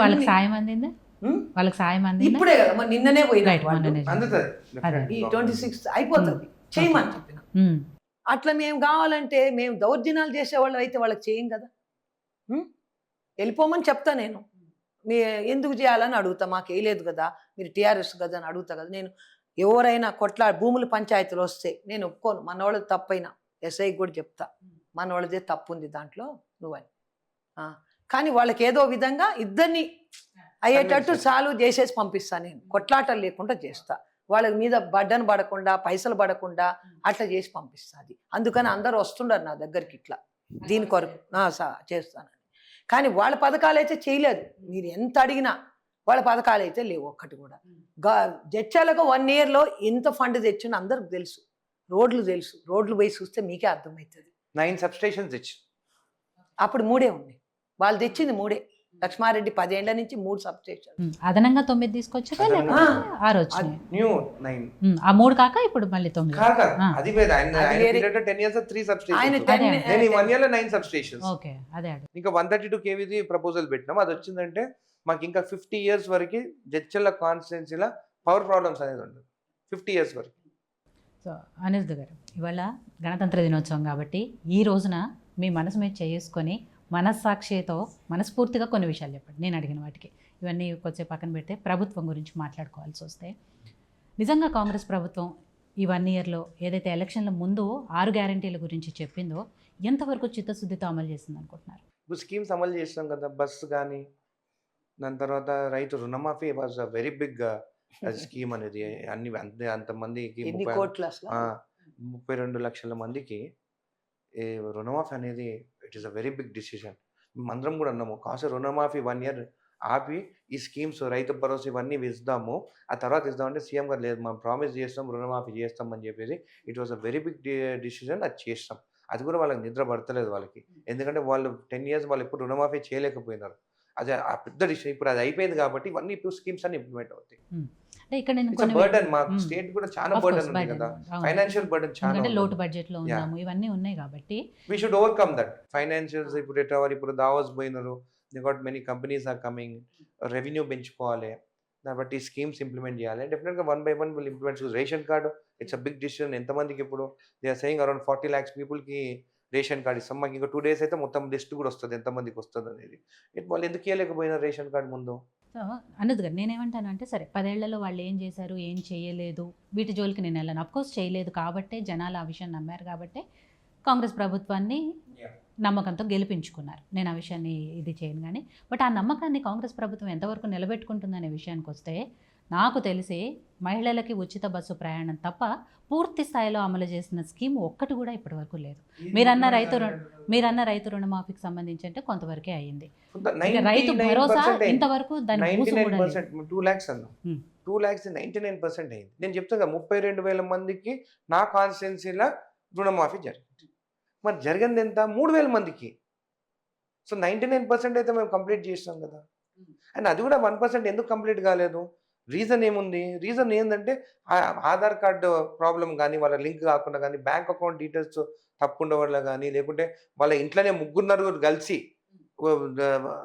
వాళ్ళకి సాయం అందిందా? వాళ్ళకి సాయం అందిందా? ఇప్పుడే కదా మరి నిన్ననే పోయినా, అందుతుంది. ఈ 26th అయిపోతుంది, చేయమని చెప్పిన. అట్లా మేము కావాలంటే మేము దౌర్జన్యాలు చేసేవాళ్ళు అయితే వాళ్ళకి చేయం కదా, వెళ్ళిపోమని చెప్తా నేను. మీ ఎందుకు చేయాలని అడుగుతా, మాకు వేయలేదు కదా, మీరు టీఆర్ఎస్ కదా అని అడుగుతా కదా నేను. ఎవరైనా భూముల పంచాయతీలు వస్తే నేను ఒప్పుకోను, మనవాళ్ళది తప్పైనా ఎస్ఐకి కూడా చెప్తా, మనవాళ్ళదే తప్పు ఉంది దాంట్లో నువ్వని. కానీ వాళ్ళకి ఏదో విధంగా ఇద్దరిని అయ్యేటట్టు సాల్వ్ చేసేసి పంపిస్తాను నేను, కొట్లాటలు లేకుండా చేస్తా, వాళ్ళ మీద బడ్డను పడకుండా పైసలు పడకుండా అట్లా చేసి పంపిస్తుంది. అందుకని అందరూ వస్తుండారు నా దగ్గరికి ఇట్లా దీని కొరకు చేస్తానని. కానీ వాళ్ళ పథకాలు అయితే చేయలేదు, మీరు ఎంత అడిగినా వాళ్ళ పథకాలు అయితే లేవు ఒక్కటి కూడా. జడ్చలకు 1 yearలో ఎంత ఫండ్ తెచ్చిందో అందరికి తెలుసు, రోడ్లు తెలుసు, రోడ్లు పోయి చూస్తే మీకే అర్థమవుతుంది. 9 substations తెచ్చి అప్పుడు 3 ఉన్నాయి, వాళ్ళు తెచ్చింది 3. లక్ష్మారెడ్డి 10 ఏళ్ల నుంచి 3 సబ్స్టేషన్, అదనంగా 9 తీసుకొచ్చారా లేకపోతే 6 వచ్చినాయి? న్యూ 9. ఆ 3 కాక ఇప్పుడు మళ్ళీ 9. అది వేరే. ఆయన 10 years 3 substations, నేను 1 yearలో 9 substations. ఓకే, అదే ఇంకా 132 kVది ప్రపోజల్ పెట్టినాం. అది వచ్చిందంటే మాకు ఇంకా 50 years వరకు జడ్చర్ల కాన్స్టిట్యున్సీలో పవర్ ప్రాబ్లమ్స్ అనేది ఉండదు, 50 years వరకు. సో అనిరుద్ధ్ గారు, ఇవాళ గణతంత్ర దినోత్సవం కాబట్టి ఈ రోజున మీ మనసు మీద చేసుకొని మనస్సాక్షితో మనస్ఫూర్తిగా కొన్ని విషయాలు చెప్పండి. నేను అడిగిన వాటికి ఇవన్నీ కొద్దిసేపు పక్కన పెడితే ప్రభుత్వం గురించి మాట్లాడుకోవాల్సి వస్తే, నిజంగా కాంగ్రెస్ ప్రభుత్వం ఈ 1 yearలో ఏదైతే ఎలక్షన్ల ముందు 6 గ్యారంటీల గురించి చెప్పిందో ఎంతవరకు చిత్తశుద్ధితో అమలు చేసింది అనుకుంటున్నారు? ఇప్పుడు స్కీమ్స్ అమలు చేసినాం కదా, బస్సు కానీ, దాని తర్వాత రైతు రుణమాఫీ was a very big scheme అనేది. అన్ని అంతమందికి 32 లక్షల మందికి రుణమాఫీ అనేది it is a very big decision. అందరం కూడా అన్నాము కాస్త రుణమాఫీ 1 ఇయర్ ఆపి ఈ స్కీమ్స్ రైతు భరోసా ఇవన్నీ ఇద్దాము, ఆ తర్వాత ఇద్దామంటే సీఎం గారు లేదు మనం ప్రామిస్ చేస్తాం రుణమాఫీ చేస్తాం అని చెప్పేసి it was a very big decision. అది చేస్తాం. అది కూడా వాళ్ళకి నిద్ర పడతలేదు వాళ్ళకి, ఎందుకంటే వాళ్ళు 10 ఇయర్స్ వాళ్ళు ఇప్పుడు రుణమాఫీ చేయలేకపోయినారు. అదే ఆ పెద్ద డిసిషన్. ఇప్పుడు అది అయిపోయింది కాబట్టి ఇవన్నీ ఇప్పుడు స్కీమ్స్ అన్ని ఇంప్లిమెంట్ అవుతాయి. అంటే ఇక్కడ నేను ఇట్స్ బర్డన్, మా స్టేట్ కూడా చాలా బర్డన్ ఉంది కదా, ఫైనాన్షియల్ బర్డన్ చాలా ఎందుకంటే ఉంది. లోటు బడ్జెట్ లో ఉన్నాము, ఇవన్నీ ఉన్నాయి కాబట్టి we should overcome that. Financials ఇప్పుడు ఇప్పుడు దావోస్ పోయినారు, they got many companies are coming, revenue పెంచుకోవాలి, కాబట్టి స్కీమ్స్ ఇంప్లిమెంట్ చేయాలి. డెఫినెట్గా 1 by 1 will implement. Ration card it's a big decision. ఎంతమందికి ఇప్పుడు they are saying around 40 lakhs పీపుల్కి రేషన్ కార్డు ఇస్తాం. మాకు ఇంకా 2 days అయితే మొత్తం లిస్ట్ కూడా వస్తుంది ఎంతమందికి వస్తుంది అనేది. వాళ్ళు ఎందుకు ఇవ్వలేకపోయినా రేషన్ కార్డు ముందు? సో అనుద్ గారు నేనేమంటానంటే సరే 10 ఏళ్లలో వాళ్ళు ఏం చేశారు ఏం చేయలేదు వీటి జోలికి నేను వెళ్ళను. అఫ్కోర్స్ చేయలేదు కాబట్టే జనాలు ఆ విషయం నమ్మారు కాబట్టే కాంగ్రెస్ ప్రభుత్వాన్ని నమ్మకంతో గెలిపించుకున్నారు. నేను ఆ విషయాన్ని ఇది చేయను కానీ, బట్ ఆ నమ్మకాన్ని కాంగ్రెస్ ప్రభుత్వం ఎంతవరకు నిలబెట్టుకుంటుందనే విషయానికి వస్తే నాకు తెలిసి మహిళలకి ఉచిత బస్సు ప్రయాణం తప్ప పూర్తి స్థాయిలో అమలు చేసిన స్కీమ్ ఒక్కటి కూడా ఇప్పటి వరకు లేదు. మీరన్న రైతు రుణమాఫీకి సంబంధించి అంటే కొంతవరకే అయ్యింది. ఇక రైతు భరోసా ఇంతవరకు దాని ఊసు కూడా లేదు. 2 lakhs అన్నా, 2 lakhs 99% అయింది. నేను చెప్తాను 32,000 మందికి నా కాన్స్టిట్యున్సీలో రుణమాఫీ జరిగింది. మరి జరిగింది ఎంత? 3,000 మందికి. సో 99% అయితే మేము కంప్లీట్ చేసినాం కదా. అండ్ అది కూడా 1% ఎందుకు కంప్లీట్ కాలేదు? రీజన్ ఏముంది? రీజన్ ఏంటంటే ఆధార్ కార్డు ప్రాబ్లం కానీ, వాళ్ళ లింక్ కాకుండా కానీ, బ్యాంక్ అకౌంట్ డీటెయిల్స్ తప్పుండే వల్ల కానీ, లేకుంటే వాళ్ళ ఇంట్లోనే 3 కలిసి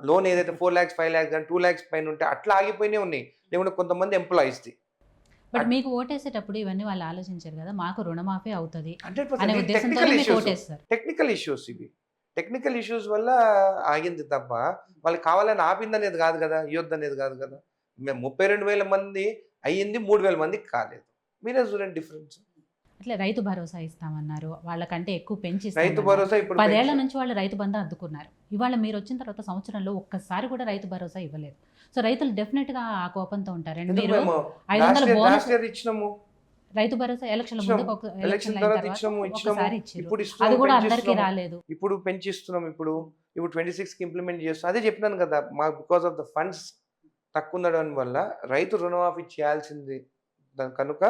లోన్ ఏదైతే 4 lakhs 5 lakhs కానీ 2 lakhs పైన ఉంటే అట్లా ఆగిపోయినాయి ఉన్నాయి. లేకుంటే కొంతమంది ఎంప్లాయీస్ది. బట్ మీకు ఓటేసేటప్పుడు ఇవన్నీ వాళ్ళు ఆలోచించారు కదా, మాకు రుణమాఫీ అవుతుంది 100% అనే ఉద్దేశంతో మీకు ఓటేస్తారు. టెక్నికల్ ఇష్యూస్ ఇవి. టెక్నికల్ ఇష్యూస్ వల్ల ఆగింది తప్ప వాళ్ళకి కావాలని ఆపిందనేది కాదు కదా, ఇవ్వద్దు అనేది కాదు కదా. మేము 32,000 మంది అయ్యింది, 3,000 మందికి కాలేదు. మీరే చూడండి డిఫరెన్స్. అట్లా రైతు భరోసా ఇస్తామన్నారు, వాళ్ళకంటే ఎక్కువ పెంచి రైతు భరోసా ఇప్పుడు 10 ఏళ్ల నుంచి వాళ్ళు రైతు బంధు అద్దుకున్నారు. ఇవాళ మీరు వచ్చిన తర్వాత సంవత్సరంలో ఒక్కసారి కూడా రైతు భరోసా ఇవ్వలేదు. సో రైతులు డెఫినెట్ గా ఆ కోపంతో ఉంటారు. అండ్ మీరు 500 బోనస్ ఇచ్చినాము, రైతు భరోసా ఎలక్షన్ ముందు ఒకసారి ఇచ్చారు, ఇప్పుడు అది కూడా అందరికీ రాలేదు. ఇప్పుడు పెంచిస్తున్నాం. ఇప్పుడు 26కి ఇంప్లిమెంట్ చేస్తాం. అదే చెప్పినాను కదా, మాకు బికాస్ ఆఫ్ ద ఫండ్స్ తక్కువ ఉండడం వల్ల రైతు రుణమాఫీ చేయాల్సింది కనుక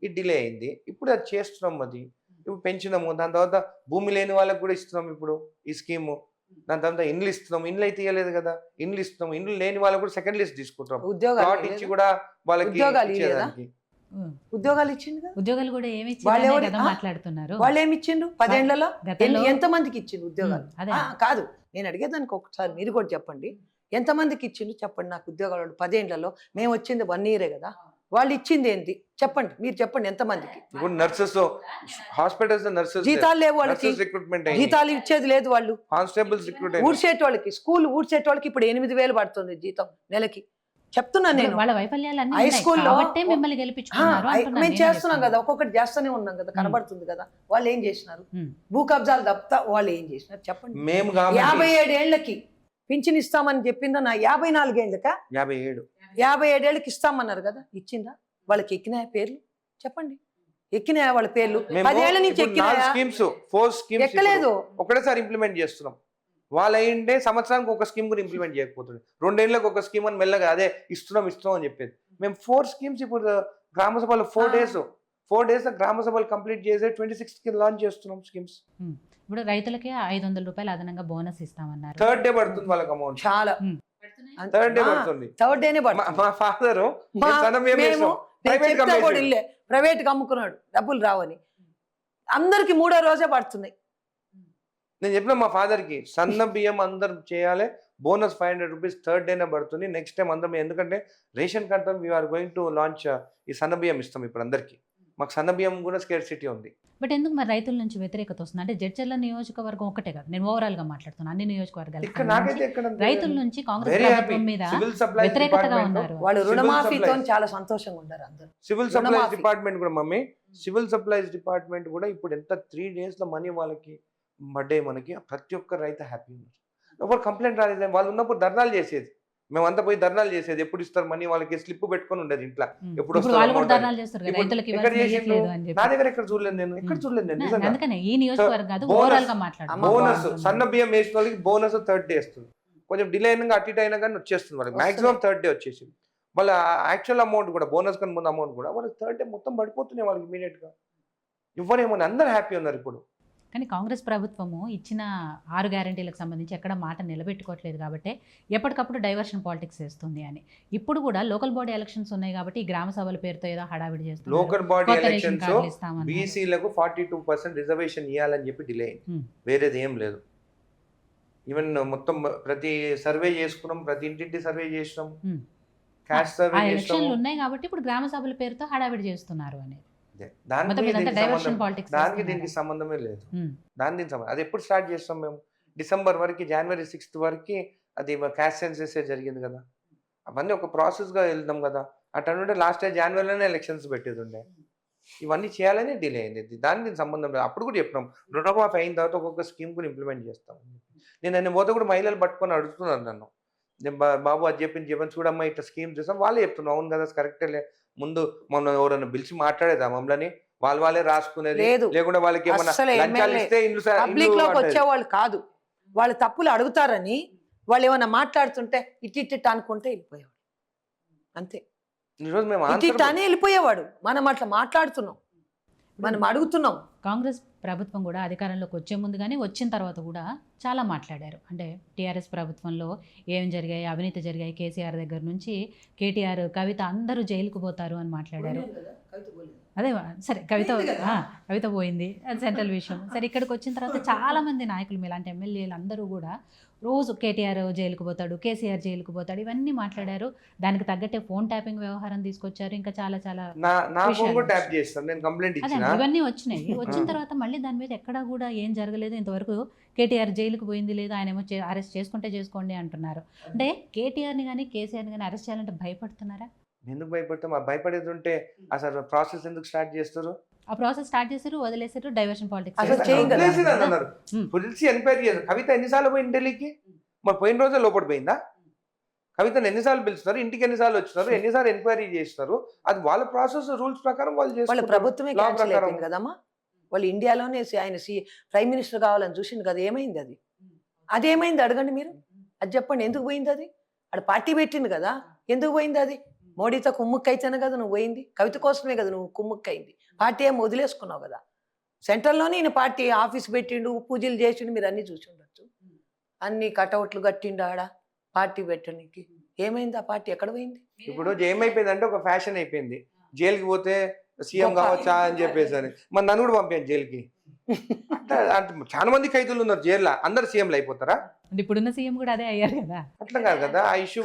ఇది డిలే అయింది. ఇప్పుడు అది చేస్తున్నాం. అది ఇప్పుడు పెంచినాము. దాని తర్వాత భూమి లేని వాళ్ళకి కూడా ఇస్తున్నాం ఇప్పుడు ఈ స్కీము. దాని తర్వాత ఇండ్లు ఇస్తున్నాం. ఇండ్లు అయితే ఇవ్వలేదు కదా, ఇండ్లు ఇస్తున్నాం. ఇండ్లు లేని వాళ్ళకు కూడా సెకండ్ లిస్ట్ తీసుకుంటాం. ప్లాట్ ఇచ్చి కూడా వాళ్ళకి ఇచ్చేదానికి ఉద్యోగాలు ఇచ్చింది కదా. ఉద్యోగాలు కూడా ఏమి మాట్లాడుతున్నారు. వాళ్ళు ఏమి ఇచ్చిండ్రు 10 ఏళ్లలో? ఎంత మందికి ఇచ్చిండ్రు ఉద్యోగాలు? కాదు, నేను అడిగేదానికి ఒకసారి మీరు కూడా చెప్పండి. ఎంతమందికి ఇచ్చిండ్రు చెప్పండి నాకు ఉద్యోగాలు 10 ఏళ్లలో. మేము వచ్చింది 1 year కదా, వాళ్ళు ఇచ్చింది ఏంటి చెప్పండి, మీరు చెప్పండి ఎంతమందికి. నర్సెస్, హాస్పిటల్స్ నర్సెస్ జీతాలు లేవు వాళ్ళకి, రిక్రూట్మెంట్ జీతాలు ఇచ్చేది లేదు. వాళ్ళు కానిస్టేబుల్స్ రిక్రూట్ ఊడ్చేట వాళ్ళకి, స్కూల్ ఊడ్చేట వాళ్ళకి ఇప్పుడు 8,000 పడుతుంది జీతం నెలకి. చెప్తున్నాను నేను. వాళ్ళ వైఫల్యాలు హై స్కూల్లో మిమ్మల్ని గెలిపించుకున్నారు. మేము చేస్తున్నాం కదా, ఒక్కొక్కటి చేస్తూనే ఉన్నాం కదా, కనబడుతుంది కదా. వాళ్ళు ఏం చేసినారు? భూ కబ్జాలు తప్ప వాళ్ళు ఏం చేసినారు చెప్పండి. మేము 57 ఏళ్లకి పింఛన్ ఇస్తామని చెప్పిందా? నా 54 ఏళ్ళకా 57 ఏళ్ళకి ఇస్తామన్నారు కదా, ఇచ్చిందా? వాళ్ళకి ఎక్కినాయా పేర్లు చెప్పండి? ఎక్కినాయా వాళ్ళ పేర్లు? 10 ఏళ్ల నుంచి ఎక్కినాయా? 4 స్కీమ్స్ ఎక్కలేదు. ఒకటేసారి ఇంప్లిమెంట్ చేస్తున్నాం. వాళ్ళు అయింటే సంవత్సరానికి ఒక స్కీమ్ కూడా ఇంప్లిమెంట్ చేయకపోతుంది. 2 ఏళ్ళకి ఒక స్కీమ్ అని మెల్లగా అదే ఇస్తున్నాం అని చెప్పేది. మేము 4 స్కీమ్స్ ఇప్పుడు గ్రామ సభలో 4 days గ్రామ సభలు కంప్లీట్ చేసి 26కి లాంచ్ చేస్తున్నాం స్కీమ్స్. ఇప్పుడు రైతులకి 500 రూపాయలు అదనంగా బోనస్ ఇస్తామన్నారు. 3rd day పడుతుంది వాళ్ళకి అమౌంట్. చాలా 3rd day పడుతుంది. 3rd day మా ఫాదర్ ప్రైవేట్ గా అమ్ముకున్నాడు, డబ్బులు రావని. అందరికి 3వ రోజే పడుతున్నాయి. నేను చెప్పిన మా ఫాదర్ కి సన్న బియ్యం అందరు చేయాలి, బోనస్ 500 రూపీస్ 3rd day పడుతుంది. నెక్స్ట్ టైం అందరం, ఎందుకంటే ration card we are going to launch ఈ సన్న బియ్యం ఇస్తాం ఇప్పుడు అందరికి. మాకు సన్న బియ్యం కూడా స్కేర్సిటీ ఉంది. బట్ ఎందుకు మరి రైతుల నుంచి వ్యతిరేకత వస్తుంది? అంటే జడ్చర్ల నియోజకవర్గం ఒకటే కాదు, నేను ఓవరాల్ గా మాట్లాడుతున్నాను, అన్ని నియోజకవర్గాలు రైతుల నుంచి కాంగ్రెస్ ప్రభుత్వం మీద వ్యతిరేకతగా ఉన్నారు. వాళ్ళు రుణమాఫీతో చాలా సంతోషంగా ఉన్నారు అందరూ. సివిల్ సప్లైస్ డిపార్ట్మెంట్ కూడా మమ్మీ, సివిల్ సప్లైస్ డిపార్ట్మెంట్ కూడా ఇప్పుడు ఎంత 3 days లో మనీ వాళ్ళకి పడ్డాయి. మనకి ప్రతి ఒక్క రైతు హ్యాపీ ఉన్నారు. ఎవరు కంప్లైంట్ రాలేదు. వాళ్ళు ఉన్నప్పుడు ధర్నాలు చేసేది, మేమంతా పోయి ధర్నాలు చేసేది, ఎప్పుడు ఇస్తారు మనీ, వాళ్ళకి స్లిప్ పెట్టుకొని ఉండేది ఇంట్లో, ఎప్పుడు ఇప్పుడు వస్తుంది వాళ్ళు కూడా amount అని. ధర్నాలు చేస్తారు కదా, ఇప్పుడు రైతులకు ఎక్కడ ఇవ్వాల్సింది చేసిండు? ఇవ్వట్లేదు అని నా చెప్పి. దగ్గర ఎక్కడ చూడలేదు నేను, ఎక్కడ చూడలేదు నేను నిజంగా. అందుకనే ఈ నియోజకవర్గం కాదు, బోనస్- ఓవరాల్ గా మాట్లాడాలి. బోనస్ సన్న బియ్యం వేసిన వాళ్ళకి బోనస్ థర్డ్ డే వస్తుంది, కొంచెం డిలే అయినా అటు ఇటు అయినా కానీ వచ్చేస్తుంది వాళ్ళకి, మాక్సిమం థర్డ్ డే వచ్చేసింది. వాళ్ళ యాక్చువల్ అమౌంట్ కూడా, బోనస్ కన్నా ముందు అమౌంట్ కూడా వాళ్ళకి థర్డ్ డే మొత్తం పడిపోతున్నాయి వాళ్ళకి ఇమీడియట్ గా. ఇవ్వరేమో అందరూ హ్యాపీ ఉన్నారు ఇప్పుడు. కానీ కాంగ్రెస్ ప్రభుత్వము ఇచ్చిన 6 గ్యారెంటీలకు సంబంధించి ఎక్కడ మాట నిలబెట్టుకోవట్లేదు కాబట్టి ఎప్పటికప్పుడు డైవర్షన్ పాలిటిక్స్ చేస్తుంది అని. ఇప్పుడు కూడా లోకల్ బాడీ ఎలక్షన్స్ ఉన్నాయి కాబట్టి ఈ గ్రామ సభల పేరుతో ఏదో హడావిడి చేస్తున్నారు. లోకల్ బాడీ కొత్త రేషన్ ఎలక్షన్స్ కార్డులు ఇస్తామన్నారు. బీసీలకు 42% రిజర్వేషన్ ఇవ్వాలని చెప్పి డిలే అయింది, వేరేది ఏం లేదు. ఈవెన్ మొత్తం ప్రతి సర్వే చేసుకున్నాం, ప్రతి ఇంటింటి సర్వే చేసినాం, క్యాస్ట్ ఆ సర్వే చేసినాం. ఎలక్షన్లు ఉన్నాయి కాబట్టి ఇప్పుడు గ్రామ సభల పేరుతో హడావిడి చేస్తున్నారు అనేది. మొత్తం దానికి ఇదంతా దీనికి డైవర్షన్ సంబంధం- పాలిటిక్స్ దానికి దీనికి సంబంధమే లేదు. దీనికి సంబంధం అది ఎప్పుడు స్టార్ట్ చేస్తాం మేము, డిసెంబర్ వరకు, జనవరి 6th వరకు అది క్యాస్ట్ సెన్సెస్ జరిగింది కదా, అవన్నీ ఒక ప్రాసెస్ గా వెళ్దాం కదా. అట్లా లాస్ట్ ఇయర్ జనవరిలోనే ఎలక్షన్స్ పెట్టేది ఉండే, ఇవన్నీ చేయాలని డిలే అయింది. దానికి సంబంధం లేదు. అప్పుడు కూడా చెప్పినాం రుణమాఫీ అయిన తర్వాత ఒక్కొక్క స్కీమ్ కూడా ఇంప్లిమెంట్ చేస్తాం. నేను పోతే కూడా మహిళలు పట్టుకొని అడుగుతున్నారు నన్ను, నేను బాబు అది చెప్పని చూడమ్మా ఇట్లా స్కీమ్ చేస్తాం, వాళ్ళే చెప్తున్నాం అవును కదా కరెక్టే. ముందు మొన్న ఎవరైనా పిలిచి మాట్లాడేదా మమ్మల్ని, వాళ్ళే రాసుకునేది, లేదు. లేకుంటే వాళ్ళకి ఏమన్నా అస్సలు లంచాలు ఇస్తే పబ్లిక్ లోకి వచ్చేవాళ్ళు కాదు, వాళ్ళ తప్పులు అడుగుతారని వాళ్ళు ఏమన్నా మాట్లాడుతుంటే ఇట్టి అనుకుంటే వెళ్ళిపోయేవాడు, అంతే. ఈరోజు మేము ఇట్టి అని వెళ్ళిపోయేవాడు. మనం అట్లా మాట్లాడుతున్నాం, మనం అడుగుతున్నాం. కాంగ్రెస్ ప్రభుత్వం కూడా అధికారంలోకి వచ్చే ముందు కానీ వచ్చిన తర్వాత కూడా చాలా మాట్లాడారు. అంటే టీఆర్ఎస్ ప్రభుత్వంలో ఏం జరిగాయి, అవినీతి జరిగాయి, కేసీఆర్ దగ్గర నుంచి కేటీఆర్, కవిత అందరూ జైలుకు పోతారు అని మాట్లాడారు. అదే సరే, కవిత పోయింది, అది సెంట్రల్ విషయం. సరే, ఇక్కడికి వచ్చిన తర్వాత చాలా మంది నాయకులు మీలాంటి ఎమ్మెల్యేలు అందరూ కూడా రోజు కేటీఆర్ జైలుకు పోతాడు, కేసీఆర్ జైలుకు పోతాడు, ఇవన్నీ మాట్లాడారు. దానికి తగ్గట్టే ఫోన్ ట్యాపింగ్ వ్యవహారం తీసుకొచ్చారు, ఇంకా చాలా చాలా ఇవన్నీ వచ్చినాయి. వచ్చిన తర్వాత మళ్ళీ దాని మీద ఎక్కడా కూడా ఏం జరగలేదు ఇంతవరకు. కేటీఆర్ జైలుకు పోయింది లేదు, ఆయన ఏమో అరెస్ట్ చేసుకుంటే చేసుకోండి అంటున్నారు. అంటే కేటీఆర్ని కానీ కేసీఆర్ని కానీ అరెస్ట్ చేయాలంటే భయపడుతున్నారా? ఎందుకు భయపడతాం? భయపడేది ఉంటే అసలు ప్రాసెస్ ఎందుకు స్టార్ట్ చేస్తారు? ఆ ప్రాసెస్ స్టార్ట్ చేశారు, వదిలేసారు, డైవర్షన్ పాలిటిక్స్ అన్నారు. పోలీసు ఎంక్వైరీ చేశారు. కవిత ఎన్నిసార్లు పోయింది ఢిల్లీకి? మరి పోయిన రోజే లోపల పోయిందా? కవితను ఎన్నిసార్లు పిలుస్తున్నారు, ఇంటికి ఎన్నిసార్లు వచ్చినారు, ఎన్నిసార్లు ఎంక్వైరీ చేస్తున్నారు, అది వాళ్ళ ప్రాసెస్ రూల్స్ ప్రకారం వాళ్ళు వాళ్ళ చేస్తారు. ప్రభుత్వమే క్యాన్సిల్ అయిపోయింది కదమ్మా. వాళ్ళు ఇండియాలోనే ఆయన ప్రైమ్ మినిస్టర్ కావాలని చూసింది కదా, ఏమైంది అది? అదేమైంది అడగండి మీరు, అది చెప్పండి. ఎందుకు పోయింది అది? అక్కడ పార్టీ పెట్టింది కదా, ఎందుకు పోయింది అది? మోడీతో కుమ్ముక్కు అయితేనే కదా నువ్వు పోయింది, కవిత కోసమే కదా నువ్వు కుమ్ముక్కు అయింది. పార్టీ ఏం వదిలేసుకున్నావు కదా. సెంట్రల్లోనే ఈయన పార్టీ ఆఫీస్ పెట్టిండు, పూజలు చేసిండు, మీరు అన్నీ చూసి ఉండొచ్చు. అన్ని కటౌట్లు కట్టిండు ఆడ పార్టీ పెట్టడానికి. ఏమైంది ఆ పార్టీ, ఎక్కడ పోయింది? ఇప్పుడు ఏమైపోయింది అంటే ఒక ఫ్యాషన్ అయిపోయింది, జైలుకి పోతే సీఎం కావచ్చా అని చెప్పేసి అని. మరి నన్ను కూడా పంపాను జైలుకి. అంటే చాలా మంది ఖైదీలు ఉన్నారు జైల్లో, అందరు సీఎంలు అయిపోతారా? ఇప్పుడున్న సీఎం కూడా అదే అయ్యారు కదా. అట్లా కాదు కదా ఆ ఇష్యూ.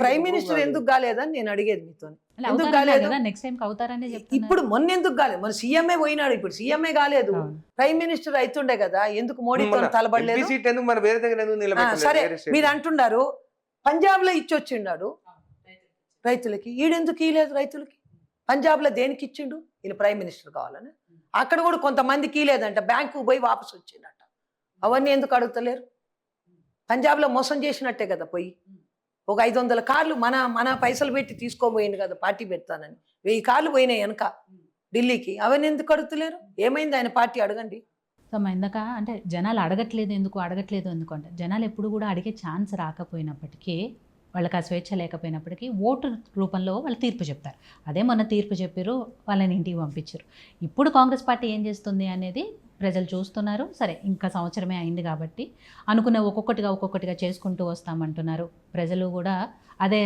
ప్రైమ్ మినిస్టర్ ఎందుకు కాలేదని నేను అడిగేది మీతో. ఎందుకు కాలేదు? నెక్స్ట్ టైం అవుతారనే చెప్తున్నారు. ఇప్పుడు మొన్న ఎందుకు కాలేదు? మన సీఎంఏ పోయినాడు, ఇప్పుడు సీఎంఏ కాలేదు, ప్రైమ్ మినిస్టర్ అవుతుండే కదా. ఎందుకు మోడీతో తలబడలేదు? ఎందుకు మరి వేరే దగ్గర ఎందుకు నిలబెట్టలేదు? సరే, మీరు అంటున్నారు పంజాబ్ లో ఇచ్చొచ్చిండాడు రైతులకి, ఈడెందుకు ఇలేదు రైతులకి? పంజాబ్ లో దేనికి ఇచ్చిండు? ఈయన ప్రైమ్ మినిస్టర్ కావాలని. అక్కడ కూడా కొంతమందికి ఇలేదంట, బ్యాంకు పోయి వాపసు వచ్చిండట. అవన్నీ ఎందుకు అడుగుతలేరు? పంజాబ్లో మోసం చేసినట్టే కదా. పోయి ఒక 500 కార్లు మన పైసలు పెట్టి తీసుకోబోయింది కదా పార్టీ పెడతానని. 1000 కార్లు పోయినాయి వెనక ఢిల్లీకి. అవన్నీ ఎందుకు అడుగుతలేరు? ఏమైంది ఆయన పార్టీ? అడగండి. సో ఇందాక అంటే జనాలు అడగట్లేదు ఎందుకు అంటే జనాలు ఎప్పుడు కూడా అడిగే ఛాన్స్ రాకపోయినప్పటికీ, వాళ్ళకి ఆ స్వేచ్ఛ లేకపోయినప్పటికీ ఓటు రూపంలో వాళ్ళు తీర్పు చెప్తారు. అదే మొన్న తీర్పు చెప్పారు, వాళ్ళని ఇంటికి పంపించారు. ఇప్పుడు కాంగ్రెస్ పార్టీ ఏం చేస్తుంది అనేది ప్రజలు చూస్తున్నారు. సరే, ఇంకా సంవత్సరమే అయింది కాబట్టి అనుకునే ఒక్కొక్కటిగా చేసుకుంటూ వస్తామంటున్నారు. ప్రజలు కూడా అదే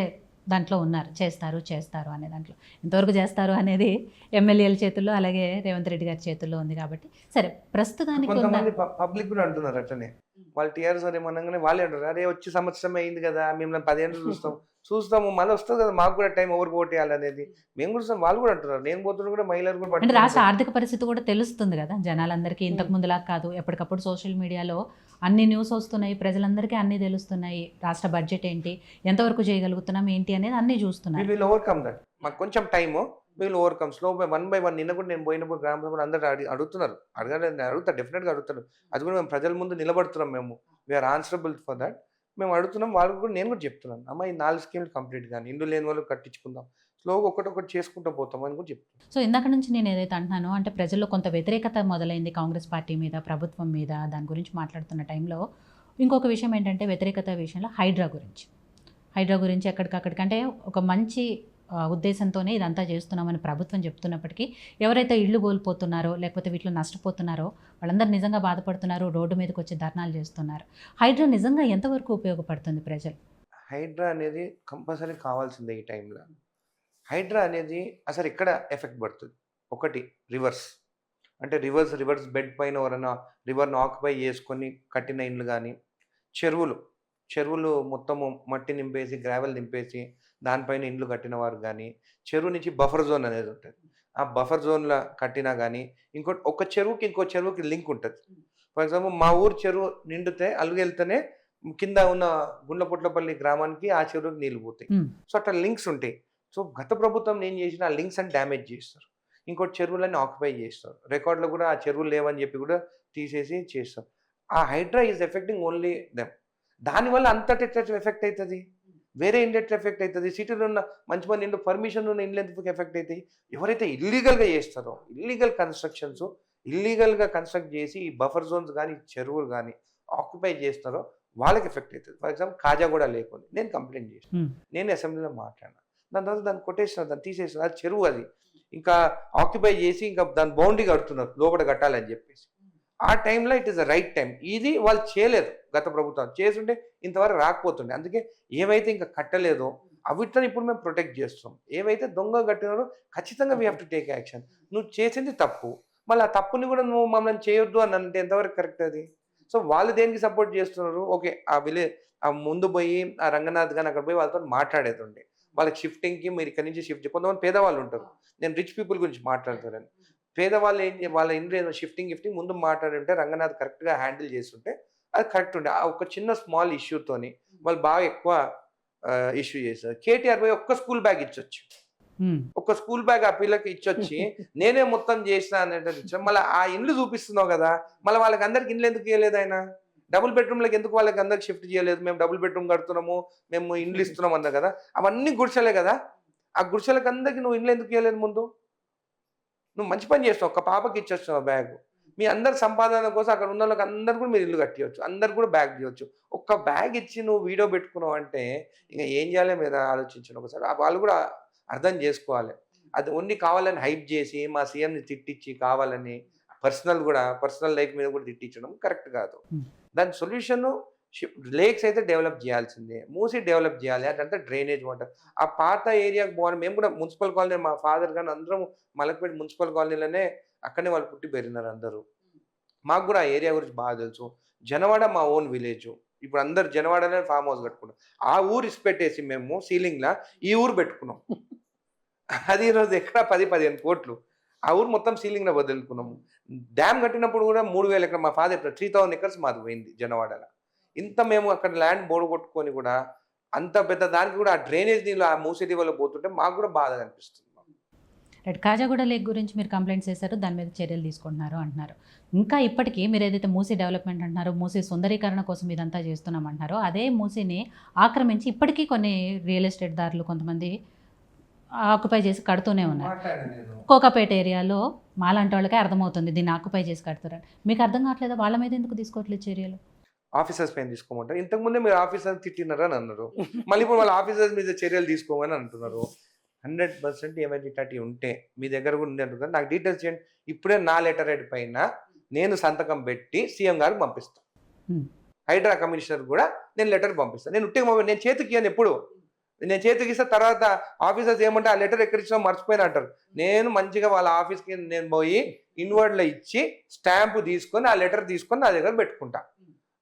దాంట్లో ఉన్నారు, చేస్తారు అనే దాంట్లో. ఎంతవరకు చేస్తారు అనేది ఎమ్మెల్యేల చేతుల్లో, అలాగే రేవంత్ రెడ్డి గారి చేతుల్లో ఉంది కాబట్టి. సరే, ప్రస్తుతానికి పబ్లిక్ కూడా అంటున్నారు అట్లనే. వాళ్ళు టీఆర్ఎస్ ఏమనగానే వాళ్ళే అంటారు, అరే వచ్చి సంవత్సరం అయింది కదా, మేము 10 ఏళ్ళు చూస్తాము, మళ్ళీ వస్తుంది కదా మాకు కూడా టైం, ఎవరికి ఓటు వేయాలనేది మేము కూడా. వాళ్ళు కూడా అంటున్నారు, నేను పోతున్నా కూడా మహిళలు కూడా. అంటే రాష్ట్ర ఆర్థిక పరిస్థితి కూడా తెలుస్తుంది కదా జనాలందరికీ. ఇంతకు ముందులా కాదు, ఎప్పటికప్పుడు సోషల్ మీడియాలో అన్ని న్యూస్ వస్తున్నాయి, ప్రజలందరికీ అన్నీ తెలుస్తున్నాయి. రాష్ట్ర బడ్జెట్ ఏంటి, ఎంతవరకు చేయగలుగుతున్నాం ఏంటి అనేది అన్నీ చూస్తున్నారు. వీళ్ళు ఓవర్కమ్ దట్. మాకు కొంచెం టైము, వీళ్ళు ఓవర్కమ్ స్లో బై 1 by 1. నిన్న కూడా నేను పోయినప్పుడు గ్రామ సభలు అందరూ అడుగుతున్నారు, అడుగుతారు, డెఫినెట్గా అడుగుతారు. అది కూడా మేము ప్రజల ముందు నిలబడుతున్నాం, మేము వీఆర్ ఆన్సరబుల్ ఫర్ దట్. మేము అడుగుతున్నాం, వాళ్ళకి కూడా నేను కూడా చెప్తున్నాను, అమ్మ ఈ 4 స్కీమ్లు కంప్లీట్ కానీ, ఇల్లు లేని వాళ్ళు కట్టించుకుందాం, స్లోగా ఒకటొకటి చేసుకుంటూ పోతాం అని కూడా చెప్తున్నాను. సో ఇందాక నుంచి నేను ఏదైతే అంటున్నానో అంటే ప్రజల్లో కొంత వ్యతిరేకత మొదలైంది కాంగ్రెస్ పార్టీ మీద, ప్రభుత్వం మీద, దాని గురించి మాట్లాడుతున్న టైంలో ఇంకొక విషయం ఏంటంటే వ్యతిరేకత విషయంలో హైడ్రా గురించి ఎక్కడికక్కడికంటే ఒక మంచి ఉద్దేశంతోనే ఇదంతా చేస్తున్నామని ప్రభుత్వం చెప్తున్నప్పటికీ ఎవరైతే ఇళ్ళు కోల్పోతున్నారో లేకపోతే వీటిలో నష్టపోతున్నారో వాళ్ళందరూ నిజంగా బాధపడుతున్నారు, రోడ్డు మీదకి వచ్చి ధర్నాలు చేస్తున్నారు. హైడ్రా నిజంగా ఎంతవరకు ఉపయోగపడుతుంది ప్రజలు? హైడ్రా అనేది కంపల్సరీ కావాల్సిందే ఈ టైంలో. హైడ్రా అనేది అసలు ఎక్కడ ఎఫెక్ట్ పడుతుంది? ఒకటి రివర్స్, అంటే రివర్స్ బెడ్ పైన ఎవరైనా రివర్ను ఆక్యుపై చేసుకొని కట్టిన ఇండ్లు కానీ, చెరువులు మొత్తము మట్టి నింపేసి గ్రావెల్ నింపేసి దానిపైన ఇండ్లు కట్టిన వారు కానీ, చెరువు నుంచి బఫర్ జోన్ అనేది ఉంటుంది, ఆ బఫర్ జోన్లో కట్టినా కానీ, ఇంకోటి ఒక చెరువుకి ఇంకో చెరువుకి లింక్ ఉంటుంది. ఫర్ ఎగ్జాంపుల్ మా ఊరు చెరువు నిండితే అలుగెళ్తేనే కింద ఉన్న గుండ్లపుట్లపల్లి గ్రామానికి ఆ చెరువుకి నీళ్ళు పోతాయి. సో అట్లా లింక్స్ ఉంటాయి. సో గత ప్రభుత్వం ఏం చేసిన ఆ లింక్స్ అని డ్యామేజ్ చేస్తారు, ఇంకోటి చెరువులన్నీ ఆక్యుపై చేస్తారు, రికార్డులో కూడా ఆ చెరువులు లేవని చెప్పి కూడా తీసేసి చేస్తారు. ఆ Hydraa is affecting only them. దానివల్ల అంతటి ఎఫెక్ట్ అవుతుంది, వేరే ఇండెట్ ఎఫెక్ట్ అవుతుంది. సిటీలో ఉన్న మంచి మంది ఇండ్లు, పర్మిషన్ ఉన్న ఇండ్లు ఎందుకు ఎఫెక్ట్ అవుతాయి? ఎవరైతే ఇల్లీగల్గా చేస్తారో, ఇల్లీగల్ కన్స్ట్రక్షన్స్ ఇల్లీగల్గా కన్స్ట్రక్ట్ చేసి ఈ బఫర్ జోన్స్ కానీ చెరువులు కానీ ఆక్యుపై చేస్తారో వాళ్ళకి ఎఫెక్ట్ అవుతుంది. ఫర్ ఎగ్జాంపుల్ కాజాగూడ లేకుండా నేను కంప్లైంట్ చేసాను, నేను అసెంబ్లీలో మాట్లాడినా, దాని తర్వాత దాన్ని కొట్టేసిన, దాన్ని తీసేసిన, అది చెరువు, అది ఇంకా ఆక్యుపై చేసి ఇంకా దాని బౌండరీ కడుతున్నారు లోపల కట్టాలని చెప్పేసి. ఆ టైంలో it is the right time. ఇది వాళ్ళు చేయలేదు, గత ప్రభుత్వం చేస్తుంటే ఇంతవరకు రాకపోతుండే. అందుకే ఏవైతే ఇంకా కట్టలేదో అవిటిని ఇప్పుడు మేము ప్రొటెక్ట్ చేస్తాం. ఏవైతే దొంగ కట్టినారో ఖచ్చితంగా we have to take action. నువ్వు చేసింది తప్పు, మళ్ళీ ఆ తప్పుని కూడా నువ్వు మమ్మల్ని చేయొద్దు అని అంటే ఎంతవరకు కరెక్ట్ అది? సో వాళ్ళు దేనికి సపోర్ట్ చేస్తున్నారు? ఓకే, ఆ ముందు పోయి ఆ రంగనాథ్ గాని అక్కడ పోయి వాళ్ళతో మాట్లాడేది, వాళ్ళకి షిఫ్టింగ్కి మీరు ఇక్కడ నుంచి షిఫ్ట్. కొంతమంది పేదవాళ్ళు ఉంటారు, నేను రిచ్ పీపుల్ గురించి మాట్లాడతారని. పేదవాళ్ళు వాళ్ళ ఇంట్లో షిఫ్టింగ్ ముందు మాట్లాడుంటే రంగనాథ్ కరెక్ట్గా హ్యాండిల్ చేస్తుంటే అది కరెక్ట్ ఉండే. ఆ ఒక చిన్న స్మాల్ ఇష్యూతోని వాళ్ళు బాగా ఎక్కువ ఇష్యూ చేశారు. కేటీఆర్ పోయి ఒక్క స్కూల్ బ్యాగ్ ఇచ్చొచ్చు, ఒక్క స్కూల్ బ్యాగ్ ఆ పిల్లకి ఇచ్చొచ్చి నేనే మొత్తం చేసిన అనేది. మళ్ళీ ఆ ఇండ్లు చూపిస్తున్నావు కదా, మళ్ళీ వాళ్ళకి అందరికి ఇండ్లు ఎందుకు ఇవ్వలేదు? ఆయన డబుల్ బెడ్రూమ్లకు ఎందుకు వాళ్ళకి అందరికి షిఫ్ట్ చేయలేదు? మేము డబుల్ బెడ్రూమ్ కడుతున్నాము, మేము ఇండ్లు ఇస్తున్నాం అన్నా కదా, అవన్నీ గుడిసెలే కదా. ఆ గుడిసెలకు అందరికి నువ్వు ఇండ్లు ఎందుకు ఇవ్వలేదు? ముందు నువ్వు మంచి పని చేస్తావు, ఒక పాపకి ఇచ్చొచ్చావు బ్యాగ్. మీ అందరి సంపాదన కోసం అక్కడ ఉన్న వాళ్ళకి అందరు కూడా మీరు ఇల్లు కట్టియచ్చు, అందరు కూడా బ్యాగ్ చేయొచ్చు. ఒక్క బ్యాగ్ ఇచ్చి నువ్వు వీడియో పెట్టుకున్నావు అంటే ఇంకా ఏం చేయాలి మీరు ఆలోచించండి ఒకసారి. వాళ్ళు కూడా అర్థం చేసుకోవాలి. అది ఓన్లీ కావాలని హైప్ చేసి మా సీఎంని తిట్టించి కావాలని పర్సనల్ లైఫ్ మీద కూడా తిట్టించడం కరెక్ట్ కాదు. దాని సొల్యూషన్ లేక్స్ అయితే డెవలప్ చేయాల్సిందే, మూసి డెవలప్ చేయాలి. అదంతా డ్రైనేజ్ వాటర్ ఆ పాత ఏరియాకి పోవాలి. మేము కూడా మున్సిపల్ కాలనీ, మా ఫాదర్ కానీ అందరం మలక్పేట మున్సిపల్ కాలనీలోనే అక్కడనే వాళ్ళు పుట్టి పెరిగినారు అందరూ. మాకు కూడా ఆ ఏరియా గురించి బాగా తెలుసు. జనవాడ మా ఓన్ విలేజ్. ఇప్పుడు అందరు జనవాడనే ఫామ్ హౌస్ కట్టుకున్నాం. ఆ ఊరు ఇసిపెట్టేసి మేము సీలింగ్లా ఈ ఊరు పెట్టుకున్నాం. అది ఈరోజు ఎక్కడ 10-15 కోట్లు. ఆ ఊరు మొత్తం సీలింగ్లో వదులుకున్నాము. డ్యామ్ కట్టినప్పుడు కూడా 3000 ఎకరం, మా ఫాదర్ 3000 ఎకర్స్ మాది పోయింది జనవాడలో. ఇంత మేము అక్కడ ల్యాండ్ బోర్డు కొట్టుకొని కూడా అంత పెద్ద దానికి కూడా ఆ డ్రైనేజ్ నీళ్ళు ఆ మూసేది వల్ల పోతుంటే మాకు కూడా బాధ అనిపిస్తుంది. రైట్, కాజాగూడ లేక్ గురించి మీరు కంప్లైంట్స్ చేశారు, దాని మీద చర్యలు తీసుకుంటున్నారు అంటున్నారు. ఇంకా ఇప్పటికీ మీరు ఏదైతే మూసీ డెవలప్మెంట్ అంటున్నారో, మూసీ సుందరీకరణ కోసం ఇదంతా చేస్తున్నాం అంటున్నారో, అదే మూసీని ఆక్రమించి ఇప్పటికీ కొన్ని రియల్ ఎస్టేట్ దారులు కొంతమంది ఆక్యుపై చేసి కడుతూనే ఉన్నారు. కోకాపేట ఏరియాలో మాలాంటి వాళ్ళకే అర్థమవుతుంది దీన్ని ఆక్యుపై చేసి కడుతున్నారు. మీకు అర్థం కావట్లేదా? వాళ్ళ మీద ఎందుకు తీసుకోవట్లేదు చర్యలు? ఆఫీసర్స్ పైన తీసుకోమంటారు. ఇంతకుముందే మీరు ఆఫీసర్స్ తిట్టినారు అని అన్నారు, మళ్ళీ ఇప్పుడు వాళ్ళ ఆఫీసర్స్ మీద చర్యలు తీసుకోమని అంటున్నారు. 100% ఏమైనా ఇట్లాంటి ఉంటే మీ దగ్గర కూడా ఉండే అంటున్నారు, నాకు డీటెయిల్స్ చేయండి. ఇప్పుడే నా లెటర్ హెడ్ పైన నేను సంతకం పెట్టి సీఎం గారికి పంపిస్తాను. హైడ్రా కమిషనర్ కూడా నేను లెటర్ పంపిస్తాను. నేను నేను చేతికి ఇవ్వను. ఎప్పుడు నేను చేతికి ఇస్తే తర్వాత ఆఫీసర్స్ ఏమంటే ఆ లెటర్ ఎక్కడ ఇచ్చినా మర్చిపోయిన అంటారు. నేను మంచిగా వాళ్ళ ఆఫీస్కి నేను పోయి ఇన్వర్డ్లో ఇచ్చి స్టాంపు తీసుకొని ఆ లెటర్ తీసుకొని నా దగ్గర పెట్టుకుంటా.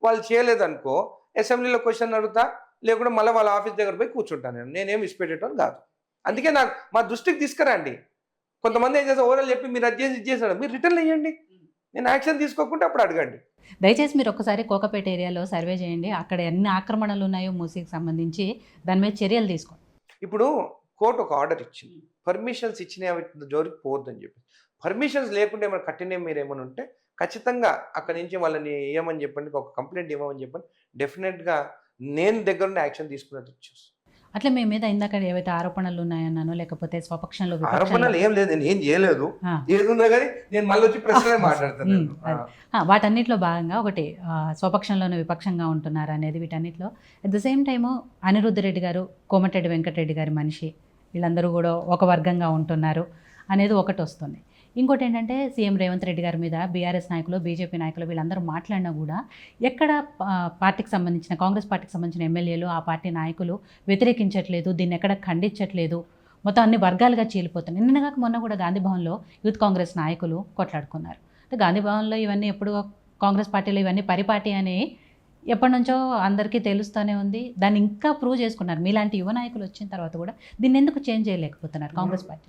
వాళ్ళు చేయలేదనుకో అసెంబ్లీలో క్వశ్చన్ అడుగుతా, లేకుండా మళ్ళీ వాళ్ళ ఆఫీస్ దగ్గర పోయి కూర్చుంటాను. నేనేం ఇచ్చిపెట్టేటం కాదు. అందుకే నాకు మా దృష్టికి తీసుకురండి. కొంతమంది ఏం చేస్తారు, ఓవరాల్ చెప్పి మీరు అది చేసి ఇది చేశాడు, మీరు రిటర్న్ వేయండి, నేను యాక్షన్ తీసుకోకుండా అప్పుడు అడగండి. దయచేసి మీరు ఒకసారి కోకాపేట ఏరియాలో సర్వే చేయండి, అక్కడ ఎన్ని ఆక్రమణలు ఉన్నాయో మూసీకి సంబంధించి దాని మీద చర్యలు తీసుకోండి. ఇప్పుడు కోర్టు ఒక ఆర్డర్ ఇచ్చింది, పర్మిషన్స్ ఇచ్చిన జోలికి పోవద్దని చెప్పి. పర్మిషన్స్ లేకుండా ఏమైనా కట్టిన మీరు ఏమైనా ఉంటే ఖచ్చితంగా అక్కడి నుంచి వాళ్ళని ఇవ్వమని చెప్పండి, ఒక కంప్లైంట్ ఇవ్వమని చెప్పండి. డెఫినెట్గా నేను దగ్గరుండి యాక్షన్ తీసుకున్నట్టు చూస్తాను. అట్లా మీ మీద ఇందాక ఏవైతే ఆరోపణలు ఉన్నాయన్నానో లేకపోతే స్వపక్షంలో విపక్షంలో ఆరోపణలు ఏం లేదు, నేను ఏం చేయలేదు. ఆ. ఏది ఉన్నా కానీ నేను మళ్ళీ వచ్చి ప్రశ్నలే మాట్లాడతాను. అది. వాటన్నిటిలో భాగంగా ఒకటి స్వపక్షంలోనే విపక్షంగా ఉంటున్నారు అనేది వీటన్నిటిలో at the same time Anirudh Reddy గారు, కోమటిరెడ్డి వెంకటరెడ్డి గారి మనిషి, వీళ్ళందరూ కూడా ఒక వర్గంగా ఉంటున్నారు అనేది ఒకటి వస్తుంది. ఇంకోటి ఏంటంటే సీఎం రేవంత్ రెడ్డి గారి మీద బీఆర్ఎస్ నాయకులు, బీజేపీ నాయకులు వీళ్ళందరూ మాట్లాడినా కూడా ఎక్కడ పార్టీకి సంబంధించిన కాంగ్రెస్ పార్టీకి సంబంధించిన ఎమ్మెల్యేలు, ఆ పార్టీ నాయకులు వ్యతిరేకించట్లేదు, దీన్ని ఎక్కడ ఖండించట్లేదు, మొత్తం అన్ని వర్గాలుగా చీలిపోతున్నాయి. నిన్నగాక మొన్న కూడా గాంధీ భవన్లో యూత్ కాంగ్రెస్ నాయకులు కొట్లాడుకున్నారు. అంటే గాంధీ భవన్లో ఇవన్నీ ఎప్పుడు కాంగ్రెస్ పార్టీలో ఇవన్నీ పరిపాటి అని ఎప్పటి నుంచో అందరికీ తెలుస్తూనే ఉంది. దాన్ని ఇంకా ప్రూవ్ చేసుకున్నారు. మీలాంటి యువ నాయకులు వచ్చిన తర్వాత కూడా దీన్ని ఎందుకు చేంజ్ చేయలేకపోతున్నారు కాంగ్రెస్ పార్టీ?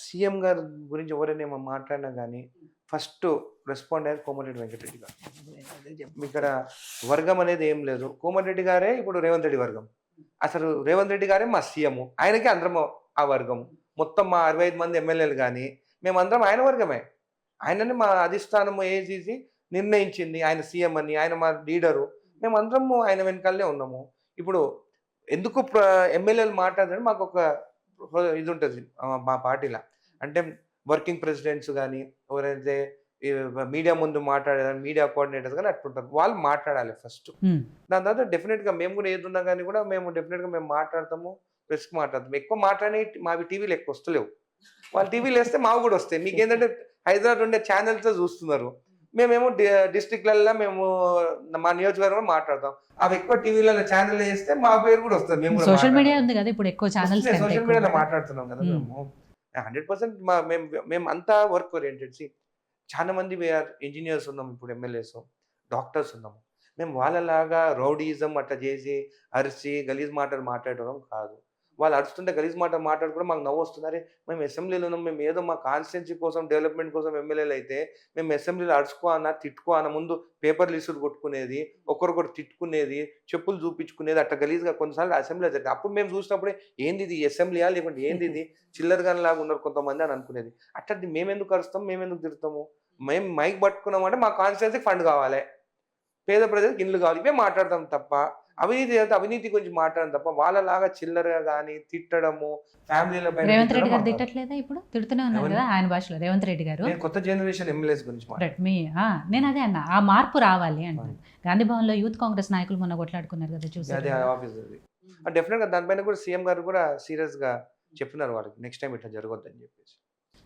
సీఎం గారి గురించి ఎవరైనా మాట్లాడినా కానీ ఫస్ట్ రెస్పాండ్ అయ్యారు కోమటిరెడ్డి వెంకటరెడ్డి గారు. ఇక్కడ వర్గం అనేది ఏం లేదు. కోమటిరెడ్డి గారే ఇప్పుడు రేవంత్ రెడ్డి వర్గం. అసలు రేవంత్ రెడ్డి గారే మా సీఎం, ఆయనకి అందరం ఆ వర్గం. మొత్తం మా 65 మంది ఎమ్మెల్యేలు కానీ మేమందరం ఆయన వర్గమే. ఆయనని మా అధిష్టానం ఏజీసీ నిర్ణయించింది, ఆయన సీఎం అని, ఆయన మా లీడరు. మేమందరము ఆయన వెనకాలనే ఉన్నాము. ఇప్పుడు ఎందుకు ఎమ్మెల్యేలు మాట్లాడాలని మాకు ఒక ఇది ఉంటుంది మా పార్టీలో. అంటే వర్కింగ్ ప్రెసిడెంట్స్ కానీ ఎవరైతే మీడియా ముందు మాట్లాడేదాన్ని మీడియా కోఆర్డినేటర్స్ కానీ అట్లుంటారు, వాళ్ళు మాట్లాడాలి ఫస్ట్. దాని తర్వాత డెఫినెట్గా మేము కూడా ఏది ఉన్నా కానీ కూడా మేము డెఫినెట్గా మేము మాట్లాడతాము, ప్రెస్కి మాట్లాడతాము. ఎక్కువ మాట్లాడే మావి టీవీలు ఎక్కువ వస్తలేవు. వాళ్ళు టీవీలు వేస్తే మావి కూడా వస్తాయి. మీకు ఏంటంటే హైదరాబాద్ ఉండే ఛానల్స్తో చూస్తున్నారు, మేమేమో డిస్ట్రిక్ట్లలో మేము మా నియోజకవర్గంలో మాట్లాడతాం. అవి ఎక్కువ టీవీలలో ఛానల్ వేస్తే మా పేరు కూడా వస్తుంది. మేము సోషల్ మీడియా ఉంది కదా ఇప్పుడు, ఎక్కువ ఛానల్స్ సోషల్ మీడియాలో మాట్లాడుతున్నాం కదా మేము. 100% మేము అంతా వర్క్ ఓరియంటెడ్. చాలా మంది వీఆర్ ఇంజనీర్స్ ఉన్నాం, ఇప్పుడు ఎమ్మెల్యేస్, డాక్టర్స్ ఉన్నాము. మేము వాళ్ళలాగా రౌడీజం అట్లా చేసి అరిచి గలీజ్ మాటలు మాట్లాడడం కాదు. వాళ్ళు అరుస్తుంటే గలీజ్ మాటలు మాట్లాడుకుంటే మాకు నవ్వు వస్తున్నారే. మేము అసెంబ్లీలో ఉన్నాం, మేము ఏదో మా కాన్స్టిట్యున్సీ కోసం డెవలప్మెంట్ కోసం ఎమ్మెల్యేలు అయితే మేము అసెంబ్లీలో అరుచుకో అన్న తిట్టుకో అన్న ముందు పేపర్లు ఇసురు కొట్టుకునేది, ఒకరికొకరు తిట్టుకునేది, చెప్పులు చూపించుకునేది, అట్లా గలీజ్గా కొన్నిసార్లు అసెంబ్లీలో జరిగింది. అప్పుడు మేము చూసినప్పుడే ఏంది ఇది అసెంబ్లీయా లేకుంటే ఏంది ఇది చిల్లరగాని లాగా ఉన్నారు కొంతమంది అని అనుకునేది. అట్లాంటి మేము ఎందుకు అరుస్తాం, మేము ఎందుకు తిరుగుతాము? మేము మైక్ పట్టుకున్నామంటే మా కాన్స్టిట్యున్సీకి ఫండ్ కావాలి, పేద ప్రజలకు ఇల్లు కావాలి, ఇవే మాట్లాడతాం తప్ప అవినీతి గురించి మాట్లాడడం తప్ప వాళ్ళలాగా చిల్లరగా కానీ తిట్టడము ఫ్యామిలీల పైన. రేవంత్ రెడ్డి గారు తిట్టట్లేదా? ఇప్పుడు తిడుతూనే ఉన్నారు కదా ఆయన భాషలో రేవంత్ రెడ్డి గారు. కొత్త జనరేషన్ ఎమ్మెల్యేస్ గురించి నేను అదే అన్న, ఆ మార్పు రావాలి అంటాను. గాంధీ భవన్ లో యూత్ కాంగ్రెస్ నాయకులు మొన్న కొట్లాడుకున్నారు కదా, చూసి అదే ఆఫీస్ అది. డెఫినెట్గా దానిపైన కూడా సీఎం గారు కూడా సీరియస్ గా చెప్పినారు వాళ్ళకి, నెక్స్ట్ టైం ఇట్లా జరగొద్దని చెప్పేసి.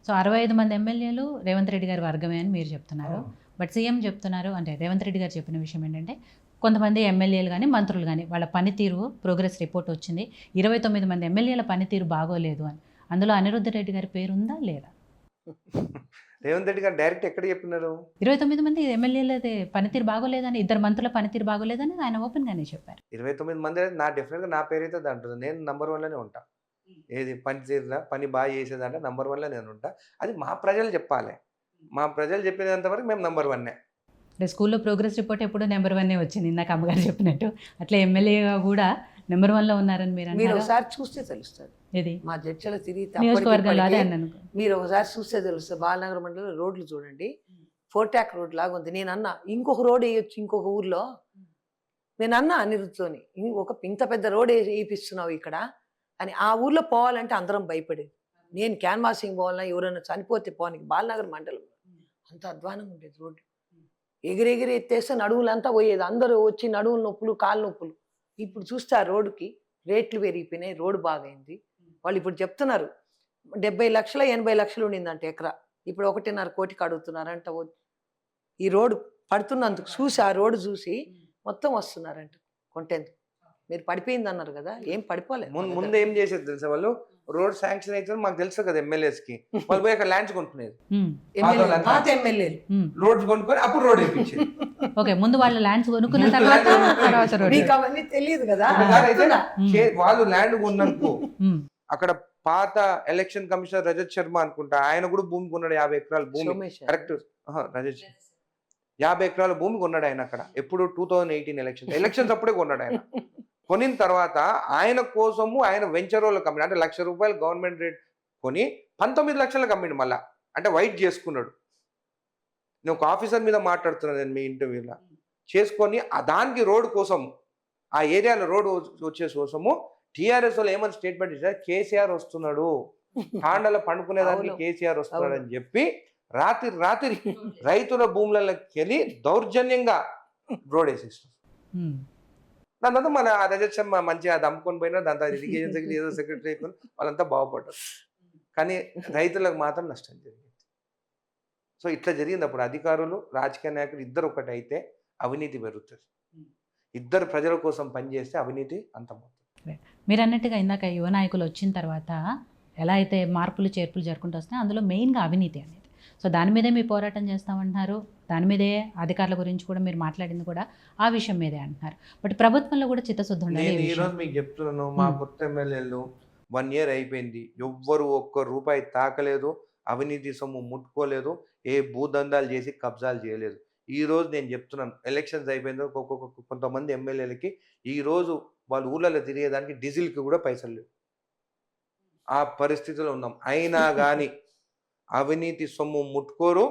సో 65 మంది ఎమ్మెల్యేలు రేవంత్ రెడ్డి గారి వర్గమే అని మీరు చెప్తున్నారు. బట్ సీఎం చెప్తున్నారు, అంటే రేవంత్ రెడ్డి గారు చెప్పిన విషయం ఏంటంటే కొంతమంది ఎమ్మెల్యేలు కానీ మంత్రులు కానీ వాళ్ళ పనితీరు ప్రోగ్రెస్ రిపోర్ట్ వచ్చింది, 29 మంది ఎమ్మెల్యేల పనితీరు బాగోలేదు అని. అందులో అనిరుద్ధ్ రెడ్డి గారి పేరు ఉందా లేదా? రేవంత్ రెడ్డి గారు డైరెక్ట్ ఎక్కడ చెప్పినారు? 29 మంది ఎమ్మెల్యేలది పనితీరు బాగోలేదని, 2 మంత్రుల పనితీరు బాగోలేదని ఆయన ఓపెన్ గానే చెప్పారు. 29 మంది డెఫినెట్గా నా పేరు అయితే దాంట్లో నేను నంబర్ 1లోనే ఉంటా. ఏది పని బాగా చేసేదంటే నంబర్ 1లో నేను ఉంటా. అది మా ప్రజలు చెప్పాలి. మా ప్రజలు చెప్పినంత వరకు మేము నంబర్ 1. అంటే స్కూల్లో ప్రోగ్రెస్ రిపోర్ట్ ఎప్పుడు నెంబర్ 1 వచ్చింది, ఇందాక అమ్మగారు చెప్పినట్టు. అట్లా ఎమ్మెల్యేగా కూడా నెంబర్ 1లో ఉన్నారని మీరు ఒకసారి చూస్తే తెలుస్తుంది. ఇది మా జడ్చల తిరిగితే నియోజకవర్గంలో అదే అన్నాను. మీరు ఒకసారి చూస్తే తెలుస్తుంది. బాలనగర్ మండలంలో రోడ్లు చూడండి, 4 ట్రాక్ రోడ్ లాగా ఉంది. నేను అన్నా ఇంకొక రోడ్ వేయొచ్చు ఇంకొక ఊర్లో. నేను అన్నా అనిరుద్ధితోని, ఇంత పెద్ద రోడ్ వేయిస్తున్నావు ఇక్కడ అని. ఆ ఊర్లో పోవాలంటే అందరం భయపడేది. నేను క్యాన్వాసింగ్ పోవాలన్నా ఎవరైనా చనిపోతే పోనికి. బాలనగర్ మండలం అంత అధ్వానంగా ఉండేది రోడ్డు. ఎగిరెగిరి ఎత్తేస్తే నడువులంతా పోయేది. అందరూ వచ్చి నడువుల నొప్పులు, కాళ్ళ నొప్పులు. ఇప్పుడు చూస్తే ఆ రోడ్డుకి రేట్లు పెరిగిపోయినాయి, రోడ్డు బాగైంది. వాళ్ళు ఇప్పుడు చెప్తున్నారు 70 లక్షలు 80 లక్షలు ఉండిందంట ఎకరా, ఇప్పుడు 1.5 కోటికి అడుగుతున్నారంట. ఈ రోడ్డు పడుతున్నందుకు చూసి, ఆ రోడ్డు చూసి మొత్తం వస్తున్నారంట కొంటేందుకు. మీరు పడిపోయింది అన్నారు కదా, ఏం పడిపోలేదు. ముందు ఏం చేసేది తెలుసా, వాళ్ళు రోడ్ శాంక్షన్ అయితే మాకు తెలుసు కదా ఎమ్మెల్యేస్ కి, వాళ్ళు పోయి అక్కడ ల్యాండ్స్ కొంటున్నారు. ఎమ్మెల్యేలు రోడ్స్ కొనుక్కొని అప్పుడు రోడ్ వేయించేది. ఓకే, ముందు వాళ్ళ ల్యాండ్స్ కొనుక్కున్న తర్వాత మీకు అవన్నీ తెలియదు కదా. వాళ్ళు ల్యాండ్ కొన్ననుకో, అక్కడ పాత ఎలక్షన్ కమిషనర్ రజత్ శర్మ అనుకుంటా, ఆయన కూడా భూమి కొన్నాడు, 50 ఎకరాల భూమి. కరెక్ట్, రజత్ 50 ఎకరాల భూమి కొన్నాడు ఆయన అక్కడ. ఎప్పుడు 2018 ఎలక్షన్స్ అప్పుడే కొన్నాడు ఆయన. కొనిన తర్వాత ఆయన కోసము ఆయన వెంచర్ వాళ్ళకి అమ్మిడు. అంటే ₹1,00,000 గవర్నమెంట్ రేట్ కొని 19 లక్షలకు అమ్మిడు మళ్ళా. అంటే వైట్ చేసుకున్నాడు. నేను ఒక ఆఫీసర్ మీద మాట్లాడుతున్నాను నేను మీ ఇంటర్వ్యూలో. చేసుకొని దానికి రోడ్ కోసం ఆ ఏరియాలో రోడ్ వచ్చే కోసము టీఆర్ఎస్ వాళ్ళు ఏమని స్టేట్మెంట్ ఇచ్చారు, కేసీఆర్ వస్తున్నాడు, తాండలో పండుకునేదానికి అవును. కేసీఆర్ వస్తున్నాడు అని చెప్పి రాత్రి రైతుల భూములకి వెళ్ళి దౌర్జన్యంగా రోడ్ వేసేస్తారు. దాని తర్వాత మన రజత్ మంచిగా అది అమ్ముకొని పోయినా, దాని తర్వాత ఇరిగేషన్ సెక్రటరీ ఏదో సెక్రటరీ అయిపోయినా వాళ్ళంతా బాగుపడ్డారు. కానీ రైతులకు మాత్రం నష్టం జరిగింది. సో ఇట్లా జరిగింది. అప్పుడు అధికారులు, రాజకీయ నాయకులు ఇద్దరు ఒకటి అయితే అవినీతి పెరుగుతుంది. ఇద్దరు ప్రజల కోసం పనిచేస్తే అవినీతి అంతమవుతుంది. మీరు అన్నట్టుగా ఇందాక యువ నాయకులు వచ్చిన తర్వాత ఎలా అయితే మార్పులు చేర్పులు జరుపుకుంటూ వస్తున్నాయి, అందులో మెయిన్గా అవినీతి అనేది. సో దాని మీదే మీ పోరాటం చేస్తామంటున్నారు, దాని మీదే అధికారుల గురించి కూడా మీరు మాట్లాడింది కూడా ఆ విషయం మీదే అంటున్నారు. బట్ ప్రభుత్వంలో కూడా చిత్తశుద్ధి ఉండాలి. నేను ఈరోజు మీకు చెప్తున్నాను, మా కొత్త ఎమ్మెల్యేలు 1 year అయిపోయింది, ఎవ్వరు ఒక్క రూపాయి తాకలేదు, అవినీతి సొమ్ము ముట్టుకోలేదు, ఏ భూదందాలు చేసి కబ్జాలు చేయలేదు. ఈ రోజు నేను చెప్తున్నాను, ఎలక్షన్స్ అయిపోయిందో కొంతమంది ఎమ్మెల్యేలకి ఈ రోజు వాళ్ళ ఊళ్ళలో తిరిగేదానికి డీజిల్కి కూడా పైసలు లేవు. ఆ పరిస్థితిలో ఉన్నాం. అయినా కానీ అవినీతి సొమ్ము ముట్టుకోరు,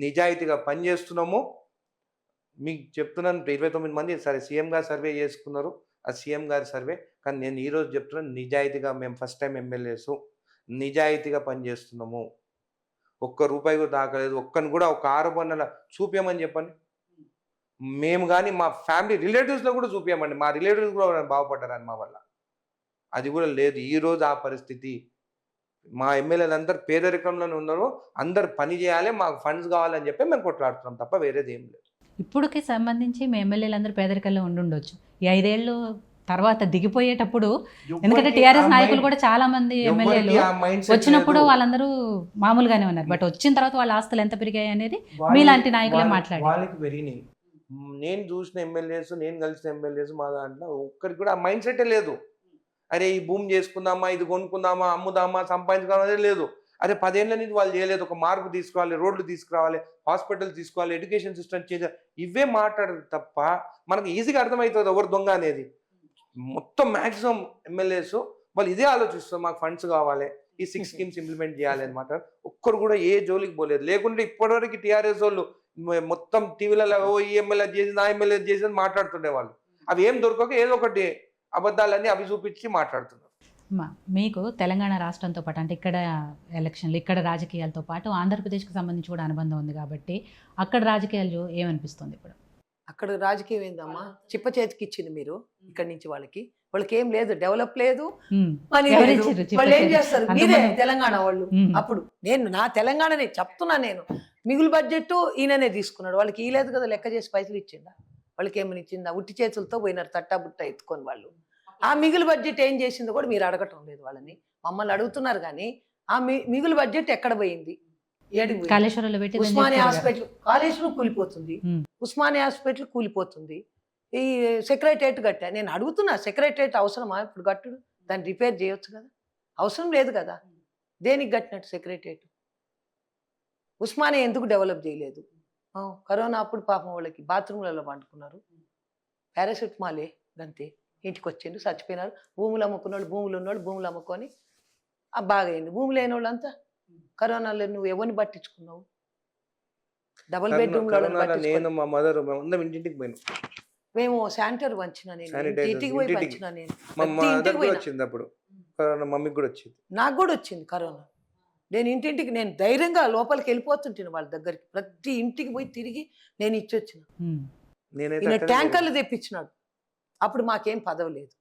నిజాయితీగా పనిచేస్తున్నాము. మీకు చెప్తున్నాను, 29 మంది సరే సీఎం గారు సర్వే చేసుకున్నారు, అది సీఎం గారి సర్వే. కానీ నేను ఈరోజు చెప్తున్నాను, నిజాయితీగా మేము ఫస్ట్ టైం ఎమ్మెల్యేసు నిజాయితీగా పనిచేస్తున్నాము. ఒక్క రూపాయి కూడా తాకలేదు. ఒక్కని కూడా ఒక ఆరోపణల చూపించమని చెప్పండి. మేము కానీ మా ఫ్యామిలీ రిలేటివ్స్లో కూడా చూపించమండి, మా రిలేటివ్స్ కూడా బాగుపడ్డారని మా వల్ల. అది కూడా లేదు. ఈరోజు ఆ పరిస్థితి. మా ఎమ్మెల్యేలు అందరు పేదరికంలోనే ఉన్నారు, అందరు పని చేయాలి, మాకు ఫండ్స్ కావాలని చెప్పి మేము కొట్లాడుతున్నాం తప్ప వేరేది ఏం లేదు. ఇప్పుడుకి సంబంధించి మీ ఎమ్మెల్యేలు అందరూ పేదరికంలో ఉండుండొచ్చు. ఈ 5 ఏళ్ళు తర్వాత దిగిపోయేటప్పుడు, ఎందుకంటే టీఆర్ఎస్ నాయకులు కూడా చాలా మంది ఎమ్మెల్యేలు వచ్చినప్పుడు వాళ్ళందరూ మామూలుగానే ఉన్నారు, బట్ వచ్చిన తర్వాత వాళ్ళ ఆస్తులు ఎంత పెరిగాయి అనేది మీలాంటి నాయకులే మాట్లాడారు. వాళ్ళకి పెరిగినాయి. నేను చూసిన ఎమ్మెల్యేస్, నేను కలిసిన ఎమ్మెల్యేస్ మా దాంట్లో ఒక్కరికి కూడా ఆ మైండ్ సెట్ లేదు. అరే ఈ భూమి చేసుకుందామా, ఇది కొనుక్కుందామా, అమ్ముదామా, సంపాదించుకోవాలనే లేదు. అరే 10 ఏళ్ళ నుంచి వాళ్ళు చేయలేదు. ఒక మార్పు తీసుకురావాలి, రోడ్లు తీసుకురావాలి, హాస్పిటల్ తీసుకోవాలి, ఎడ్యుకేషన్ సిస్టమ్ చేయాలి, ఇవే మాట్లాడదు తప్ప మనకు ఈజీగా అర్థమవుతుంది ఎవరు దొంగ అనేది. మొత్తం మ్యాక్సిమం ఎమ్మెల్యేస్ వాళ్ళు ఇదే ఆలోచిస్తారు, మాకు ఫండ్స్ కావాలి, ఈ 6 schemes ఇంప్లిమెంట్ చేయాలి అనమాట. ఒక్కరు కూడా ఏ జోలికి పోలేదు. లేకుంటే ఇప్పటివరకు టీఆర్ఎస్ వాళ్ళు మొత్తం టీవీలలో ఈ ఎమ్మెల్యే చేసింది, ఆ ఎమ్మెల్యే చేసింది మాట్లాడుతుండే వాళ్ళు. అవి ఏం దొరకక ఏదో ఒకటి అబద్ధాలన్నీ అవి చూపించి మాట్లాడుతున్నారు. మీకు తెలంగాణ రాష్ట్రంతో పాటు, అంటే ఇక్కడ ఎలక్షన్లు, ఇక్కడ రాజకీయాలతో పాటు ఆంధ్రప్రదేశ్కి సంబంధించి కూడా అనుబంధం ఉంది కాబట్టి అక్కడ రాజకీయాలు ఏమనిపిస్తుంది ఇప్పుడు? అక్కడ రాజకీయం ఏందమ్మా, చిప్ప చేతికి ఇచ్చింది మీరు ఇక్కడి నుంచి వాళ్ళకి ఏం లేదు, డెవలప్ లేదు, పని లేదు. వాళ్ళు ఏం చేస్తారు, మీరే తెలంగాణ వాళ్ళు. అప్పుడు నా తెలంగాణనే చెప్తున్నా నేను. మిగులు బడ్జెట్ ఈయననే తీసుకున్నాడు, వాళ్ళకి ఇలేదు కదా, లెక్క చేసి పైసలు ఇచ్చిందా? వాళ్ళకి ఏమని ఇచ్చిందా? ఉట్టి చేతులతో పోయినారు తట్టా బుట్ట ఎత్తుకొని వాళ్ళు. ఆ మిగులు బడ్జెట్ ఏం చేసిందో కూడా మీరు అడగటం లేదు వాళ్ళని. మమ్మల్ని అడుగుతున్నారు కానీ ఆ మిగులు బడ్జెట్ ఎక్కడ పోయింది? కాళేశ్వరంలో పెట్టి ఉస్మానియా హాస్పిటల్, కాళేశ్వరం కూలిపోతుంది, ఉస్మానియా హాస్పిటల్ కూలిపోతుంది, ఈ సెక్రటరేట్ కట్టా. నేను అడుగుతున్నా, సెక్రటరేట్ అవసరమా ఇప్పుడు కట్టుడు? దాన్ని రిపేర్ చేయొచ్చు కదా, అవసరం లేదు కదా. దేనికి కట్టినట్టు సెక్రటరేట్? ఉస్మానియా ఎందుకు డెవలప్ చేయలేదు? కరోనా అప్పుడు పాపం వాళ్ళకి బాత్రూమ్లలో పండుకున్నారు, పారాసెటమాలే అంతే, ఇంటికి వచ్చిండు, చచ్చిపోయినారు. భూములు అమ్ముకున్న వాళ్ళు, భూములు ఉన్నవాళ్ళు భూములు అమ్ముకొని బాగా అయింది. భూమి లేని వాళ్ళంతా కరోనాలో నువ్వు ఎవరిని పట్టించుకున్నావు? డబుల్ బెడ్రూమ్ నేను మా మదర్ ఇంటింటికి పోయినా, మేము శానిటైజర్ వంచిన, నేను ఇంటికి పోయి వంచిన. నేను వచ్చింది అప్పుడు కరోనా, మమ్మీకి కూడా వచ్చింది, నాకు కూడా వచ్చింది కరోనా. నేను ఇంటింటికి, నేను ధైర్యంగా లోపలికి వెళ్ళిపోతుంటాను వాళ్ళ దగ్గరికి, ప్రతి ఇంటికి పోయి తిరిగి నేను ఇచ్చొచ్చిన. ఈయన ట్యాంకర్లు తెప్పించినాడు, అప్పుడు మాకేం పదవి లేదు,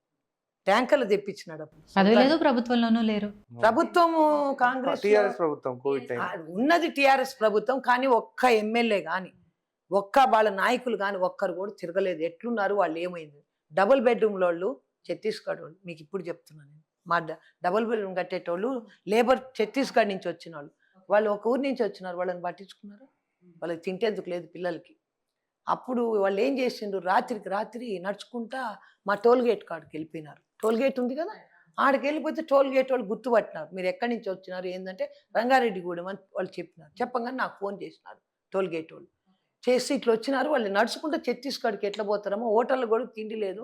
ట్యాంకర్లు తెప్పించినాడు. అప్పుడు పదవి లేదు, ప్రభుత్వంలోనూ లేరు. ప్రభుత్వము కాంగ్రెస్ ప్రభుత్వం, కోవిడ్ టైం ఉన్నది టీఆర్ఎస్ ప్రభుత్వం, కానీ ఒక్క ఎమ్మెల్యే కానీ, ఒక్క వాళ్ళ నాయకులు కానీ ఒక్కరు కూడా తిరగలేదు. ఎట్లున్నారు వాళ్ళు, ఏమైంది? డబుల్ బెడ్రూమ్ వాళ్ళు ఛత్తీస్గఢ్ వాళ్ళు, మీకు ఇప్పుడు చెప్తున్నాను నేను. మా డబుల్ బెడ్రూమ్ కట్టేటోళ్ళు లేబర్ ఛత్తీస్గఢ్ నుంచి వచ్చిన వాళ్ళు, వాళ్ళు ఒక ఊరి నుంచి వచ్చినారు, వాళ్ళని పట్టించుకున్నారు? వాళ్ళకి తింటేందుకు లేదు పిల్లలకి. అప్పుడు వాళ్ళు ఏం చేసిండ్రు, రాత్రికి రాత్రి నడుచుకుంటా మా టోల్గేట్ కాడికి వెళ్ళిపోయినారు. టోల్గేట్ ఉంది కదా, ఆడికి వెళ్ళిపోతే టోల్గేట్ వాళ్ళు గుర్తుపట్టినారు, మీరు ఎక్కడి నుంచి వచ్చినారు ఏంటంటే రంగారెడ్డిగూడెం అని వాళ్ళు చెప్పినారు. చెప్పగానే నాకు ఫోన్ చేసినారు టోల్గేట్ వాళ్ళు, చేసి ఇట్లా వచ్చినారు, వాళ్ళు నడుచుకుంటే ఛత్తీస్గఢ్కి ఎట్లా పోతారమ్మో, హోటల్లో కూడా తిండి లేదు,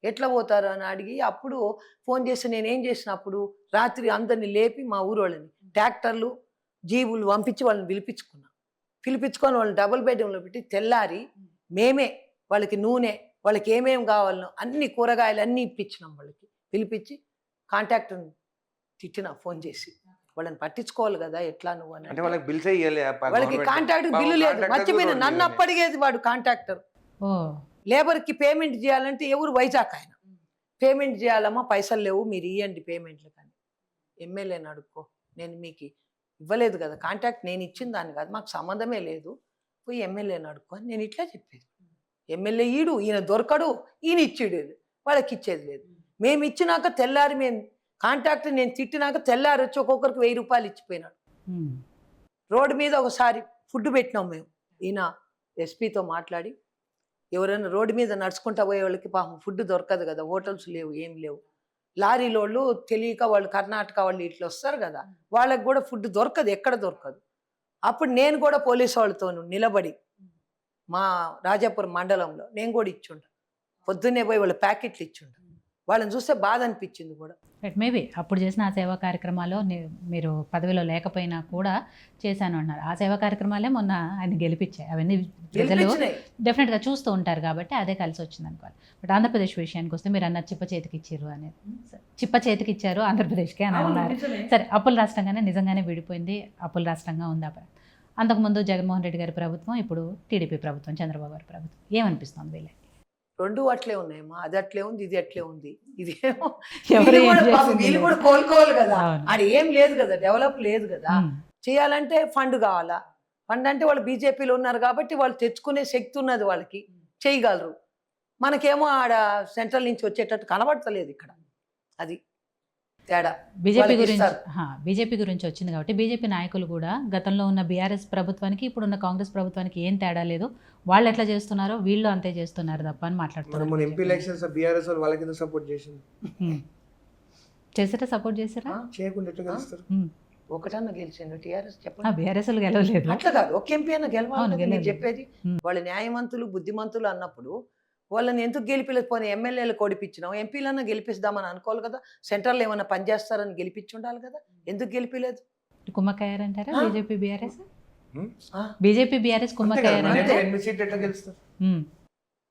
ఎట్లా పోతారు అని అడిగి అప్పుడు ఫోన్ చేసి నేనేం చేసిన, అప్పుడు రాత్రి అందరినీ లేపి మా ఊరోళ్ళని ట్రాక్టర్లు జీబులు పంపించి వాళ్ళని పిలిపించుకొని వాళ్ళని డబుల్ బెడ్రూమ్లో పెట్టి తెల్లారి మేమే వాళ్ళకి నూనె వాళ్ళకి ఏమేమి కావాలనో అన్ని కూరగాయలు అన్నీ ఇప్పించినాం వాళ్ళకి. పిలిపించి కాంటాక్ట్ తిట్టిన ఫోన్ చేసి. వాళ్ళని పట్టించుకోవాలి కదా ఎట్లా నువ్వు అని. అంటే వాళ్ళకి బిల్స్ ఇవ్వలే వాళ్ళకి కాంటాక్ట్ బిల్లు లేదు, మర్చిపోయిన. నన్ను అప్పడిగేది వాడు కాంట్రాక్టర్. ఓ లేబర్కి పేమెంట్ చేయాలంటే ఎవరు వైజాగ్ ఆయన. పేమెంట్ చేయాలమ్మా, పైసలు లేవు, మీరు ఇవ్వండి పేమెంట్లు. కానీ ఎమ్మెల్యేని అడుక్కో, నేను మీకు ఇవ్వలేదు కదా కాంట్రాక్ట్, నేను ఇచ్చిన దాన్ని కాదు, మాకు సంబంధమే లేదు, పోయి ఎమ్మెల్యేని అడుక్కో అని నేను ఇట్లా చెప్పేది. ఎమ్మెల్యే ఈడు, ఈయన దొరకడు, ఈయన ఇచ్చేది వాళ్ళకి ఇచ్చేది లేదు. మేము ఇచ్చినాక తెల్లారి, మేము కాంట్రాక్ట్ నేను తిట్టినాక తెల్లారి వచ్చి ఒక్కొక్కరికి 1000 రూపాయలు ఇచ్చిపోయినాడు. రోడ్డు మీద ఒకసారి ఫుడ్ పెట్టినాం మేము, ఈయన ఎస్పీతో మాట్లాడి. ఎవరైనా రోడ్డు మీద నడుచుకుంటా పోయే వాళ్ళకి పాపం ఫుడ్ దొరకదు కదా, హోటల్స్ లేవు, ఏం లేవు. లారీలోళ్ళు తెలియక వాళ్ళు కర్ణాటక వాళ్ళు ఇట్లా వస్తారు కదా, వాళ్ళకి కూడా ఫుడ్ దొరకదు, ఎక్కడ దొరకదు. అప్పుడు నేను కూడా పోలీసు వాళ్ళతో నిలబడి మా రాజాపురం మండలంలో నేను కూడా ఇచ్చుంటా. పొద్దున్నే పోయి వాళ్ళ ప్యాకెట్లు ఇచ్చుంటా. వాళ్ళని చూస్తే బాధ అనిపించింది కూడా. బట్ మేబీ అప్పుడు చేసిన ఆ సేవా కార్యక్రమాల్లో మీరు పదవిలో లేకపోయినా కూడా చేశాను అన్నారు. ఆ సేవా కార్యక్రమాలే మొన్న ఆయన గెలిపించాయి. అవన్నీ ప్రజలు గెలిపించినాయి. డెఫినెట్గా చూస్తూ ఉంటారు కాబట్టి అదే కలిసి వచ్చింది అనుకోవాలి. బట్ ఆంధ్రప్రదేశ్ విషయానికి వస్తే మీరు అన్నారు చిప్ప చేతికి ఇచ్చారు అనేది. చిప్ప చేతికి ఇచ్చారు ఆంధ్రప్రదేశ్కి అని అన్నారు. సరే, అప్పుల రాష్ట్రంగానే నిజంగానే విడిపోయింది, అప్పుల రాష్ట్రంగా ఉంది. అంతకుముందు జగన్మోహన్ రెడ్డి గారి ప్రభుత్వం, ఇప్పుడు టీడీపీ ప్రభుత్వం, చంద్రబాబు గారి ప్రభుత్వం. ఏమనిపిస్తుంది వీళ్ళకి? రెండు అట్లే ఉన్నాయమ్మా, అది అట్లే ఉంది, ఇది అట్లే ఉంది. ఇదేమో ఎవరు ఏం వీళ్ళు చేసింది? కూడా కోలుకోవాలి కదా, అవును. అది ఏం లేదు కదా, డెవలప్ లేదు కదా. చేయాలంటే ఫండ్ కావాలా, ఫండ్ అంటే వాళ్ళు బీజేపీలో ఉన్నారు కాబట్టి వాళ్ళు తెచ్చుకునే శక్తి ఉన్నది, వాళ్ళకి చేయగలరు. మనకేమో ఆడ సెంట్రల్ నుంచి వచ్చేటట్టు కనబడతలేదు ఇక్కడ, అది తేడా. బీజేపీ గురించి వచ్చింది కాబట్టి బీజేపీ నాయకులు కూడా గతంలో ఉన్న బీఆర్ఎస్ ప్రభుత్వానికి ఇప్పుడున్న కాంగ్రెస్ ప్రభుత్వానికి ఏం తేడా లేదు, వాళ్ళు ఎట్లా చేస్తున్నారో వీళ్ళు అంతే చేస్తున్నారు తప్ప అని మాట్లాడుతున్నారు. ఎంపీ ఎలక్షన్స్ బీఆర్ఎస్ వాళ్ళకి ఎందుకు సపోర్ట్ చేసింది? చేసారా? సపోర్ట్ చేసారా? చేయకుండా ఎట్లా గెలుస్తారు? ఒకటన్నా గెలిచిండు టీఆర్ఎస్? చెప్పండి. బీఆర్ఎస్ గెలవలేదు. అట్లా కాదు, ఒక ఎంపీ అన్న గెలవాలి. నేను చెప్పేది వాళ్ళు న్యాయవంతులు, బుద్ధిమంతులు అన్నప్పుడు వాళ్ళని ఎందుకు గెలిపిలేదు? పోనీ ఎమ్మెల్యేలు కోడిపించినాం, ఎంపీలన్నా గెలిపిస్తామని అనుకోవాలి కదా. సెంట్రల్ ఏమన్నా పనిచేస్తారని గెలిపించి ఉండాలి కదా, ఎందుకు గెలిపిలేదు? కుమ్మక్కయ్యారంటారా బీజేపీ బీఆర్ఎస్? బీజేపీ బీఆర్ఎస్ కుమ్మక్కయ్యారంటే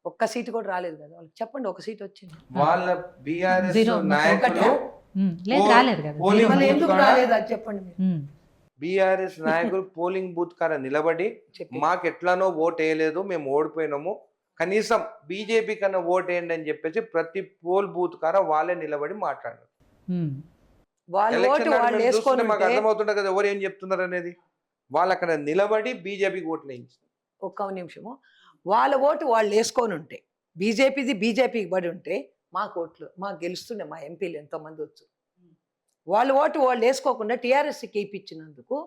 ఒక్క సీటు కూడా రాలేదు కదా వాళ్ళకి. చెప్పండి, ఒక సీట్ వచ్చింది. వాళ్ళ బీఆర్ఎస్ నాయకులు లేదు, రాలేదు కదా. మళ్ళీ ఎందుకు రాలేదు అది చెప్పండి మీరు. బీఆర్ఎస్ నాయకులు పోలింగ్ బూత్ కాడ నిలబడి మాకు ఎట్లానో ఓట్ వేయలేదు, మేము ఓడిపోయినాము, కనీసం బీజేపీ కన్నా ఓట్ వేయండి అని చెప్పేసి ప్రతి పోల్ బూత్ కాడ వాళ్ళే నిలబడి మాట్లాడారు. మాకు అర్థమవుతుండే కదా ఎవరు ఏం చెప్తున్నారు అనేది. వాళ్ళు అక్కడ నిలబడి బీజేపీకి ఓట్లు వేయించారు. ఒక్క నిమిషము, వాళ్ళ ఓటు వాళ్ళు వేసుకొని ఉంటే, బీజేపీకి బడి ఉంటే మాకు ఓట్లు మాకు గెలుస్తుండే, మా ఎంపీలు ఎంతోమంది వచ్చు. వాళ్ళ ఓటు వాళ్ళు వేసుకోకుండా టీఆర్ఎస్కి వేయించినందుకు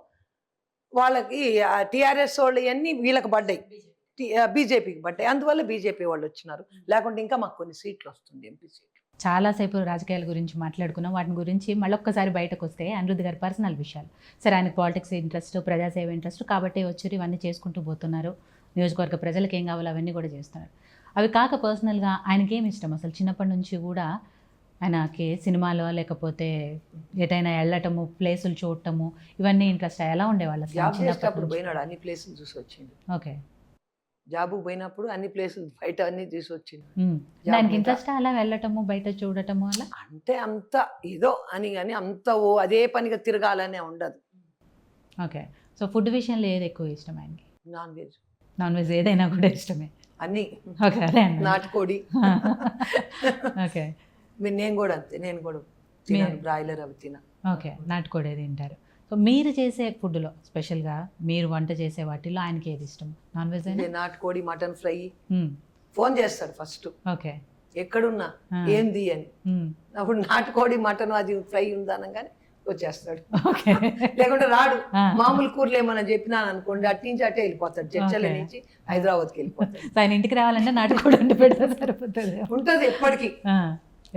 వాళ్ళకి టీఆర్ఎస్ వాళ్ళు అన్నీ వీళ్ళకి పడ్డాయి, బీజేపీకి పడ్డాయి. అందువల్ల బీజేపీ వాళ్ళు వచ్చినారు, లేకుంటే ఇంకా మాకు కొన్ని సీట్లు వస్తుంది, ఎంపీ సీట్లు. చాలాసేపు రాజకీయాల గురించి మాట్లాడుకున్నాం. వాటి గురించి మళ్ళొక్కసారి బయటకు వస్తే అనిరుద్ధ్ గారి పర్సనల్ విషయాలు. సరే, ఆయనకు పాలిటిక్స్ ఇంట్రెస్ట్, ప్రజాసేవ ఇంట్రెస్ట్ కాబట్టి వచ్చి ఇవన్నీ చేసుకుంటూ పోతున్నారు. నియోజకవర్గ ప్రజలకు ఏం కావాలో అవన్నీ కూడా చేస్తున్నారు. అవి కాక పర్సనల్గా ఆయనకేమి ఇష్టం అసలు? చిన్నప్పటి నుంచి కూడా ఆయనకి సినిమాలో లేకపోతే ఎటైనా వెళ్ళటము, ప్లేసులు చూడటము, ఇవన్నీ ఇంట్రెస్ట్ ఎలా ఉండేవాళ్ళు చిన్నప్పుడు? పోయినాడు, అన్ని ప్లేసులు చూసి వచ్చింది. ఓకే, జాబు పోయినప్పుడు అన్ని ప్లేసులు బయట అన్ని చూసి వచ్చింది. దానికి ఇంట్రెస్ట్ అలా వెళ్ళటము, బయట చూడటము అలా అంటే అంత ఏదో అని, కానీ అంత అదే పనిగా తిరగాలనే ఉండదు. ఓకే, సో ఫుడ్ విషయంలో ఏది ఎక్కువ ఇష్టం ఆయనకి? నాన్ వెజ్ ఏదైనా కూడా ఇష్టమే అన్ని. ఓకే, అదే నాటుకోడి. ఓకే, నేను కూడా అంతే, నేను కూడా తినాను, బ్రాయిలర్ అవి తినా. ఓకే, నాటుకోడి తింటారు. సో మీరు చేసే ఫుడ్లో స్పెషల్గా మీరు వంట చేసే వాటిలో ఆయనకి ఏది ఇష్టం? నాన్ వెజ్ అయినా? నాటుకోడి, మటన్ ఫ్రై. ఫోన్ చేస్తాడు ఫస్ట్, ఓకే ఎక్కడున్నా ఏంది అని. అప్పుడు నాటుకోడి, మటన్ అది ఫ్రై ఉందనగానే వచ్చేస్తాడు. లేకుంటే రాడు. మామూలు కూరలు ఏమన్నా చెప్పినాను అనుకోండి, అటు నుంచి అటే వెళ్ళిపోతాడు, చర్చల నుంచి హైదరాబాద్కి వెళ్ళిపోతాడు. ఆయన ఇంటికి రావాలంటే నాటుకోడి వండి పెడితే సరిపోతుంది. ఉంటుంది ఎప్పటికీ,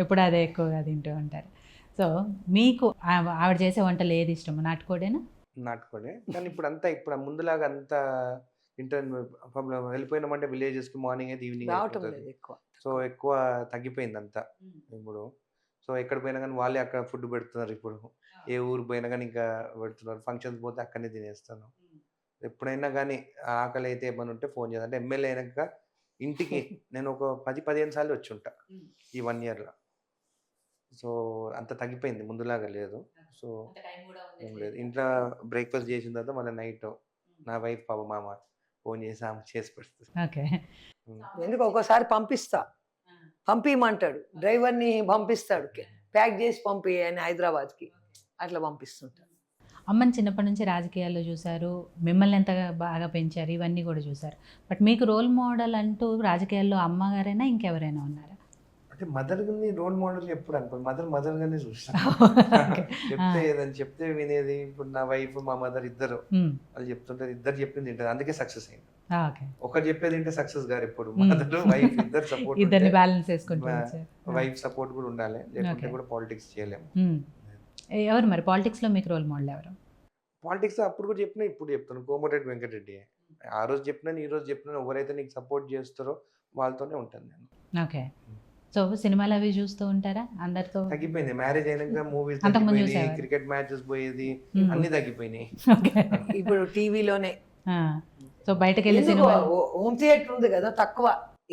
ఎప్పుడు అదే ఎక్కువగా తింటూ ఉంటారు. సో మీకు ఆవిడ చేసే వంటలు ఏది ఇష్టం? నాటుకోడేనా? నాటుకోడే. కానీ ఇప్పుడు ముందులాగా అంత వెళ్ళిపోయినామంటే విలేజెస్కి మార్నింగ్ అయితే ఈవినింగ్ ఎక్కువ. సో ఎక్కువ తగ్గిపోయింది అంతా ఇప్పుడు. సో ఎక్కడ పోయినా కానీ వాళ్ళే అక్కడ ఫుడ్ పెడుతున్నారు. ఇప్పుడు ఏ ఊరు పోయినా కానీ ఇంకా పెడుతున్నారు. ఫంక్షన్స్ పోతే అక్కడనే తినేస్తాను. ఎప్పుడైనా కానీ ఆకలి అయితే ఏమైనా ఉంటే ఫోన్ చేస్తాను. అంటే ఎమ్మెల్యే అయినాక ఇంటికి నేను ఒక 10-15 సార్లు వచ్చి ఉంటా ఈ 1 ఇయర్లో. సో అంత తగ్గిపోయింది, ముందులాగా లేదు. సో ఏం లేదు, ఇంట్లో బ్రేక్ఫాస్ట్ చేసిన తర్వాత మళ్ళీ నైట్ నా వైఫ్ పాప మామ ఫోన్ చేసి ఆమె చేసి పెడుతుంది. ఓకే. ఎందుకు ఒక్కోసారి పంపించమంటాడు, డ్రైవర్ని పంపిస్తాడు, ప్యాక్ చేసి పంపి అని హైదరాబాద్కి అట్లా పంపిస్తుంటాడు. అమ్మని చిన్నప్పటి నుంచి రాజకీయాల్లో చూశారు, మిమ్మల్ని ఎంత బాగా పెంచారు, ఇవన్నీ కూడా చూశారు. బట్ మీకు రోల్ మోడల్ అంటూ రాజకీయాల్లో అమ్మగారైనా ఇంకెవరైనా ఉన్నారా? అంటే మదర్ గారిని రోల్ మోడల్ ఎప్పుడు అనుకో, మదర్ గానే చూస్తాను. చెప్తే ఏదని చెప్తే వినేది. ఇప్పుడు నా వైఫ్ మా మదర్ ఇద్దరు వాళ్ళు చెప్తుంటారు, ఇద్దరు చెప్పింది తింటారు, అందుకే సక్సెస్ అయింది. ఒకరు చెప్పేది తింటే సక్సెస్ గారు ఎప్పుడు మదర్ వైఫ్ ఇద్దరు సపోర్ట్, ఇద్దరిని బ్యాలెన్స్ చేసుకుంటారు. వైఫ్ సపోర్ట్ కూడా ఉండాలి, లేకుంటే కూడా పాలిటిక్స్ చేయలేము. ఎవరు మరి పాలిటిక్స్లో మీకు రోల్ మోడల్ ఎవరు? పాలిటిక్స్ అప్పుడు కూడా చెప్పినా ఇప్పుడు చెప్తాను, కోమటిరెడ్డి వెంకటరెడ్డి. ఆ రోజు చెప్పినాను, ఈ రోజు చెప్పినాను, ఎవరైతే నీకు సపోర్ట్ చేస్తారో వాళ్ళతోనే ఉంటాను నేను. ఓకే. సో సినిమాలు అవి చూస్తూ ఉంటారా అందరితో? తగ్గిపోయింది, మ్యారేజ్ అయినాక మూవీస్ అంతకుముందు తగ్గిపోయింది, చూసేవారు. క్రికెట్ మ్యాచెస్ పోయేది, అన్ని తగ్గిపోయినాయి. ఇప్పుడు టీవీలోనే. సో బయటకు వెళ్ళి సినిమా హోమ్ థియేటర్ ఉంది కదా తక్కువ,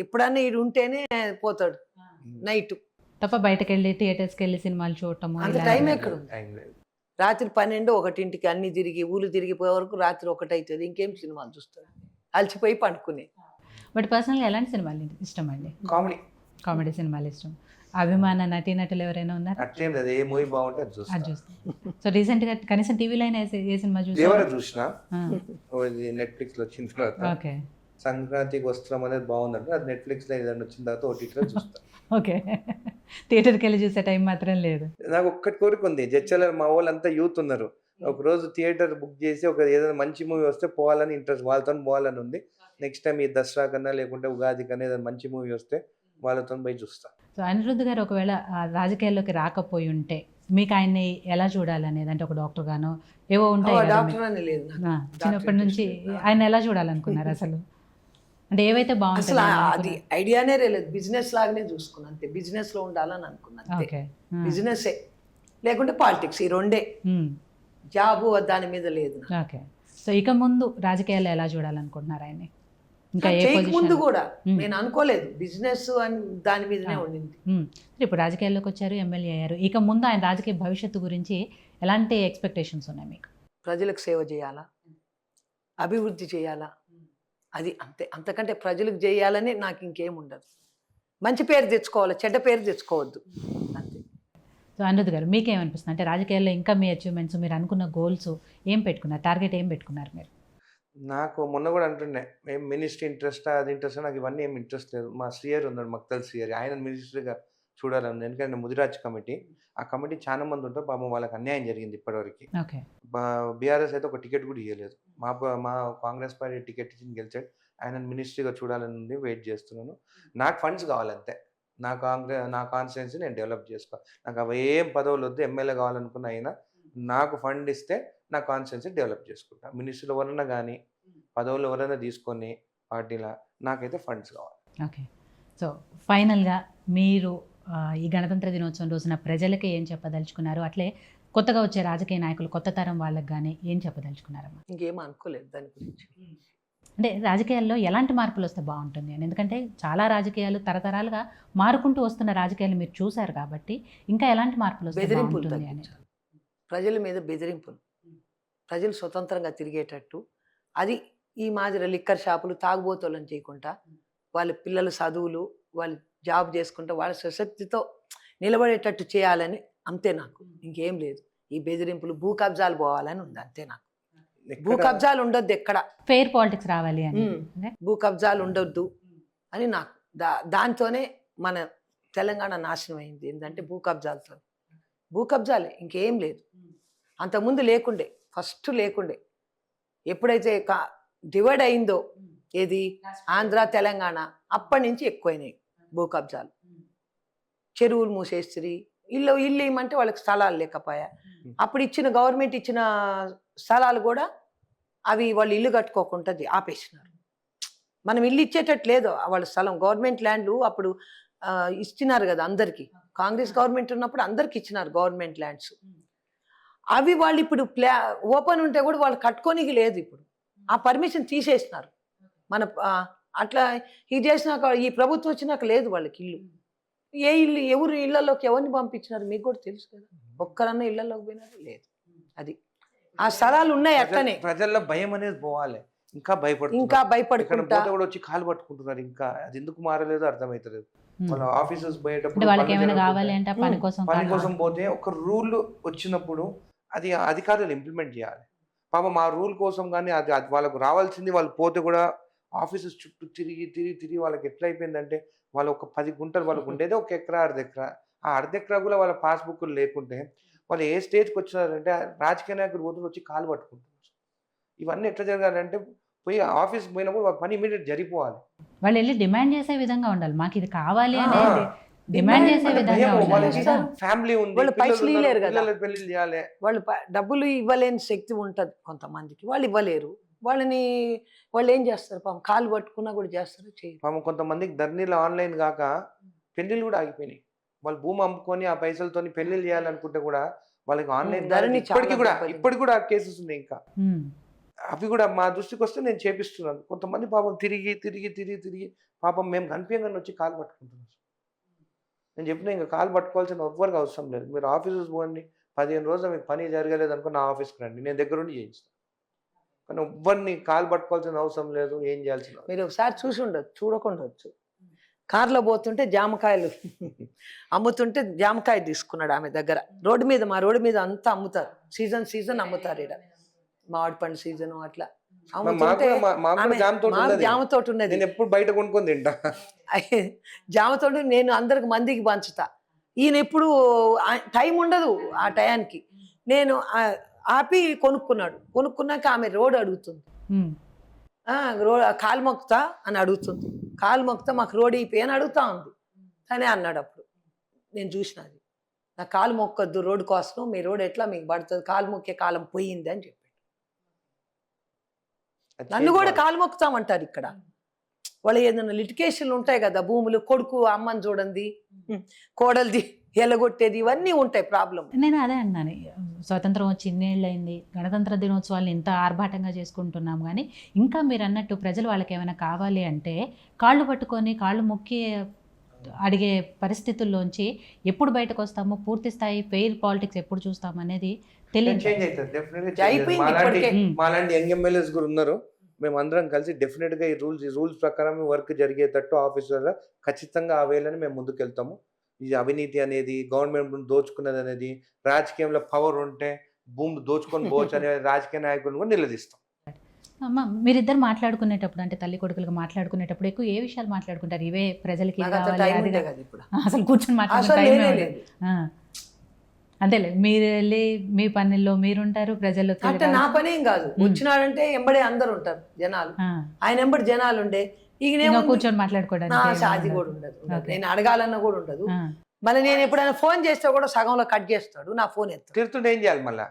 ఎప్పుడన్నా ఇడు ఉంటేనే పోతాడు నైట్ తప్ప బయటకు వెళ్ళి థియేటర్స్కి వెళ్ళి సినిమాలు చూడటము అంత ఇలా టైం ఏమీ ఎక్కడ లేదు. ఉంది? టైం లేదు. రాత్రి 12-1 అన్ని తిరిగి ఊళ్ళు తిరిగిపోయే వరకు రాత్రి 1 అవుతుంది, ఇంకేం సినిమాలు చూస్తాడు, అలసిపోయి పండుకునే. బట్ పర్సనల్గా ఎలాంటి సినిమాలు ఇష్టం అండి? కామెడీ, కామెడీ సినిమాలు ఇష్టం. అభిమాన నటీనటులు ఎవరైనా ఉన్నారా? అట్లేం లేదు, ఏ మూవీ బాగుంటే అది అది చూస్తాను. చూస్తాం. సో రీసెంట్గా కనీసం టీవీలో అయినా ఏ సినిమా దేవర చూసారా? చూసిన, నెట్ఫ్లిక్స్ లో వచ్చిన తర్వాత. ఓకే. సంక్రాంతికి వస్త్రం అనేది బాగుందంటే అది నెట్ఫ్లిక్స్ లో ఏదైనా వచ్చిన తర్వాత ఓటీటీలో చూస్తాను. ఓకే. థియేటర్కి వెళ్ళి చూసే టైం మాత్రం లేదు. నాకు ఒక్కటి కోరిక ఉంది, జడ్చల మా వాళ్ళంతా యూత్ ఉన్నారు, ఒక రోజు థియేటర్ బుక్ చేసి ఒక ఏదైనా మంచి మూవీ వస్తే పోవాలని ఇంట్రెస్ట్, వాళ్ళతో పోవాలని ఉంది. నెక్స్ట్ టైం ఈ దసరా కన్నా లేకుంటే ఉగాది కన్నా ఏదైనా మంచి మూవీ వస్తే వాళ్ళతో పోయి చూస్తాను. సో అనిరుద్ధ్ గారు ఒకవేళ రాజకీయాల్లోకి రాకపోయి ఉంటే మీకు ఆయన్ని ఎలా చూడాలనేది, అంటే ఒక డాక్టర్ గానో ఏవో ఉంటాయి కదా డాక్టర్ మీకు. అని లేదు నాకు. చిన్నప్పటి నుంచి ఆయన ఎలా చూడాలనుకున్నారు అసలు? అంటే ఏవైతే అసలు బాగుంటుంది అది ఐడియానే లేదు, బిజినెస్ లాగానే చూసుకున్నా అంతే, బిజినెస్ లో ఉండాలని అనుకున్నాను అంతే. ఓకే. బిజినెస్ లేకుంటే పాలిటిక్స్, ఈ రెండే. జాబు దాని మీద లేదు నాకు. ఓకే. సో ఇక ముందు రాజకీయాల్లో ఎలా చూడాలనుకుంటున్నారు ఆయన్ని? ఇంకా ఏ చేయక ముందు పొజిషన్? కూడా నేను అనుకోలేదు బిజినెస్ అని, దాని మీదనే ఉండింది. ఇప్పుడు రాజకీయాల్లోకి వచ్చారు, ఎమ్మెల్యే అయ్యారు. ఇక ముందు ఆయన రాజకీయ భవిష్యత్తు గురించి ఎలాంటి ఎక్స్పెక్టేషన్స్ ఉన్నాయి మీకు? ప్రజలకు సేవ చేయాలా, అభివృద్ధి చేయాలా, అది అంతే. అంతకంటే ప్రజలకు చేయాలని నాకు ఇంకేం ఉండదు. మంచి పేరు తెచ్చుకోవాలి, చెడ్డ పేరు తెచ్చుకోవద్దు అంతే. సో అనిరుద్ధ్ గారు మీకేమనిపిస్తుంది? అంటే రాజకీయాల్లో ఇంకా మీ అచీవ్మెంట్స్, మీరు అనుకున్న గోల్స్ ఏం పెట్టుకున్నారు, టార్గెట్ ఏం పెట్టుకున్నారు మీరు? నాకు మొన్న కూడా అంటుండే, ఏం మినిస్ట్రీ ఇంట్రెస్ట్ అది ఇంట్రెస్ట్, నాకు ఇవన్నీ ఏం ఇంట్రెస్ట్ లేదు. మా శ్రీయర్ ఉన్నాడు, మక్తల్ శ్రీయర్, ఆయన మినిస్ట్రీగా చూడాలని. ఎందుకంటే ముదిరాజ్ కమిటీ, ఆ కమిటీ చాలా మంది ఉంటారు, పాపం వాళ్ళకి అన్యాయం జరిగింది ఇప్పటివరకు. ఓకే. బీఆర్ఎస్ అయితే ఒక టికెట్ కూడా ఇవ్వలేదు, మా కాంగ్రెస్ పార్టీ టికెట్ ఇచ్చి గెలిచాడు. ఆయన మినిస్ట్రీగా చూడాలని వెయిట్ చేస్తున్నాను. నాకు ఫండ్స్ కావాలంతే, నా కాన్స్టిట్యున్సీ నేను డెవలప్ చేసుకో, నాకు అవి ఏం పదవులు వద్దు, ఎమ్మెల్యే కావాలనుకున్న అయినా నాకు ఫండ్ ఇస్తే నా కాన్స్టిట్యున్సీ డెవలప్ చేసుకుంటా. మినిస్ట్రీలో ఎవరైనా కానీ పదవులు ఎవరైనా తీసుకొని పార్టీలో, నాకైతే ఫండ్స్ కావాలి. ఓకే. సో ఫైనల్గా మీరు ఈ గణతంత్ర దినోత్సవం రోజున ప్రజలకి ఏం చెప్పదలుచుకున్నారు? అట్లే కొత్తగా వచ్చే రాజకీయ నాయకులు, కొత్త తరం వాళ్ళకి కానీ ఏం చెప్పదలుచుకున్నారమ్మా? ఇంకేం అనుకోలేదు దాని గురించి. అంటే రాజకీయాల్లో ఎలాంటి మార్పులు వస్తే బాగుంటుంది అని? ఎందుకంటే చాలా రాజకీయాలు తరతరాలుగా మారుకుంటూ వస్తున్న రాజకీయాలు మీరు చూశారు కాబట్టి ఇంకా ఎలాంటి మార్పులు వస్తే బెదిరింపులు బాగుంటుంది అని? తగ్గించాలి, ప్రజల మీద బెదిరింపులు, ప్రజలు స్వతంత్రంగా తిరిగేటట్టు. అది ఈ మాదిరి లిక్కర్ షాపులు తాగుబోతోళ్ళని చేయకుండా, వాళ్ళ పిల్లల చదువులు, వాళ్ళు జాబ్ చేసుకుంటూ వాళ్ళ స్వశక్తితో నిలబడేటట్టు చేయాలని అంతే. నాకు ఇంకేం లేదు. ఈ బెదిరింపులు, భూ కబ్జాలు పోవాలని ఉంది అంతే. నాకు భూ కబ్జాలు ఉండొద్దు ఎక్కడ, ఫెయిర్ పాలిటిక్స్ రావాలి అని. భూ కబ్జాలు ఉండొద్దు అని నాకు. దాంతోనే మన తెలంగాణ నాశనం అయింది. ఏంటంటే భూ కబ్జాలతో, భూ కబ్జాలే, ఇంకేం లేదు. అంతకుముందు లేకుండే, ఫస్ట్ లేకుండే. ఎప్పుడైతే డివైడ్ అయిందో ఏది ఆంధ్ర తెలంగాణ, అప్పటి నుంచి ఎక్కువైనాయి భూ కబ్జాలు. చెరువులు మూసేస్తుంది, ఇల్లు ఇవ్వమంటే వాళ్ళకి స్థలాలు లేకపోయా. అప్పుడు ఇచ్చిన గవర్నమెంట్ ఇచ్చిన స్థలాలు కూడా అవి వాళ్ళు ఇల్లు కట్టుకోకుండా ఆపేసినారు. మనం ఇల్లు ఇచ్చేటట్టు లేదు వాళ్ళ స్థలం. గవర్నమెంట్ ల్యాండ్లు అప్పుడు ఇచ్చినారు కదా అందరికీ. కాంగ్రెస్ గవర్నమెంట్ ఉన్నప్పుడు అందరికి ఇచ్చినారు గవర్నమెంట్ ల్యాండ్స్. అవి వాళ్ళు ఇప్పుడు ఓపెన్ ఉంటే కూడా వాళ్ళు కట్టుకోనికి లేదు. ఇప్పుడు ఆ పర్మిషన్ తీసేసినారు. మన అట్లా ఇది చేసినాక ఈ ప్రభుత్వం వచ్చినాక లేదు వాళ్ళకి ఇల్లు. ఏ ఇల్లు ఎవరు ఇళ్లలోకి ఎవరిని పంపించినారు మీకు కూడా తెలుసు కదా. ఒక్కరన్నా ఇళ్లలోకి పోయినారు లేదు. అది ఆ స్థలాలు ఉన్నాయి అట్లనే. ప్రజల్లో భయం అనేది పోవాలి. ఇంకా ఇంకా భయపడుకుంటా కూడా వచ్చి కాలు పట్టుకుంటున్నారు. ఇంకా అది ఎందుకు మారలేదో అర్థమవుతలేదు. వాళ్ళ ఆఫీసెస్ పోయేటప్పుడు వాళ్ళకి ఏమైనా కావాలి అంటే పని కోసం పోతే ఒక రూల్ వచ్చినప్పుడు అది అధికారులు ఇంప్లిమెంట్ చేయాలి. పాపం ఆ రూల్ కోసం కానీ అది వాళ్ళకు రావాల్సింది వాళ్ళు పోతే కూడా ఆఫీసెస్ చుట్టూ తిరిగి వాళ్ళకి ఎట్లా అయిపోయిందంటే వాళ్ళు ఒక 10 గుంటలు వాళ్ళకు ఉండేది 1 ఎకరా 1/2 ఎకరా. ఆ 1/2 ఎకరా కూడా వాళ్ళ పాస్బుక్లు లేకుంటే వాళ్ళు ఏ స్టేజ్కి వచ్చినారంటే రాజకీయ నాయకులు పోతులు వచ్చి కాలు పట్టుకుంటున్నారు. ఇవన్నీ ఎట్లా జరగాలంటే పోయి ఆఫీస్కి పోయినప్పుడు వాళ్ళ పని ఇమీడియట్ జరిగిపోవాలి. వాళ్ళు వెళ్ళి డిమాండ్ చేసే విధంగా ఉండాలి. మాకు ఇది కావాలి అనేది డిమాండ్ చేసే విధంగా ఉండాలి. ఫ్యామిలీ ఉంది, వాళ్ళు పైసలు ఇవ్వలేరు కదా, పెళ్లి చేయాలి. వాళ్ళు డబ్బులు ఇవ్వలేని శక్తి ఉంటుంది కొంతమందికి, వాళ్ళు ఇవ్వలేరు. వాళ్ళు ఏం చేస్తారు పాపం, కాలు పట్టుకున్నా కూడా చేస్తారు చేయరు. పాపం కొంతమందికి ధరణిలో ఆన్లైన్ కాక పెళ్లిళ్ళు కూడా ఆగిపోయినాయి. వాళ్ళు భూమి అమ్ముకొని ఆ పైసలతో పెళ్లిళ్ళు చేయాలనుకుంటే కూడా వాళ్ళకి ఆన్లైన్ ధరణి ఇప్పటికి కూడా కేసెస్ ఉన్నాయి. ఇంకా అవి కూడా మా దృష్టికి వస్తే నేను చేపిస్తున్నాను. కొంతమంది పాపం తిరిగి పాపం మేము కనిపించగానే వచ్చి కాలు పట్టుకుంటున్నాం. నేను చెప్పిన ఇంకా కాలు పట్టుకోవాల్సిన ఎవ్వరికి అవసరం లేదు. మీరు ఆఫీసెస్ పోండి, 15 రోజులు మీకు పని జరగలేదు అనుకో నా ఆఫీస్కి రండి, నేను దగ్గరుండి చేయిస్తాను. కానీ ఎవ్వరిని కాలు పట్టుకోవాల్సిన అవసరం లేదు. ఏం చేయాల్సిన మీరు ఒకసారి చూసి ఉండొచ్చు, చూడకుండొచ్చు. కార్లో పోతుంటే జామకాయలు అమ్ముతుంటే జామకాయ తీసుకున్నాడు ఆమె దగ్గర. మా రోడ్డు మీద అంతా అమ్ముతారు, సీజన్ అమ్ముతారు. ఇక్కడ మామిడి పండు సీజన్ అట్లా జామ తోట ఉన్నది. నేను ఎప్పుడు బయట కొనుక్కొని తింటా. జామ తోట నేను అందరికి మందికి పంచుతా. ఈయన ఎప్పుడు టైం ఉండదు. ఆ టయానికి నేను ఆపి కొనుక్కున్నాక ఆమె రోడ్ అడుగుతుంది, కాలు మొక్కుతా అని అడుగుతుంది. కాలు మొక్కుతా మాకు రోడ్ అయిపోయి అని అడుగుతా ఉంది. కానీ అన్నాడు అప్పుడు నేను చూసిన, అది నా కాలు మొక్కొద్దు రోడ్డు కోసం, మీ రోడ్ ఎట్లా మీకు పడుతుంది, కాలు మొక్కే కాలం పోయింది అని చెప్పాడు. నన్ను కూడా కాలు మొక్కుతామంటారు ఇక్కడ. వాళ్ళు ఏదైనా లిటికేషన్లు ఉంటాయి కదా, భూములు, కొడుకు అమ్మని చూడండి, కోడలిది ఎలగొట్టేది, ఇవన్నీ ఉంటాయి ప్రాబ్లం. నేను అదే అన్నాను, స్వతంత్రం వచ్చి ఇన్నేళ్ళు అయింది, గణతంత్ర దినోత్సవాలను ఇంత ఆర్భాటంగా చేసుకుంటున్నాం, కానీ ఇంకా మీరు అన్నట్టు ప్రజలు వాళ్ళకి ఏమైనా కావాలి అంటే కాళ్ళు పట్టుకొని కాళ్ళు మొక్కి అడిగే పరిస్థితుల్లోంచి ఎప్పుడు బయటకు వస్తామో, పూర్తి స్థాయి ఫెయిర్ పాలిటిక్స్ ఎప్పుడు చూస్తాం అనేది తెలియదు. మాలాంటి యంగ్ ఎమ్మెల్యేస్ కూడా ఉన్నారు. మేము అందరం కలిసి డెఫినెట్గా ఈ రూల్స్ ప్రకారం వర్క్ జరిగేటట్టు ఆఫీసర్ ఖచ్చితంగా ఆ వేలని మేము ముందుకు వెళ్తాము. ఇది అవినీతి అనేది, గవర్నమెంట్ దోచుకున్నది అనేది, రాజకీయంలో పవర్ ఉంటే భూమి దోచుకొని పోవచ్చు అనే రాజకీయ నాయకులను కూడా నిలదీస్తాం. అమ్మ, మీరిద్దరు మాట్లాడుకునేటప్పుడు, అంటే తల్లి కొడుకులుగా మాట్లాడుకునేటప్పుడు ఎక్కువ ఏ విషయాలు మాట్లాడుకుంటారు? ఇవే ప్రజలకి అసలు కూర్చొని మాట్లాడుకుంటారు? అంతేలే, మీరు వెళ్ళి మీ పనుల్లో మీరుంటారు, ప్రజలు అంటే నా పనేం కాదు. వచ్చినాడంటే ఎంబడే అందరు ఉంటారు జనాలు, ఆయన ఎంబడి జనాలు ఉండే కూర్చొని మాట్లాడుకోవడానికి అది కూడా ఉండదు. నేను అడగాలన్నా కూడా ఉండదు. మళ్ళీ నేను ఎప్పుడైనా ఫోన్ చేస్తే కూడా సగంలో కట్ చేస్తాడు, నా ఫోన్ ఎత్తాడు. తిరుగుతుంటే ఏం చేయాలి మళ్ళీ?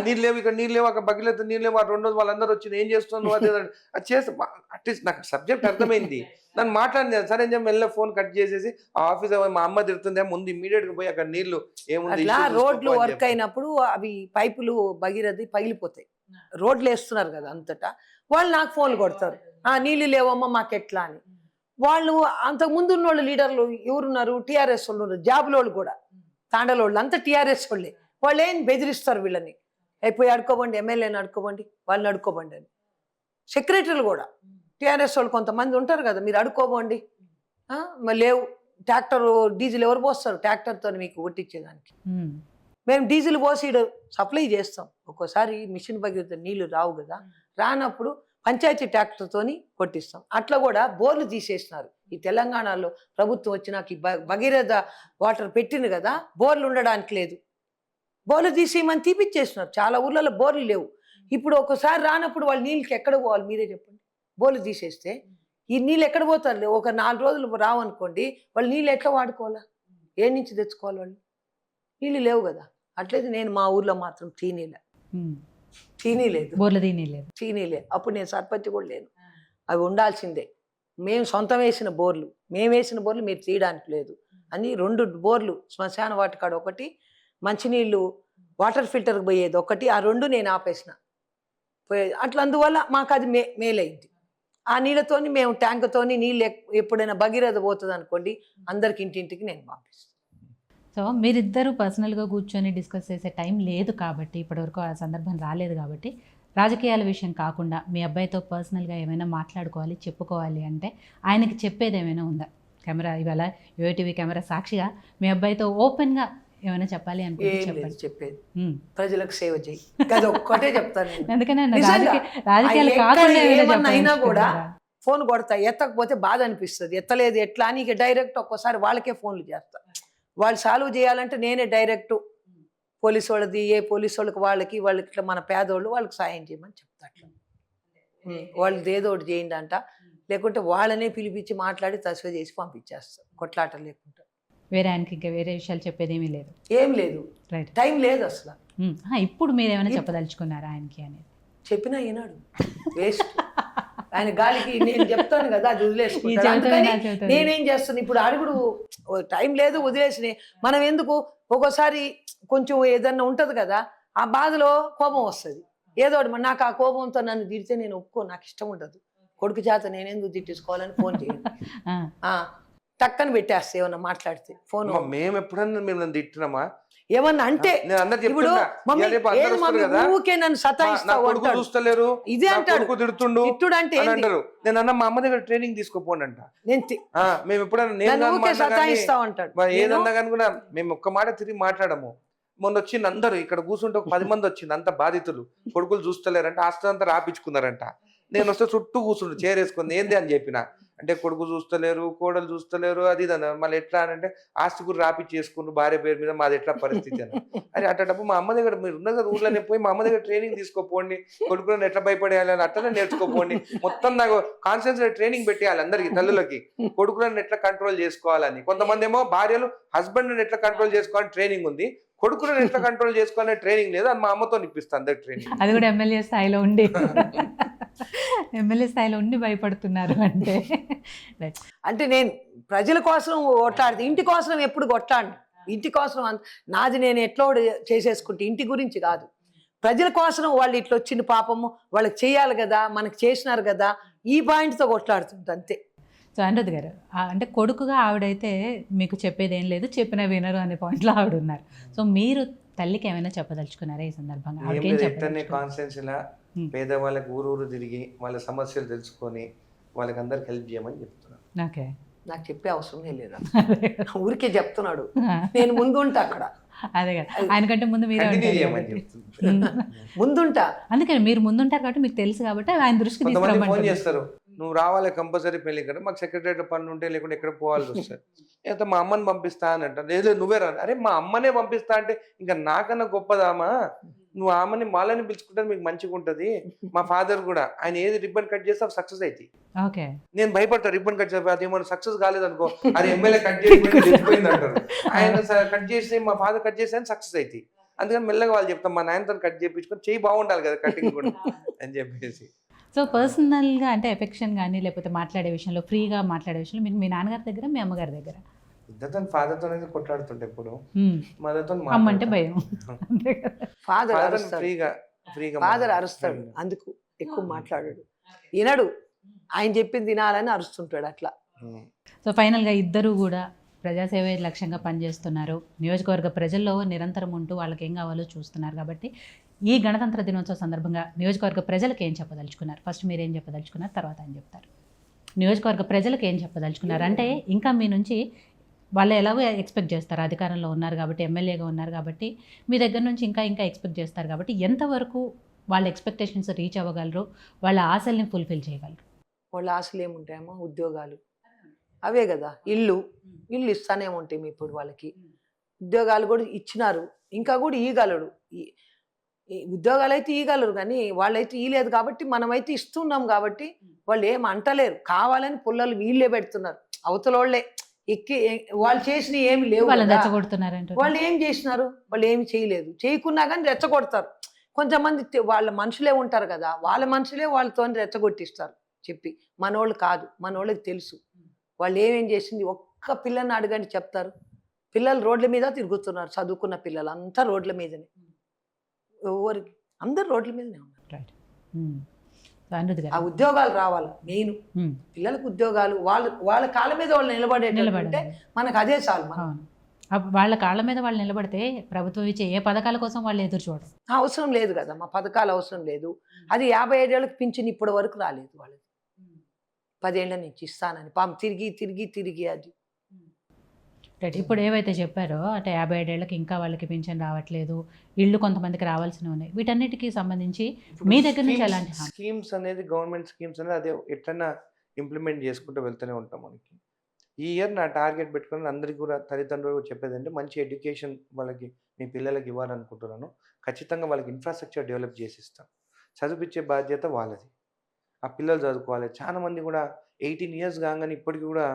నీళ్ళు లేవు, ఇక్కడ నీళ్ళు లేవు, అక్కడ బగిలేదు నీళ్ళు లేవు, 2 రోజులు వాళ్ళందరూ వచ్చి ఏం చేస్తున్నావు అది చేస్తా. అట్లీస్ట్ నాకు సబ్జెక్ట్ అర్థమైంది, నన్ను మాట్లాడింది. సరే అని చెప్పి వెళ్ళి ఫోన్ కట్ చేసేసి ఆఫీస్ మా అమ్మ తిరుగుతుందే, ముందు ఇమీడియట్ గా పోయి అక్కడ నీళ్లు ఏముంది. రోడ్లు వర్క్ అయినప్పుడు అవి పైపులు భగీరథి పగిలిపోతాయి, రోడ్లు వేస్తున్నారు కదా అంతటా, వాళ్ళు నాకు ఫోన్లు కొడతారు, నీళ్ళు లేవమ్మా మాకెట్లా అని. వాళ్ళు అంతకుముందు ఉన్న వాళ్ళు లీడర్లు ఎవరున్నారు, టీఆర్ఎస్ వాళ్ళు ఉన్నారు, జాబులోళ్ళు కూడా, తాండలోళ్ళు అంతా టీఆర్ఎస్ వాళ్ళే. వాళ్ళు ఏం బెదిరిస్తారు వీళ్ళని, అయిపోయి అడుకోబండి, ఎమ్మెల్యేని అడుకోబండి, వాళ్ళని అడుకోబండి అని. సెక్రటరీలు కూడా టీఆర్ఎస్ వాళ్ళు కొంతమంది ఉంటారు కదా, మీరు అడుకోబండి, మరి లేవు ట్రాక్టర్ డీజిల్ ఎవరు పోస్తారు ట్రాక్టర్తో మీకు కొట్టించేదానికి? మేము డీజిల్ పోసి సప్లై చేస్తాం. ఒక్కోసారి మిషన్ భగీరథ నీళ్లు రావు కదా, రానప్పుడు పంచాయతీ ట్రాక్టర్తోని కొట్టిస్తాం. అట్లా కూడా బోర్లు తీసేసినారు. ఈ తెలంగాణలో ప్రభుత్వం వచ్చినాక భగీరథ వాటర్ పెట్టింది కదా, బోర్లు ఉండడానికి లేదు, బోర్లు తీసేయమని తీపిచ్చేసినారు. చాలా ఊర్లలో బోర్లు లేవు. ఇప్పుడు ఒకసారి రానప్పుడు వాళ్ళు నీళ్ళకి ఎక్కడ పోవాలి మీరే చెప్పండి? బోర్లు తీసేస్తే ఈ నీళ్ళు ఎక్కడ పోతారు? ఒక 4 రోజులు రావనుకోండి, వాళ్ళు నీళ్ళు ఎట్లా వాడుకోవాలా? ఏ నుంచి తెచ్చుకోవాలి? వాళ్ళు నీళ్ళు లేవు కదా. అట్లయితే నేను మా ఊర్లో మాత్రం తీనీలేదు, అప్పుడు నేను సర్పంచ్ కూడా లేను. అవి ఉండాల్సిందే. మేము సొంతం వేసిన బోర్లు, మీరు తీయడానికి లేదు అని 2 బోర్లు, శ్మశాన వాటికాడ ఒకటి, మంచినీళ్ళు వాటర్ ఫిల్టర్కి పోయేది ఒకటి, ఆ 2 నేను ఆపేసిన పోయేది. అట్లా అందువల్ల మాకు అది మేలైంది. ఆ నీళ్ళతోని మేము ట్యాంకుతోని నీళ్ళు ఎప్పుడైనా భగీరథ పోతుంది అనుకోండి, అందరికి ఇంటింటికి నేను పంపిస్తాను. సో మీరిద్దరూ పర్సనల్గా కూర్చొని డిస్కస్ చేసే టైం లేదు కాబట్టి, ఇప్పటివరకు ఆ సందర్భం రాలేదు కాబట్టి, రాజకీయాల విషయం కాకుండా మీ అబ్బాయితో పర్సనల్గా ఏమైనా మాట్లాడుకోవాలి, చెప్పుకోవాలి అంటే ఆయనకి చెప్పేది ఏమైనా ఉందా? కెమెరా ఇవాళ యూటీవీ కెమెరా సాక్షిగా మీ అబ్బాయితో ఓపెన్గా ఏమైనా చెప్పాలి అనుకుంటే ఏం లేదు చెప్పండి. చెప్పేది, ఉమ్. ప్రజలకు సేవ చేయి, అది ఒక్కటే చెప్తాను నేను. ఎందుకని నిజంగా. రాజకీయాలు ఎక్కడ కాకుండా ఏమైనా ఏమన్నా అయినా కూడా చెప్పదలుచుకున్నారా? ఫోన్ కొడతా, ఎత్తకపోతే బాధ అనిపిస్తుంది, ఎత్తలేదు ఎట్లా అని ఇక డైరెక్ట్ ఒక్కోసారి వాళ్ళకే ఫోన్లు చేస్తా. వాళ్ళు సాల్వ్ చేయాలంటే నేనే డైరెక్ట్ పోలీసు వాళ్ళది, ఏ పోలీసు వాళ్ళకి వాళ్ళకి ఇట్లా మన పేదోళ్ళు వాళ్ళకి సాయం చేయమని చెప్తా. అట్లా వాళ్ళది ఏదో ఒకటి చేయండి అంట, లేకుంటే వాళ్ళనే పిలిపించి మాట్లాడి తస్వే చేసి పంపించేస్తారు, కొట్లాట లేకుండా. వేరే ఆయనకి ఇంకా వేరే విషయాలు చెప్పేది ఏమీ లేదు. ఏం లేదు, రైట్. టైం లేదు అసలు. ఇప్పుడు మీరు ఏమైనా చెప్పదలుచుకున్నారా ఆయనకి అనేది? చెప్పినా ఈనాడు వేస్ట్. ఆయన గాలికి నేను చెప్తాను కదా, అది వదిలేసుకుంటాడు. ఈ అందుకని చెవితోనే నేనేం చేస్తాను ఇప్పుడు, అడుగుడు టైం లేదు వదిలేసి మనం ఎందుకు, ఒక్కోసారి కొంచెం ఏదన్నా ఉంటది కదా, ఆ బాధలో కోపం వస్తుంది ఏదో ఒకటి. నాకు ఆ కోపంతో నన్ను తిడితే నేను ఒప్పుకో, నాకు ఇష్టం ఉండదు. కొడుకు చేత నేనెందుకు తిట్టేసుకోవాలని ఫోన్ చేయను, టక్కని పెట్టేస్తే ఏమన్నా మాట్లాడితే ఫోన్. మేము ఎప్పుడన్నా మేము తిట్టినామా? ఏమన్నా అంటే నేను అందరు ఇప్పుడు మమ్మీ ఏది మమ్మీ ఊరికే నన్ను సతాయిస్తావు అంటాడు, చూస్తలేరు, ఇదే అంటాడు. తిడుతుండు తిట్టుడు అంటే ఏంది? అంటారు. నేను అన్న మా అమ్మ దగ్గర ట్రైనింగ్ తీసుకోపోండి అంట. మేము ఎప్పుడన్నా నన్ను ఊరికే నేను సతాయిస్తావు అంటాడు. ఏదన్నా కానీ కూడా మేము ఒక్క మాట తిరిగి మాట్లాడము. మొన్న వచ్చింది అందరూ ఇక్కడ కూర్చుంటే ఒక 10 మంది వచ్చింది, అంత బాధితులు, కొడుకులు చూస్తలేరంట, ఆస్తి అంతా రాపించుకున్నారంట. నేను వస్తే చుట్టూ కూర్చుండు చేరేసుకుంది, ఏంది అని చెప్పిన అంటే కొడుకు చూస్తలేరు, కోడలు చూస్తలేరు, అది ఇదన్న. మళ్ళీ ఎట్లా అంటే ఆస్తి కూడా రాపిచ్చేసుకున్నారు భార్య పేరు మీద, మాది ఎట్లా పరిస్థితి అని. అరే అట్టప్పుడు మా అమ్మ దగ్గర మీరు ఉన్న కదా ఊర్లోనే పోయి మా అమ్మ దగ్గర ట్రైనింగ్ తీసుకోపోండి, కొడుకులను ఎట్లా భయపడేయాలి అని అట్లనే నేర్చుకోపోండి. మొత్తం నాకు కాన్సన్ట్రేట్ ట్రైనింగ్ పెట్టేయాలి అందరికి, తల్లులకి కొడుకులను ఎట్లా కంట్రోల్ చేసుకోవాలని. కొంతమంది ఏమో భార్యలు హస్బెండ్ ఎట్లా కంట్రోల్ చేసుకోవాలని ట్రైనింగ్ ఉంది, కొడుకులను ఎట్లా కంట్రోల్ చేసుకోవాలనే ట్రైనింగ్ లేదు. అది మా అమ్మతో ఇప్పిస్తాను అందరికి ట్రైనింగ్. అది కూడా ఎమ్మెల్యే స్థాయిలో ఉండి ఎమ్మెల్యే స్థాయిలో ఉండి భయపడుతున్నారు అంటే. అంటే నేను ప్రజల కోసం కొట్లాడితే, ఇంటి కోసం ఎప్పుడు కొట్లాడిను. ఇంటి కోసం నాది నేను ఎట్లా చేసేసుకుంటే, ఇంటి గురించి కాదు, ప్రజల కోసం. వాళ్ళు ఇట్లా వచ్చిన పాపము వాళ్ళకి చేయాలి కదా, మనకి చేసినారు కదా, ఈ పాయింట్తో కొట్లాడుతుంటా అంతే. సో అనిరుద్ధ్ గారు, అంటే కొడుకుగా ఆవిడైతే మీకు చెప్పేది ఏం లేదు, చెప్పిన వినరు అనే పాయింట్లో ఆవిడ ఉన్నారు. సో మీరు తల్లికి ఏమైనా చెప్పదలుచుకున్నారా ఈ సందర్భంగా? కాన్ఫరెన్స్ ఇలా పేదవాళ్ళకి ఊరు తిరిగి వాళ్ళ సమస్యలు తెలుసుకొని వాళ్ళకి అందరికి హెల్ప్ చేయమని చెప్తున్నాను. ఓకే, నాకు చెప్పే అవసరమే లేదా, ఊరికే చెప్తున్నాడు, నేను ముందుంటా అక్కడ. అదే కదా, ఆయనకంటే ముందు మీరే ముందుంటా. అందుకని మీరు ముందుంటారు కాబట్టి మీకు తెలుసు కాబట్టి ఆయన దృష్టికి ఫోన్ చేస్తారు, నువ్వు రావాలి కంపల్సరీ పెళ్లి కదా, మాకు సెక్రటరీ పనులు ఉంటే లేకుంటే ఎక్కడ పోవాల్సి వస్తుంది. అయితే మా అమ్మని పంపిస్తా అని అంట. లేదు నువ్వే రా. అరే మా అమ్మనే పంపిస్తా అంటే ఇంకా నాకన్నా గొప్పదామా, నువ్వు ఆమెని మాలని పిలుచుకుంటే మీకు మంచిగా ఉంటుంది. మా ఫాదర్ కూడా ఆయన ఏది రిబ్బన్ కట్ చేస్తే సక్సెస్ అవుతాయి. ఓకే, నేను భయపడతా రిబ్బన్ కట్ చేస్తే అదేమన్నా సక్సెస్ కాలేదు అనుకో, అది ఎమ్మెల్యే కట్ చేసిపోయింది అంటారు. ఆయన కట్ చేసి మా ఫాదర్ కట్ చేస్తే సక్సెస్ అవుతాయి. అందుకని మెల్లగా వాళ్ళు చెప్తాం, మా నాయనతో కట్ చేయించుకొని చెయ్యి బాగుండాలి కదా కటింగ్ కూడా అని చెప్పేసి. సో పర్సనల్గా అంటే ఎఫెక్షన్ కానీ లేకపోతే మాట్లాడే విషయంలో, ఫ్రీగా మాట్లాడే విషయంలో మీకు మీ నాన్నగారి దగ్గర, మీ అమ్మగారి దగ్గర? ఇద్దరితో ఫాదర్తో అయితే కొట్లాడుతుంటే ఎప్పుడు, మదర్తో అమ్మంటే భయం. ఫాదర్ ఫ్రీగా ఫాదర్ అరుస్తాడు, అందుకు ఎక్కువ మాట్లాడాడు, వినడు, ఆయన చెప్పింది తినాలని అరుస్తుంటాడు అట్లా. సో ఫైనల్గా ఇద్దరు కూడా ప్రజాసేవ లక్ష్యంగా పనిచేస్తున్నారు, నియోజకవర్గ ప్రజల్లో నిరంతరం ఉంటూ వాళ్ళకి ఏం కావాలో చూస్తున్నారు. కాబట్టి ఈ గణతంత్ర దినోత్సవ సందర్భంగా నియోజకవర్గ ప్రజలకు ఏం చెప్పదలుచుకున్నారు? ఫస్ట్ మీరు ఏం చెప్పదలుచుకున్నారు, తర్వాత ఆయన చెప్తారు. నియోజకవర్గ ప్రజలకు ఏం చెప్పదలుచుకున్నారు అంటే, ఇంకా మీ నుంచి వాళ్ళు ఎలాగో ఎక్స్పెక్ట్ చేస్తారు, అధికారంలో ఉన్నారు కాబట్టి, ఎమ్మెల్యేగా ఉన్నారు కాబట్టి మీ దగ్గర నుంచి ఇంకా ఎక్స్పెక్ట్ చేస్తారు కాబట్టి, ఎంతవరకు వాళ్ళ ఎక్స్పెక్టేషన్స్ రీచ్ అవ్వగలరు, వాళ్ళ ఆశల్ని ఫుల్ఫిల్ చేయగలరు? వాళ్ళ ఆశలు ఏముంటాయేమో, ఉద్యోగాలు అవే కదా, ఇల్లు ఇస్తానే ఉంటాయి. ఇప్పుడు వాళ్ళకి ఉద్యోగాలు కూడా ఇచ్చినారు, ఇంకా కూడా ఇవ్వగలడు. ఉద్యోగాలు అయితే ఇవ్వగలరు కానీ వాళ్ళైతే ఇవ్వలేదు కాబట్టి మనమైతే ఇస్తున్నాం కాబట్టి వాళ్ళు ఏం అంటలేరు. కావాలని పుల్లలు వీళ్ళే పెడుతున్నారు, అవతలోళ్ళే ఎక్కి వాళ్ళు చేసినవి ఏమి లేవు. వాళ్ళు ఏం చేసినారు, వాళ్ళు ఏమి చేయలేదు, చేయకున్నా కానీ రెచ్చగొడతారు. కొంతమంది వాళ్ళ మనుషులే ఉంటారు కదా, వాళ్ళ మనుషులే వాళ్ళతో రెచ్చగొట్టిస్తారు చెప్పి. మనోళ్ళు కాదు, మనోళ్ళకి తెలుసు వాళ్ళు ఏమేం చేసింది. ఒక్క పిల్లని అడగండి చెప్తారు. పిల్లలు రోడ్ల మీద తిరుగుతున్నారు, చదువుకున్న పిల్లలు అంతా రోడ్ల మీదనే, ఎవరికి అందరు రోడ్ల మీదనే ఉన్నారు. రైట్. సో అనిరుద్ధ్ ఆ గారు ఉద్యోగాలు రావాలి మెయిన్. ఉమ్, పిల్లలకు ఉద్యోగాలు, వాళ్ళ కాళ్ళ మీద వాళ్ళు నిలబడేటంటే మనకు అదే చాలు. మనం అవును. వాళ్ళ కాళ్ళ మీద వాళ్ళు నిలబడితే ప్రభుత్వం ఇచ్చే ఏ పథకాల కోసం వాళ్ళు ఎదురు చూడరు. అవసరం లేదు కదా, మా పథకాలు అవసరం లేదు. అది 55 ఏళ్ళకి పింఛన్ ఇప్పటి వరకు రాలేదు వాళ్ళకి. 10 ఏళ్ల నుంచి ఇస్తానని పాపం తిరిగి అది. రైట్. ఇప్పుడు ఏవైతే చెప్పారో అంటే 57 ఏళ్ళకి ఇంకా వాళ్ళకి పింఛన్ రావట్లేదు, ఇళ్ళు కొంతమందికి రావాల్సినవి ఉన్నాయి, వీటన్నిటికీ సంబంధించి మీ దగ్గర నుంచి ఎలాంటి హామీ? స్కీమ్స్ అనేది, గవర్నమెంట్ స్కీమ్స్ అనేది అదే ఎట్లన్నా ఇంప్లిమెంట్ చేసుకుంటూ వెళ్తూనే ఉంటాం. మనకి ఈ ఇయర్ నా టార్గెట్ పెట్టుకుని అందరికీ కూడా తల్లిదండ్రులు చెప్పేదంటే మంచి ఎడ్యుకేషన్ వాళ్ళకి మీ పిల్లలకి ఇవ్వాలనుకుంటున్నాను. ఖచ్చితంగా వాళ్ళకి ఇన్ఫ్రాస్ట్రక్చర్ డెవలప్ చేసి ఇస్తాను. చదివించే బాధ్యత వాళ్ళది. ఆ పిల్లలు చదువుకోవాలి. చాలా మంది కూడా 18 ఇయర్స్ కాగానే ఇప్పటికి కూడా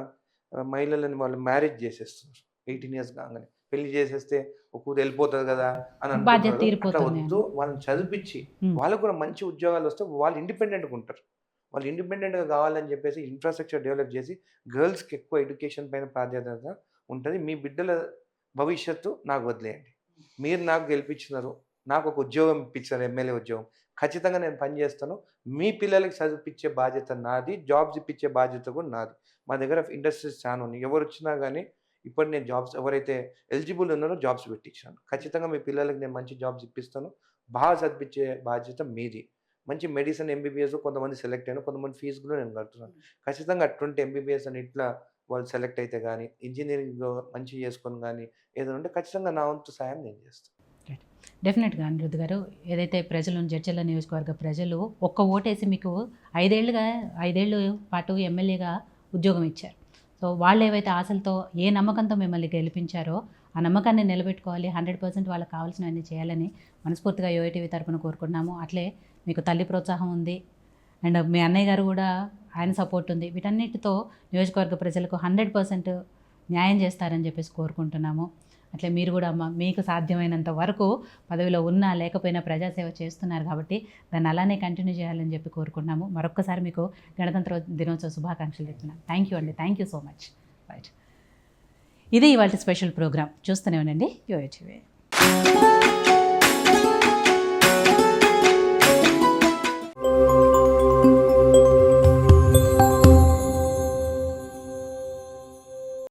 మహిళలని వాళ్ళు మ్యారేజ్ చేసేస్తున్నారు. 18 ఇయర్స్ కాగానే పెళ్లి చేసేస్తే ఒక ఊరు వెళ్ళిపోతుంది కదా అని బాధ్యత అనుకుంటున్నారు. అట్లా తీరిపోతుంది వద్దు, వాళ్ళని చదివించి వాళ్ళకు కూడా మంచి ఉద్యోగాలు వస్తే వాళ్ళు ఇండిపెండెంట్గా ఉంటారు. వాళ్ళు ఇండిపెండెంట్గా కావాలని చెప్పేసి ఇన్ఫ్రాస్ట్రక్చర్ డెవలప్ చేసి గర్ల్స్కి ఎక్కువ ఎడ్యుకేషన్ పైన ప్రాధాన్యత ఉంటుంది. మీ బిడ్డల భవిష్యత్తు నాకు వదిలేయండి. మీరు నాకు గెలిపించినారు, నాకు ఒక ఉద్యోగం ఇప్పించారు, ఎమ్మెల్యే ఉద్యోగం. ఖచ్చితంగా నేను పనిచేస్తాను. మీ పిల్లలకి చదివిపించే బాధ్యత నాది, జాబ్స్ ఇప్పించే బాధ్యత కూడా నాది. మా దగ్గర ఇండస్ట్రీస్ చాలా ఉన్నాయి. ఎవరు వచ్చినా కానీ ఇప్పుడు నేను జాబ్స్ ఎవరైతే ఎలిజిబుల్ ఉన్నారో జాబ్స్ పెట్టించాను. ఖచ్చితంగా మీ పిల్లలకి నేను మంచి జాబ్స్ ఇప్పిస్తాను. బాగా చదివించే బాధ్యత మీది. మంచి మెడిసిన్ ఎంబీబీఎస్ కొంతమంది సెలెక్ట్ అయినా, కొంతమంది ఫీజు కూడా నేను కడుతున్నాను. ఖచ్చితంగా అటువంటి ఎంబీబీఎస్ అని ఇట్లా వాళ్ళు సెలెక్ట్ అయితే కానీ, ఇంజనీరింగ్ మంచి చేసుకొని కానీ ఏదైనా ఉంటే ఖచ్చితంగా నా వంతు సాయం నేను చేస్తాను. డెఫినెట్గా అనిరుద్ధ్ గారు, ఏదైతే ప్రజలు జడ్చర్ల నియోజకవర్గ ప్రజలు ఒక్క ఓటేసి మీకు 5 ఏళ్ళు పాటు ఎమ్మెల్యేగా ఉద్యోగం ఇచ్చారు. సో వాళ్ళు ఏవైతే ఆశలతో ఏ నమ్మకంతో మిమ్మల్ని గెలిపించారో ఆ నమ్మకాన్ని నిలబెట్టుకోవాలి, 100% వాళ్ళకి కావాల్సినవన్నీ చేయాలని మనస్ఫూర్తిగా యోఐటీవీ తరపున కోరుకుంటున్నాము. అట్లే మీకు తల్లి ప్రోత్సాహం ఉంది అండ్ మీ అన్నయ్య గారు కూడా ఆయన సపోర్ట్ ఉంది. వీటన్నిటితో నియోజకవర్గ ప్రజలకు 100% న్యాయం చేస్తారని చెప్పేసి కోరుకుంటున్నాము. అట్లే మీరు కూడా మీకు సాధ్యమైనంత వరకు పదవిలో ఉన్నా లేకపోయినా ప్రజాసేవ చేస్తున్నారు కాబట్టి దాన్ని అలానే కంటిన్యూ చేయాలని చెప్పి కోరుకుంటున్నాము. మరొక్కసారి మీకు గణతంత్ర దినోత్సవ శుభాకాంక్షలు చెప్తున్నాను. థ్యాంక్ యూ అండి, thank you so much. Right, ఇది ఇవాళ స్పెషల్ ప్రోగ్రామ్. చూస్తూనే ఉండండి యోఐటీవీ.